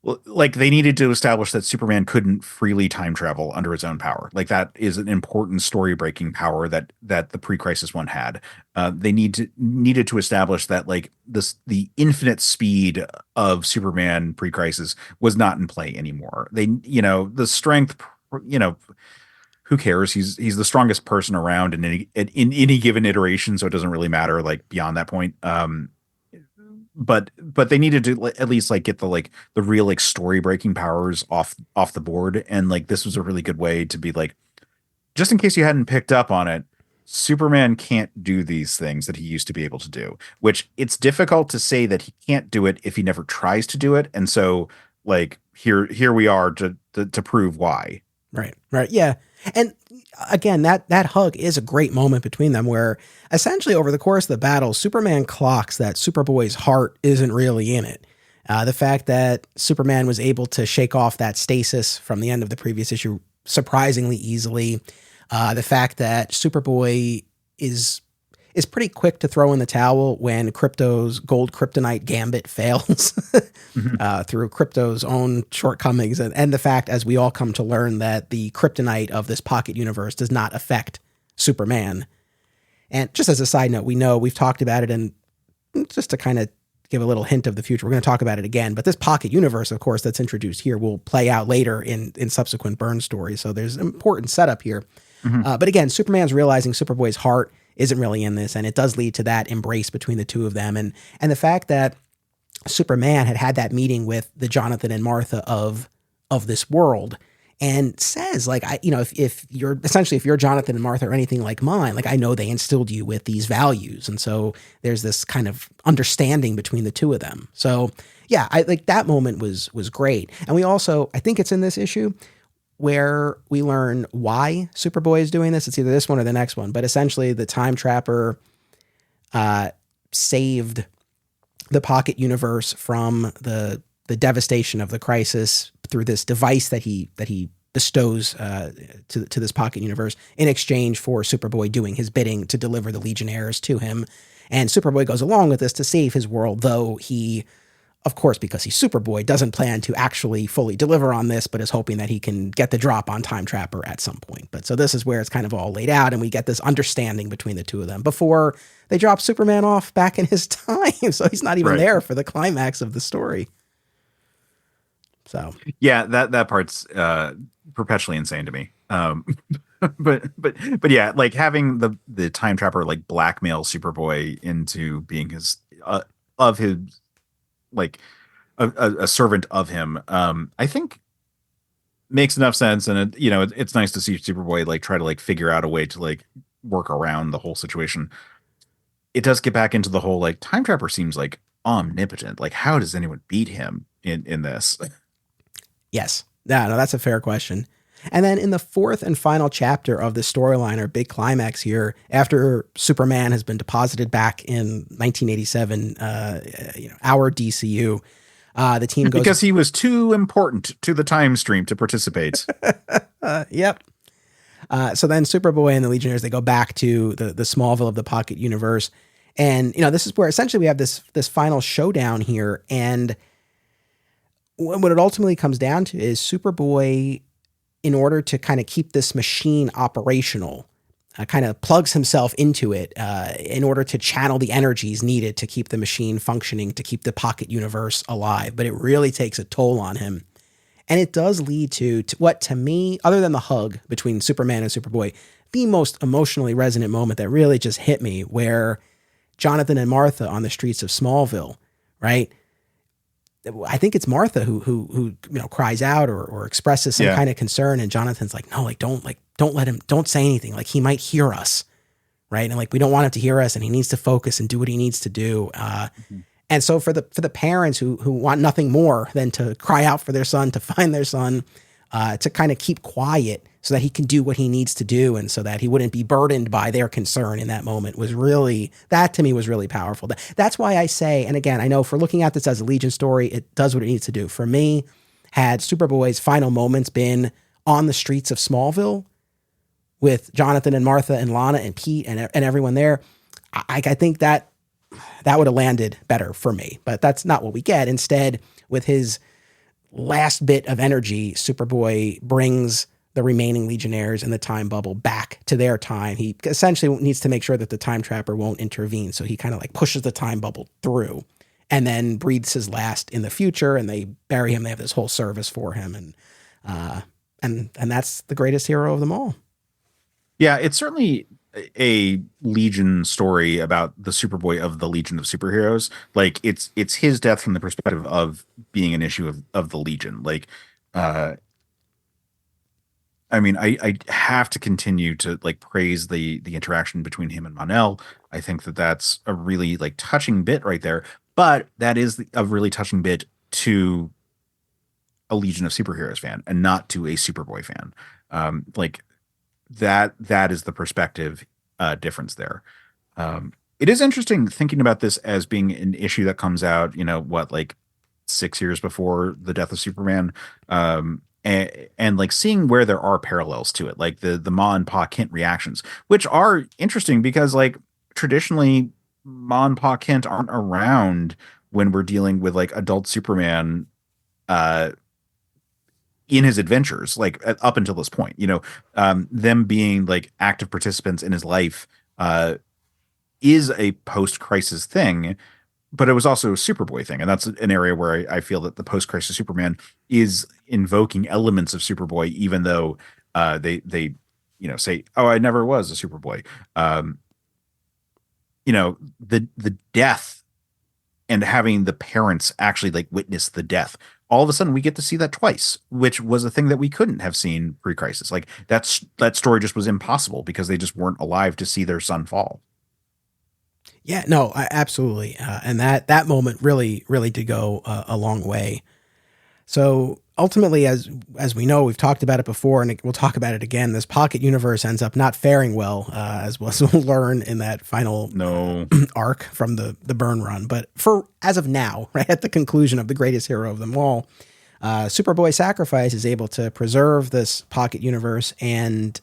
Like they needed to establish that Superman couldn't freely time travel under his own power. Like that is an important story breaking power that the pre-crisis one had. They needed to establish that like the infinite speed of Superman pre-crisis was not in play anymore. The strength, who cares? He's the strongest person around in any given iteration, so it doesn't really matter like beyond that point. But they needed to at least like get the real like story breaking powers off the board, and like this was a really good way to be like, just in case you hadn't picked up on it, Superman can't do these things that he used to be able to do, which it's difficult to say that he can't do it if he never tries to do it. And so like here we are to prove why. Right. Yeah. And again, that hug is a great moment between them where essentially over the course of the battle, Superman clocks that Superboy's heart isn't really in it. The fact that Superman was able to shake off that stasis from the end of the previous issue surprisingly easily. The fact that Superboy is pretty quick to throw in the towel when Krypto's gold kryptonite gambit fails through Krypto's own shortcomings. And the fact, as we all come to learn, that the kryptonite of this pocket universe does not affect Superman. And just as a side note, we've talked about it, and just to kind of give a little hint of the future, we're going to talk about it again. But this pocket universe, of course, that's introduced here will play out later in subsequent Byrne stories. So there's an important setup here. But again, Superman's realizing Superboy's heart isn't really in this, and it does lead to that embrace between the two of them. And the fact that Superman had that meeting with the Jonathan and Martha of this world, and says, like, if you're Jonathan and Martha or anything like mine, like, I know they instilled you with these values. And so there's this kind of understanding between the two of them. So yeah, I like that moment was great. And we also, I think it's in this issue where we learn why Superboy is doing this. It's either this one or the next one, but essentially the Time Trapper saved the pocket universe from the devastation of the crisis through this device that he bestows to this pocket universe in exchange for Superboy doing his bidding to deliver the Legionnaires to him. And Superboy goes along with this to save his world, though he, of course, because he's Superboy, doesn't plan to actually fully deliver on this, but is hoping that he can get the drop on Time Trapper at some point. But so this is where it's kind of all laid out, and we get this understanding between the two of them before they drop Superman off back in his time. So he's not even there for the climax of the story. So yeah, that part's perpetually insane to me. But yeah, like having the Time Trapper like blackmail Superboy into being his of his like a servant of him, I think makes enough sense. And it's nice to see Superboy like try to like figure out a way to like work around the whole situation. It does get back into the whole like Time Trapper seems like omnipotent. Like, how does anyone beat him in this? Yes. Yeah, no, that's a fair question. And then in the fourth and final chapter of the storyline, our big climax here, after Superman has been deposited back in 1987, our DCU, the team goes... Because he was too important to the time stream to participate. Yep. So then Superboy and the Legionnaires, they go back to the Smallville of the Pocket Universe. And, this is where essentially we have this final showdown here. And what it ultimately comes down to is Superboy, in order to kind of keep this machine operational, kind of plugs himself into it in order to channel the energies needed to keep the machine functioning, to keep the pocket universe alive. But it really takes a toll on him. And it does lead to what, to me, other than the hug between Superman and Superboy, the most emotionally resonant moment that really just hit me, where Jonathan and Martha on the streets of Smallville, right? I think it's Martha who cries out or expresses some kind of concern, and Jonathan's like, no, don't let him, don't say anything. Like, he might hear us, right? And like, we don't want him to hear us, and he needs to focus and do what he needs to do. And so for the parents who want nothing more than to cry out for their son, to find their son, to kind of keep quiet so that he can do what he needs to do, and so that he wouldn't be burdened by their concern in that moment, that to me was really powerful. That's why I say, and again, I know for looking at this as a Legion story, it does what it needs to do. For me, had Superboy's final moments been on the streets of Smallville with Jonathan and Martha and Lana and Pete and everyone there, I think that would have landed better for me. But that's not what we get. Instead, with his last bit of energy, Superboy brings the remaining Legionnaires in the time bubble back to their time. He essentially needs to make sure that the Time Trapper won't intervene. So he kind of like pushes the time bubble through and then breathes his last in the future, and they bury him. They have this whole service for him. And that's the greatest hero of them all. Yeah, it's certainly a Legion story about the Superboy of the Legion of Superheroes. Like, it's his death from the perspective of being an issue of the Legion. Like, I mean, I have to continue to like praise the interaction between him and Mon-El. I think that's a really like touching bit right there. But that is a really touching bit to a Legion of Superheroes fan and not to a Superboy fan. Like that is the perspective difference there. It is interesting thinking about this as being an issue that comes out, like 6 years before the death of Superman. and like seeing where there are parallels to it, like the Ma and Pa Kent reactions, which are interesting because like traditionally Ma and Pa Kent aren't around when we're dealing with like adult Superman uh in his adventures, like up until this point, them being like active participants in his life is a post-crisis thing, but it was also a Superboy thing. And that's an area where I feel that the post-crisis Superman is invoking elements of Superboy, even though they say, oh, I never was a Superboy. The death and having the parents actually like witness the death. All of a sudden we get to see that twice, which was a thing that we couldn't have seen pre-crisis. Like that story just was impossible because they just weren't alive to see their son fall. Yeah, no, absolutely. And that moment really, really did go a long way. So ultimately, as we know, we've talked about it before, and we'll talk about it again. This pocket universe ends up not faring well, as we'll learn in that final arc from the Byrne run. But as of now, right at the conclusion of the greatest hero of them all, Superboy Sacrifice is able to preserve this pocket universe and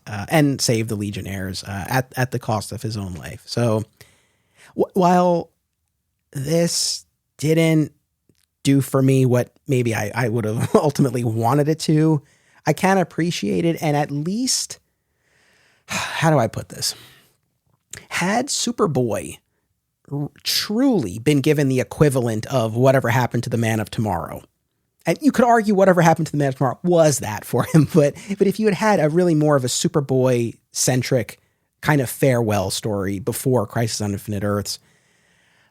save the Legionnaires at the cost of his own life. So while this didn't do for me what maybe I would have ultimately wanted it to, I can appreciate it. And at least, how do I put this? Had Superboy truly been given the equivalent of whatever happened to the Man of Tomorrow, and you could argue whatever happened to the Man of Tomorrow was that for him, but if you had a really more of a Superboy centric kind of farewell story before Crisis on Infinite Earths,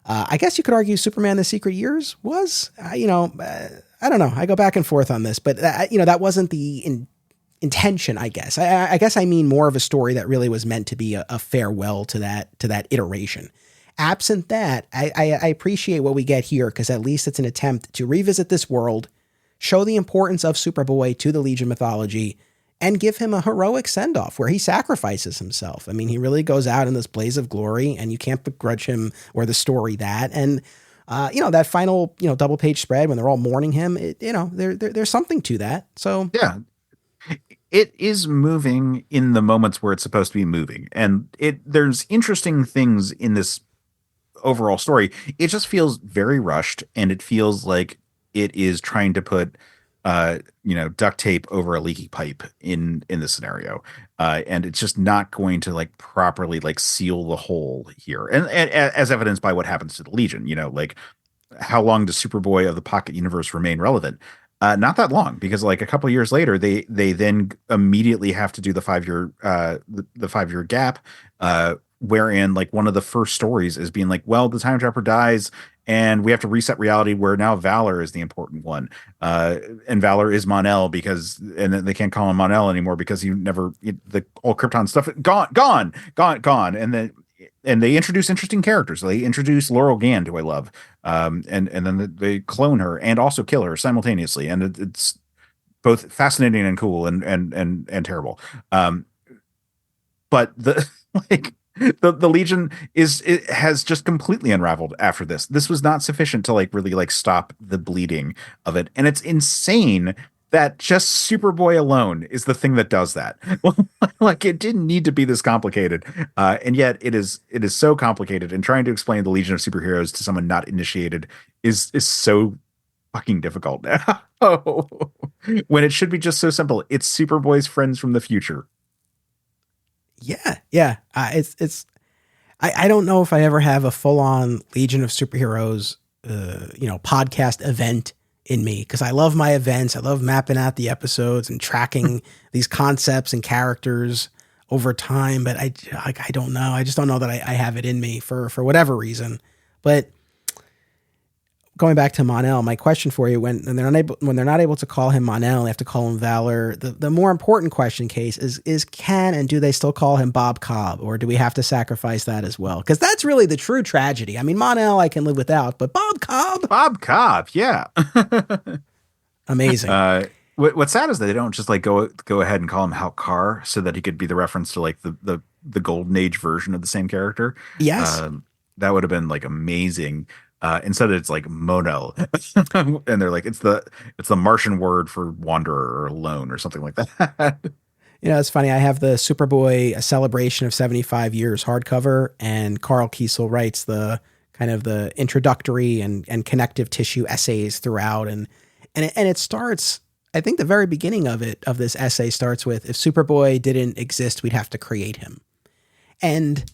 I guess you could argue Superman: The Secret Years was, I don't know. I go back and forth on this, but that wasn't the intention, I guess. I guess I mean more of a story that really was meant to be a farewell to that iteration. Absent that, I appreciate what we get here because at least it's an attempt to revisit this world, show the importance of Superboy to the Legion mythology, and give him a heroic send-off where he sacrifices himself. I mean, he really goes out in this blaze of glory, and you can't begrudge him or the story that. And, that final, double-page spread when they're all mourning him, there's something to that. So yeah, it is moving in the moments where it's supposed to be moving. And there's interesting things in this overall story. It just feels very rushed, and it feels like it is trying to put duct tape over a leaky pipe in this scenario. And it's just not going to like properly like seal the hole here. And as evidenced by what happens to the Legion, like how long does Superboy of the Pocket Universe remain relevant? Not that long, because like a couple of years later, they then immediately have to do the 5-year the 5-year gap, wherein like one of the first stories is being like, well, the time trapper dies and we have to reset reality where now Valor is the important one. And Valor is Mon-El and then they can't call him Mon-El anymore because the all Krypton stuff gone. And they introduce interesting characters. They introduce Laurel Gand, who I love. And then they clone her and also kill her simultaneously. And it's both fascinating and cool and terrible. But the Legion has just completely unraveled after this. This was not sufficient to like really like stop the bleeding of it. And it's insane that just Superboy alone is the thing that does that. Like it didn't need to be this complicated. And yet it is so complicated, and trying to explain the Legion of Superheroes to someone not initiated is so fucking difficult now. When it should be just so simple. It's Superboy's friends from the future. Yeah. I don't know if I ever have a full on Legion of Superheroes, podcast event in me, because I love my events. I love mapping out the episodes and tracking these concepts and characters over time. But I don't know. I just don't know that I have it in me for whatever reason. But going back to Mon-El, my question for you, when they're not able to call him Mon-El, they have to call him Valor. The more important question, Case, is can and do they still call him Bob Cobb, or do we have to sacrifice that as well? Because that's really the true tragedy. I mean, Mon-El I can live without, but Bob Cobb, yeah, amazing. What's sad is that they don't just like go ahead and call him Hal Carr so that he could be the reference to like the Golden Age version of the same character. Yes. That would have been like amazing. Instead it's like Monel. And they're like, it's the Martian word for wanderer or alone or something like that. It's funny. I have the Superboy, A Celebration of 75 Years hardcover, and Carl Kiesel writes the kind of the introductory and connective tissue essays throughout. And it starts, I think the very beginning of this essay starts with, if Superboy didn't exist, we'd have to create him. And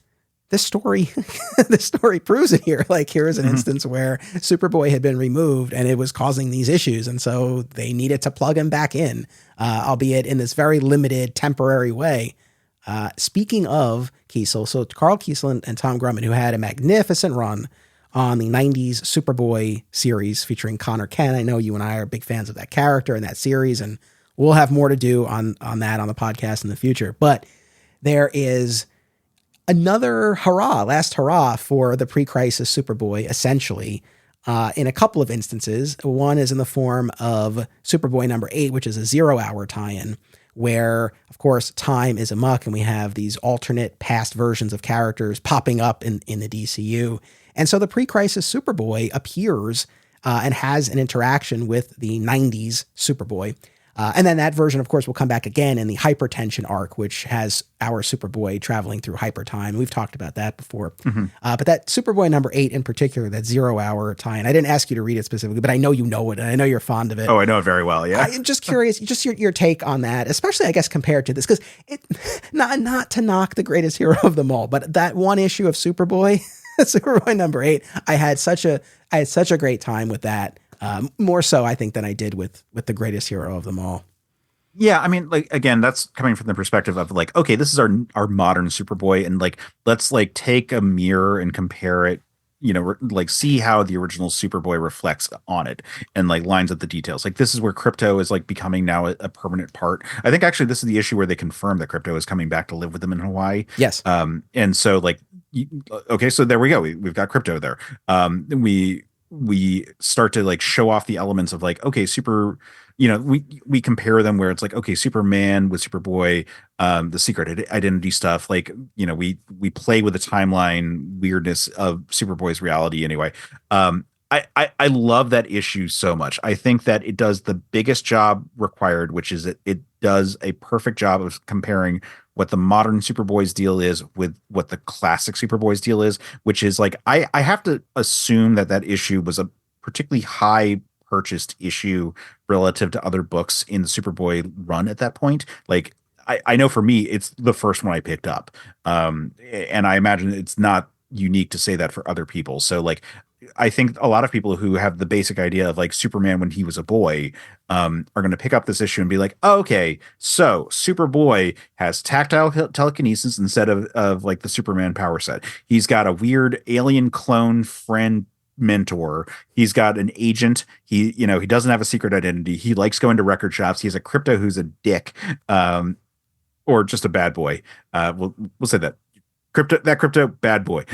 this story proves it here. Like, here is an instance where Superboy had been removed and it was causing these issues. And so they needed to plug him back in, albeit in this very limited temporary way. Speaking of Kiesel, so Carl Kiesel and Tom Grumman, who had a magnificent run on the 90s Superboy series featuring Connor Kent. I know you and I are big fans of that character and that series, and we'll have more to do on that on the podcast in the future. But there is another last hurrah for the pre-crisis Superboy, essentially, in a couple of instances. One is in the form of Superboy number 8, which is a 0-hour tie-in, where, of course, time is amuck, and we have these alternate past versions of characters popping up in the DCU. And so the pre-crisis Superboy appears and has an interaction with the 90s Superboy. And then that version, of course, will come back again in the hypertension arc, which has our Superboy traveling through hypertime. We've talked about that before. But that Superboy number 8 in particular, that 0-hour tie-in, I didn't ask you to read it specifically, but I know you know it, and I know you're fond of it. Oh, I know it very well, yeah. I'm just curious, just your take on that, especially, I guess, compared to this, because not to knock the greatest hero of them all, but that one issue of Superboy, Superboy number 8, I had such a great time with that. More so, I think, than I did with the greatest hero of them all. Yeah, I mean, like, again, that's coming from the perspective of like, okay, this is our modern Superboy, and like, let's like take a mirror and compare it, like see how the original Superboy reflects on it and like lines up the details. Like, this is where Crypto is like becoming now a permanent part. I think actually this is the issue where they confirm that Crypto is coming back to live with them in Hawaii. Yes. And so like, okay, so there we go. We've got Crypto there. We start to like show off the elements of like, okay, we compare them where it's like, okay, Superman with Superboy, the secret identity stuff, like, we play with the timeline weirdness of Superboy's reality anyway. I love that issue so much. I think that it does the biggest job required, which is it does a perfect job of comparing what the modern Superboy's deal is with what the classic Superboy's deal is, which is like, I have to assume that issue was a particularly high purchased issue relative to other books in the Superboy run at that point. Like, I know for me, it's the first one I picked up. And I imagine it's not unique to say that for other people. So like, I think a lot of people who have the basic idea of like Superman when he was a boy are going to pick up this issue and be like, oh, okay, so Superboy has tactile telekinesis instead of like the Superman power set. He's got a weird alien clone friend mentor. He's got an agent. He doesn't have a secret identity. He likes going to record shops. He has a Crypto who's a dick, or just a bad boy. We'll say that Crypto bad boy.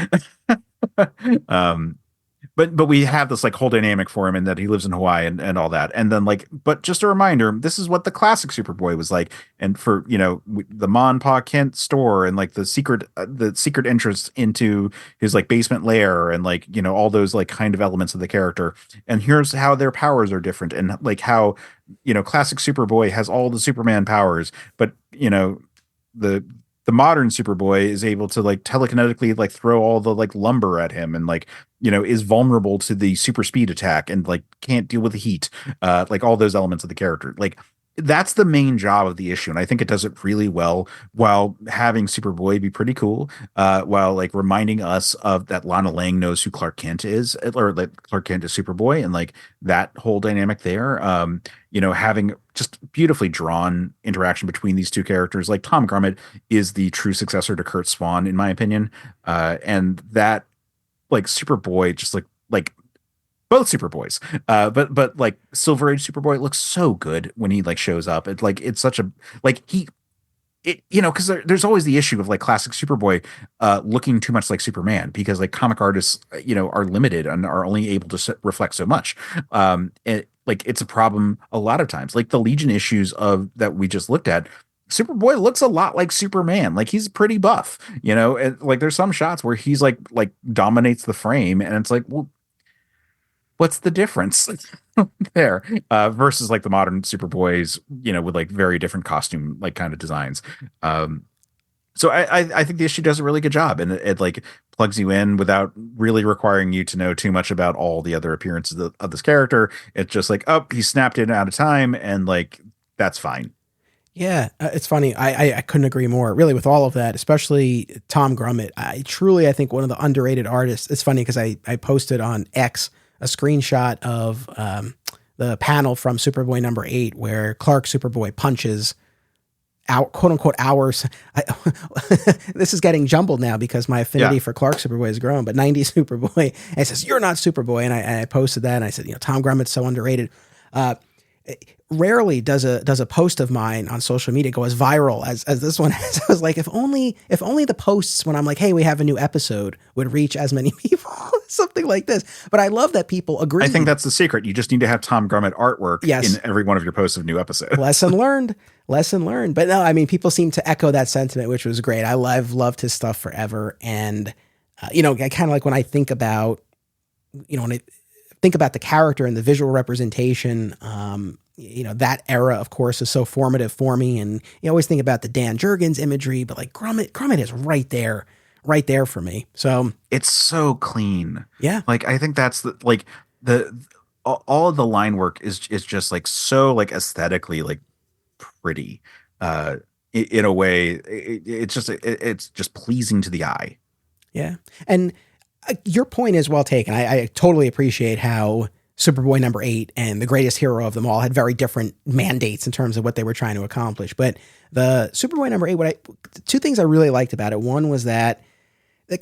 But we have this like whole dynamic for him, and that he lives in Hawaii and all that. And then like, but just a reminder, this is what the classic Superboy was like. And for, the Ma and Pa Kent store and like the secret entrance into his like basement lair and like, all those like kind of elements of the character. And here's how their powers are different, and like how, classic Superboy has all the Superman powers, but the modern Superboy is able to like telekinetically like throw all the like lumber at him, and like, is vulnerable to the super speed attack and like can't deal with the heat, like all those elements of the character. Like, that's the main job of the issue, and I think it does it really well, while having Superboy be pretty cool, while like reminding us of that Lana Lang knows who Clark Kent is, or like Clark Kent is Superboy, and like that whole dynamic there. Having just beautifully drawn interaction between these two characters. Like, Tom Grummett is the true successor to Kurt Swan, in my opinion, and that like Superboy, just like both Superboys, but like Silver Age Superboy looks so good when he like shows up. It's such a like because there's always the issue of like classic Superboy looking too much like Superman, because like comic artists are limited and are only able to reflect so much. It's a problem a lot of times. Like the Legion issues of that we just looked at, Superboy looks a lot like Superman. Like, he's pretty buff, and like there's some shots where he's like dominates the frame, and it's like, well, what's the difference there versus like the modern Superboys, with like very different costume like kind of designs. So I think the issue does a really good job, and it like plugs you in without really requiring you to know too much about all the other appearances of this character. It's just like, oh, he snapped in out of time, and like that's fine. Yeah, it's funny. I couldn't agree more, really, with all of that, especially Tom Grummett. I think one of the underrated artists. It's funny because I posted on X a screenshot of the panel from Superboy #8 where Clark Superboy punches out, quote unquote, hours. This is getting jumbled now because my affinity for Clark Superboy has grown, but 90s Superboy, and it says, "You're not Superboy." And I posted that and I said, Tom Grummett's so underrated. Rarely does a post of mine on social media go as viral as this one has. I was like, if only the posts when I'm like, hey, we have a new episode would reach as many people, something like this. But I love that people agree. I think that's the secret. You just need to have Tom Grummett artwork in every one of your posts of new episodes. Lesson learned. But no, I mean, people seem to echo that sentiment, which was great. I've loved his stuff forever. And, I kind of like when I think about, when I think about the character and the visual representation, that era, of course, is so formative for me. And you always think about the Dan Jurgens imagery, but like Grummett is right there for me. So it's so clean. Yeah. Like, I think that's all of the line work is just like so like aesthetically like pretty, in a way. It's just pleasing to the eye. Yeah. And your point is well taken. I totally appreciate how Superboy #8 and the greatest hero of them all had very different mandates in terms of what they were trying to accomplish. But the Superboy #8, two things I really liked about it. One was that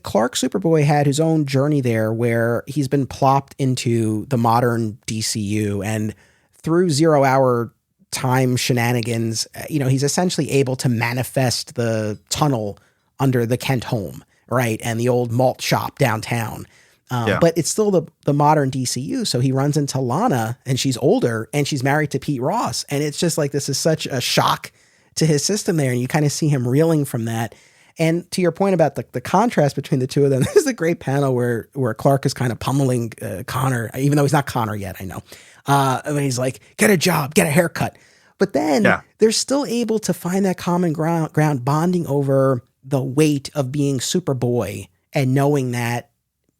Clark Superboy had his own journey there where he's been plopped into the modern DCU, and through 0 hour time shenanigans, he's essentially able to manifest the tunnel under the Kent home, right? And the old malt shop downtown. But it's still the modern DCU. So he runs into Lana, and she's older and she's married to Pete Ross. And it's just like, this is such a shock to his system there. And you kind of see him reeling from that. And to your point about the contrast between the two of them, there's a great panel where Clark is kind of pummeling Connor, even though he's not Connor yet, I know. And he's like, get a job, get a haircut. But then they're still able to find that common ground, bonding over the weight of being Superboy and knowing that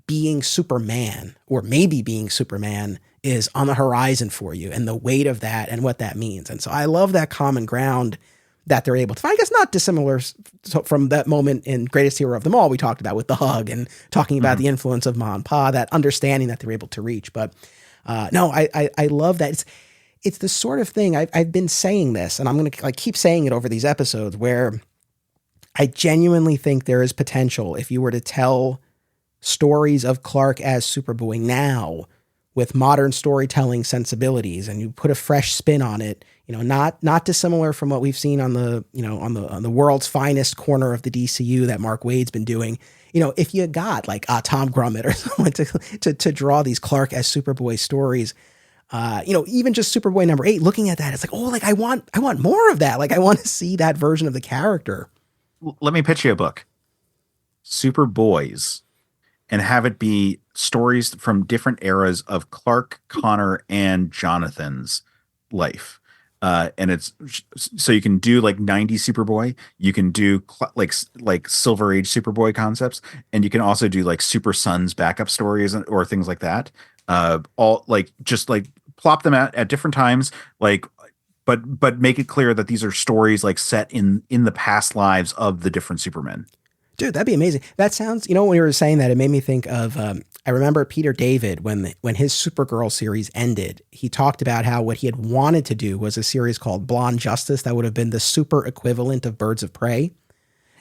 being Superman, or maybe being Superman, is on the horizon for you, and the weight of that and what that means. And so I love that common ground that they're able to find. I guess not dissimilar from that moment in Greatest Hero of Them All we talked about with the hug and talking about the influence of Ma and Pa, that understanding that they're able to reach. But no, I love that. It's the sort of thing I've been saying this, and I'm going to keep saying it over these episodes, where I genuinely think there is potential if you were to tell stories of Clark as Superboy now with modern storytelling sensibilities, and you put a fresh spin on it, not dissimilar from what we've seen on the, on the world's finest corner of the DCU that Mark Waid's been doing. If you got like Tom Grummett or someone to draw these Clark as Superboy stories, even just Superboy #8, looking at that, it's like, oh, like I want more of that. Like I want to see that version of the character. Let me pitch you a book, Superboys, and have it be stories from different eras of Clark, Connor, and Jonathan's life. And it's so you can do like 90s Superboy, you can do like Silver Age Superboy concepts, and you can also do like Super Sons backup stories or things like that. All like just like plop them out at different times, but make it clear that these are stories like set in the past lives of the different Supermen. Dude, that'd be amazing. That sounds, when you were saying that, it made me think of, I remember Peter David, when his Supergirl series ended, he talked about how what he had wanted to do was a series called Blonde Justice that would have been the super equivalent of Birds of Prey.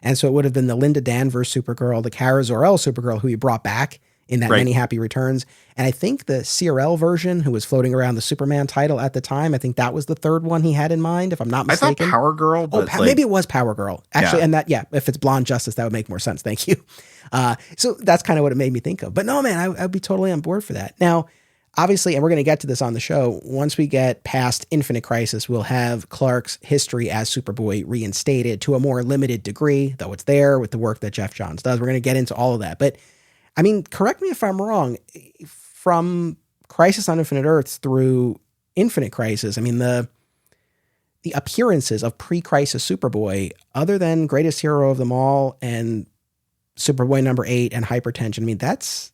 And so it would have been the Linda Danvers Supergirl, the Kara Zor-El Supergirl, who he brought back in that Many Happy Returns. And I think the CRL version, who was floating around the Superman title at the time, I think that was the third one he had in mind, if I'm not mistaken. I thought Power Girl. But maybe it was Power Girl. Actually, and that, if it's Blonde Justice, that would make more sense. Thank you. So that's kind of what it made me think of. But no, man, I'd be totally on board for that. Now, obviously, and we're going to get to this on the show, once we get past Infinite Crisis, we'll have Clark's history as Superboy reinstated to a more limited degree, though it's there with the work that Jeff Johns does. We're going to get into all of that. But I mean, correct me if I'm wrong, from Crisis on Infinite Earths through Infinite Crisis, I mean, the appearances of pre-Crisis Superboy, other than Greatest Hero of them all and Superboy #8 and Hypertension, I mean, that's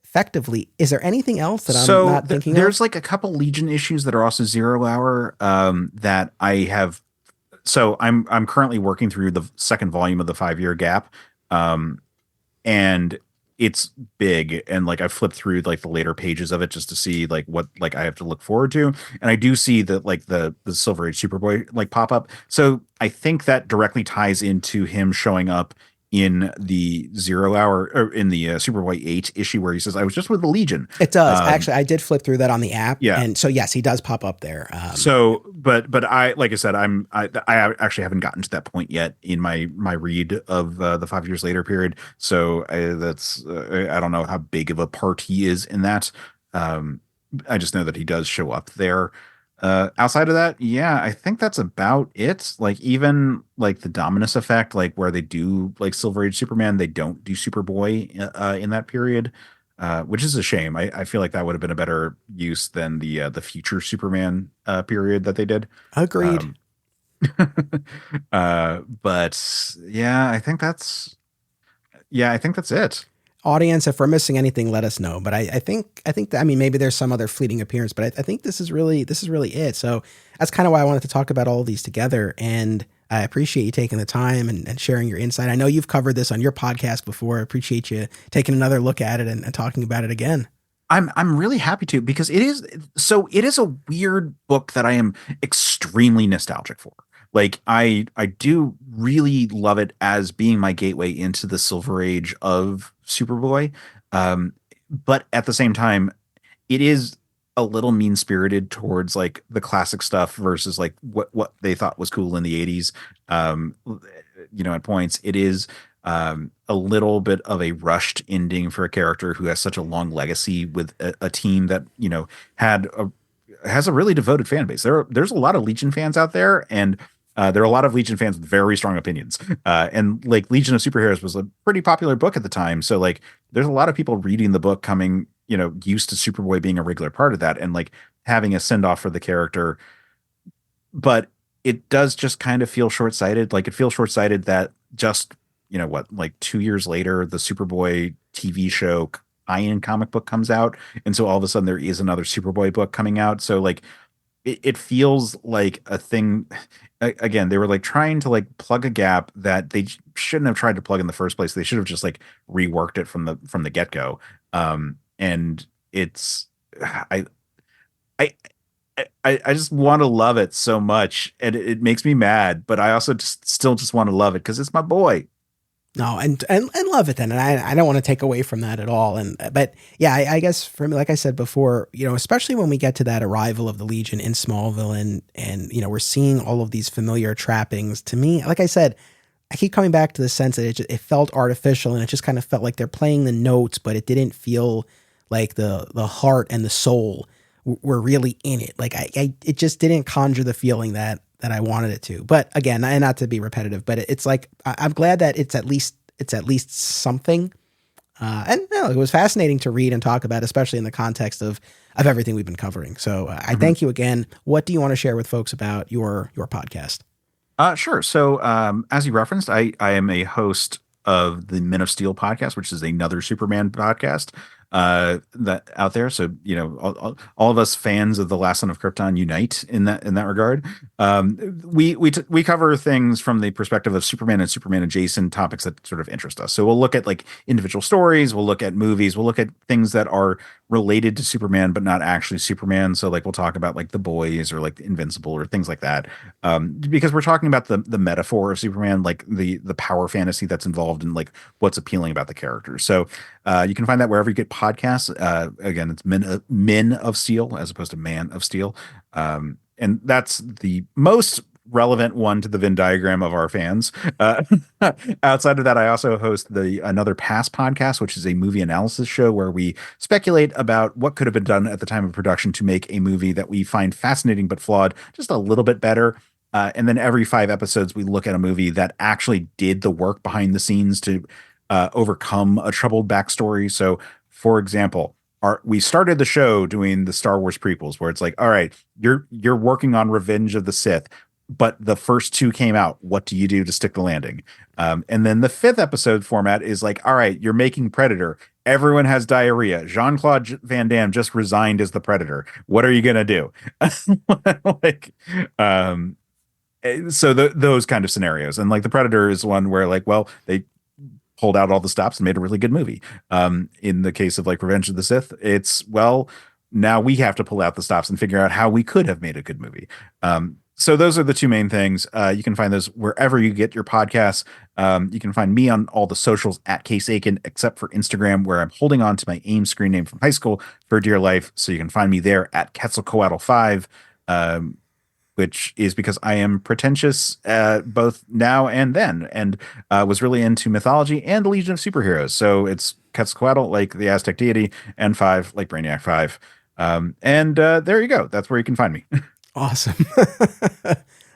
effectively, is there anything else that I'm not thinking there's of? like a couple Legion issues that are also 0 hour that I have. So I'm currently working through the second volume of the 5-year gap. And it's big, and like I flipped through like the later pages of it just to see like what like I have to look forward to, and I do see that like the Silver Age Superboy like pop up, so I think that directly ties into him showing up in the 0 hour or in the Superboy 8 issue where he says, "I was just with the Legion." It does. Actually, I did flip through that on the app. Yeah. And so, yes, he does pop up there. But I, like I said, I actually haven't gotten to that point yet in my read of the 5 years later period. So I don't know how big of a part he is in that. I just know that he does show up there. Outside of that, yeah, I think that's about it. Like even like the Dominus effect, like where they do like Silver Age Superman, they don't do Superboy in that period, which is a shame. I feel like that would have been a better use than the future Superman period that they did. Agreed. But yeah, I think that's it. Audience, if we're missing anything, let us know. But I think that, I mean, maybe there's some other fleeting appearance, but I think this is really it. So that's kind of why I wanted to talk about all of these together. And I appreciate you taking the time and sharing your insight. I know you've covered this on your podcast before. I appreciate you taking another look at it and talking about it again. I'm really happy to, because it is a weird book that I am extremely nostalgic for. Like I do really love it as being my gateway into the Silver Age of Superboy. But at the same time, it is a little mean-spirited towards like the classic stuff versus like what they thought was cool in the 80s. At points it is a little bit of a rushed ending for a character who has such a long legacy with a team that, has a really devoted fan base. There's a lot of Legion fans out there, and there are a lot of Legion fans with very strong opinions. And like Legion of Superheroes was a pretty popular book at the time. So like there's a lot of people reading the book coming, used to Superboy being a regular part of that and like having a send off for the character. But it does just kind of feel short-sighted. Like it feels short-sighted that just, like 2 years later, the Superboy TV show tie-in comic book comes out. And so all of a sudden there is another Superboy book coming out. So like, it feels like a thing. Again, they were like trying to like plug a gap that they shouldn't have tried to plug in the first place. They should have just like reworked it from the get-go. And it's I just want to love it so much, and it makes me mad, but I also still want to love it because it's my boy. No, and love it then. And I don't want to take away from that at all. But yeah, I guess for me, like I said before, especially when we get to that arrival of the Legion in Smallville and we're seeing all of these familiar trappings. To me, like I said, I keep coming back to the sense that it felt artificial, and it just kind of felt like they're playing the notes, but it didn't feel like the heart and the soul were really in it. Like it just didn't conjure the feeling that I wanted it to. But again, and not to be repetitive, but it's like, I'm glad that it's at least something. And it was fascinating to read and talk about, especially in the context of everything we've been covering. So I thank you again. What do you want to share with folks about your podcast? Sure. So as you referenced, I am a host of the Men of Steel podcast, which is another Superman podcast that out there. So, all of us fans of The Last Son of Krypton unite in that regard. We cover things from the perspective of Superman and Superman adjacent topics that sort of interest us. So we'll look at like individual stories, we'll look at movies, we'll look at things that are related to Superman, but not actually Superman. So like we'll talk about like The Boys or like Invincible or things like that. Because we're talking about the metaphor of Superman, like the power fantasy that's involved in like what's appealing about the characters. So you can find that wherever you get podcasts. Again, it's Men of Steel as opposed to Man of Steel. And that's the most relevant one to the Venn diagram of our fans. Outside of that, I also host another Pass podcast, which is a movie analysis show where we speculate about what could have been done at the time of production to make a movie that we find fascinating but flawed just a little bit better. And then every 5 episodes, we look at a movie that actually did the work behind the scenes to overcome a troubled backstory. So, for example, we started the show doing the Star Wars prequels, where it's like, all right, you're working on Revenge of the Sith, but the first two came out. What do you do to stick the landing? And then the 5th episode format is like, all right, you're making Predator. Everyone has diarrhea. Jean-Claude Van Damme just resigned as the Predator. What are you gonna do? Like, so those kind of scenarios, and like the Predator is one where like, well, they pulled out all the stops and made a really good movie. In the case of like Revenge of the Sith, it's, well, now we have to pull out the stops and figure out how we could have made a good movie. So those are the two main things. You can find those wherever you get your podcasts. You can find me on all the socials at Case Aiken, except for Instagram, where I'm holding on to my AIM screen name from high school for dear life. So you can find me there at Quetzalcoatl5, which is because I am pretentious both now and then, and was really into mythology and the Legion of Superheroes. So it's Quetzalcoatl, like the Aztec deity, and 5, like Brainiac 5. And there you go. That's where you can find me. Awesome.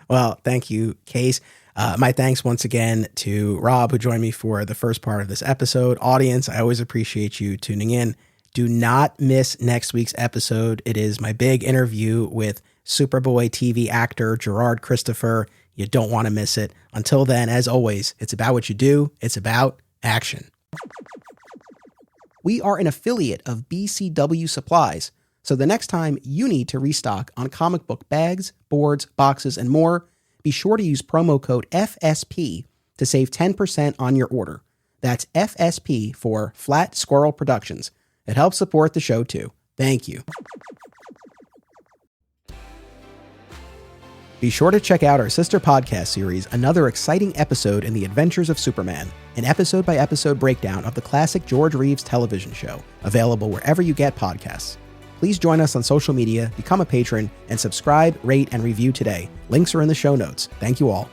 Well, thank you, Case. My thanks once again to Rob, who joined me for the first part of this episode. Audience, I always appreciate you tuning in. Do not miss next week's episode. It is my big interview with Superboy TV actor GERARD CHRISTOPHER. You don't want to miss it. Until then, as always, it's about what you do. It's about action. We are an affiliate of BCW Supplies, so the next time you need to restock on comic book bags, boards, boxes, and more, be sure to use promo code FSP to save 10% on your order. That's FSP for Flat Squirrel Productions. It helps support the show too. Thank you. Be sure to check out our sister podcast series, Another Exciting Episode in the Adventures of Superman, an episode-by-episode breakdown of the classic George Reeves television show, available wherever you get podcasts. Please join us on social media, become a patron, and subscribe, rate, and review today. Links are in the show notes. Thank you all.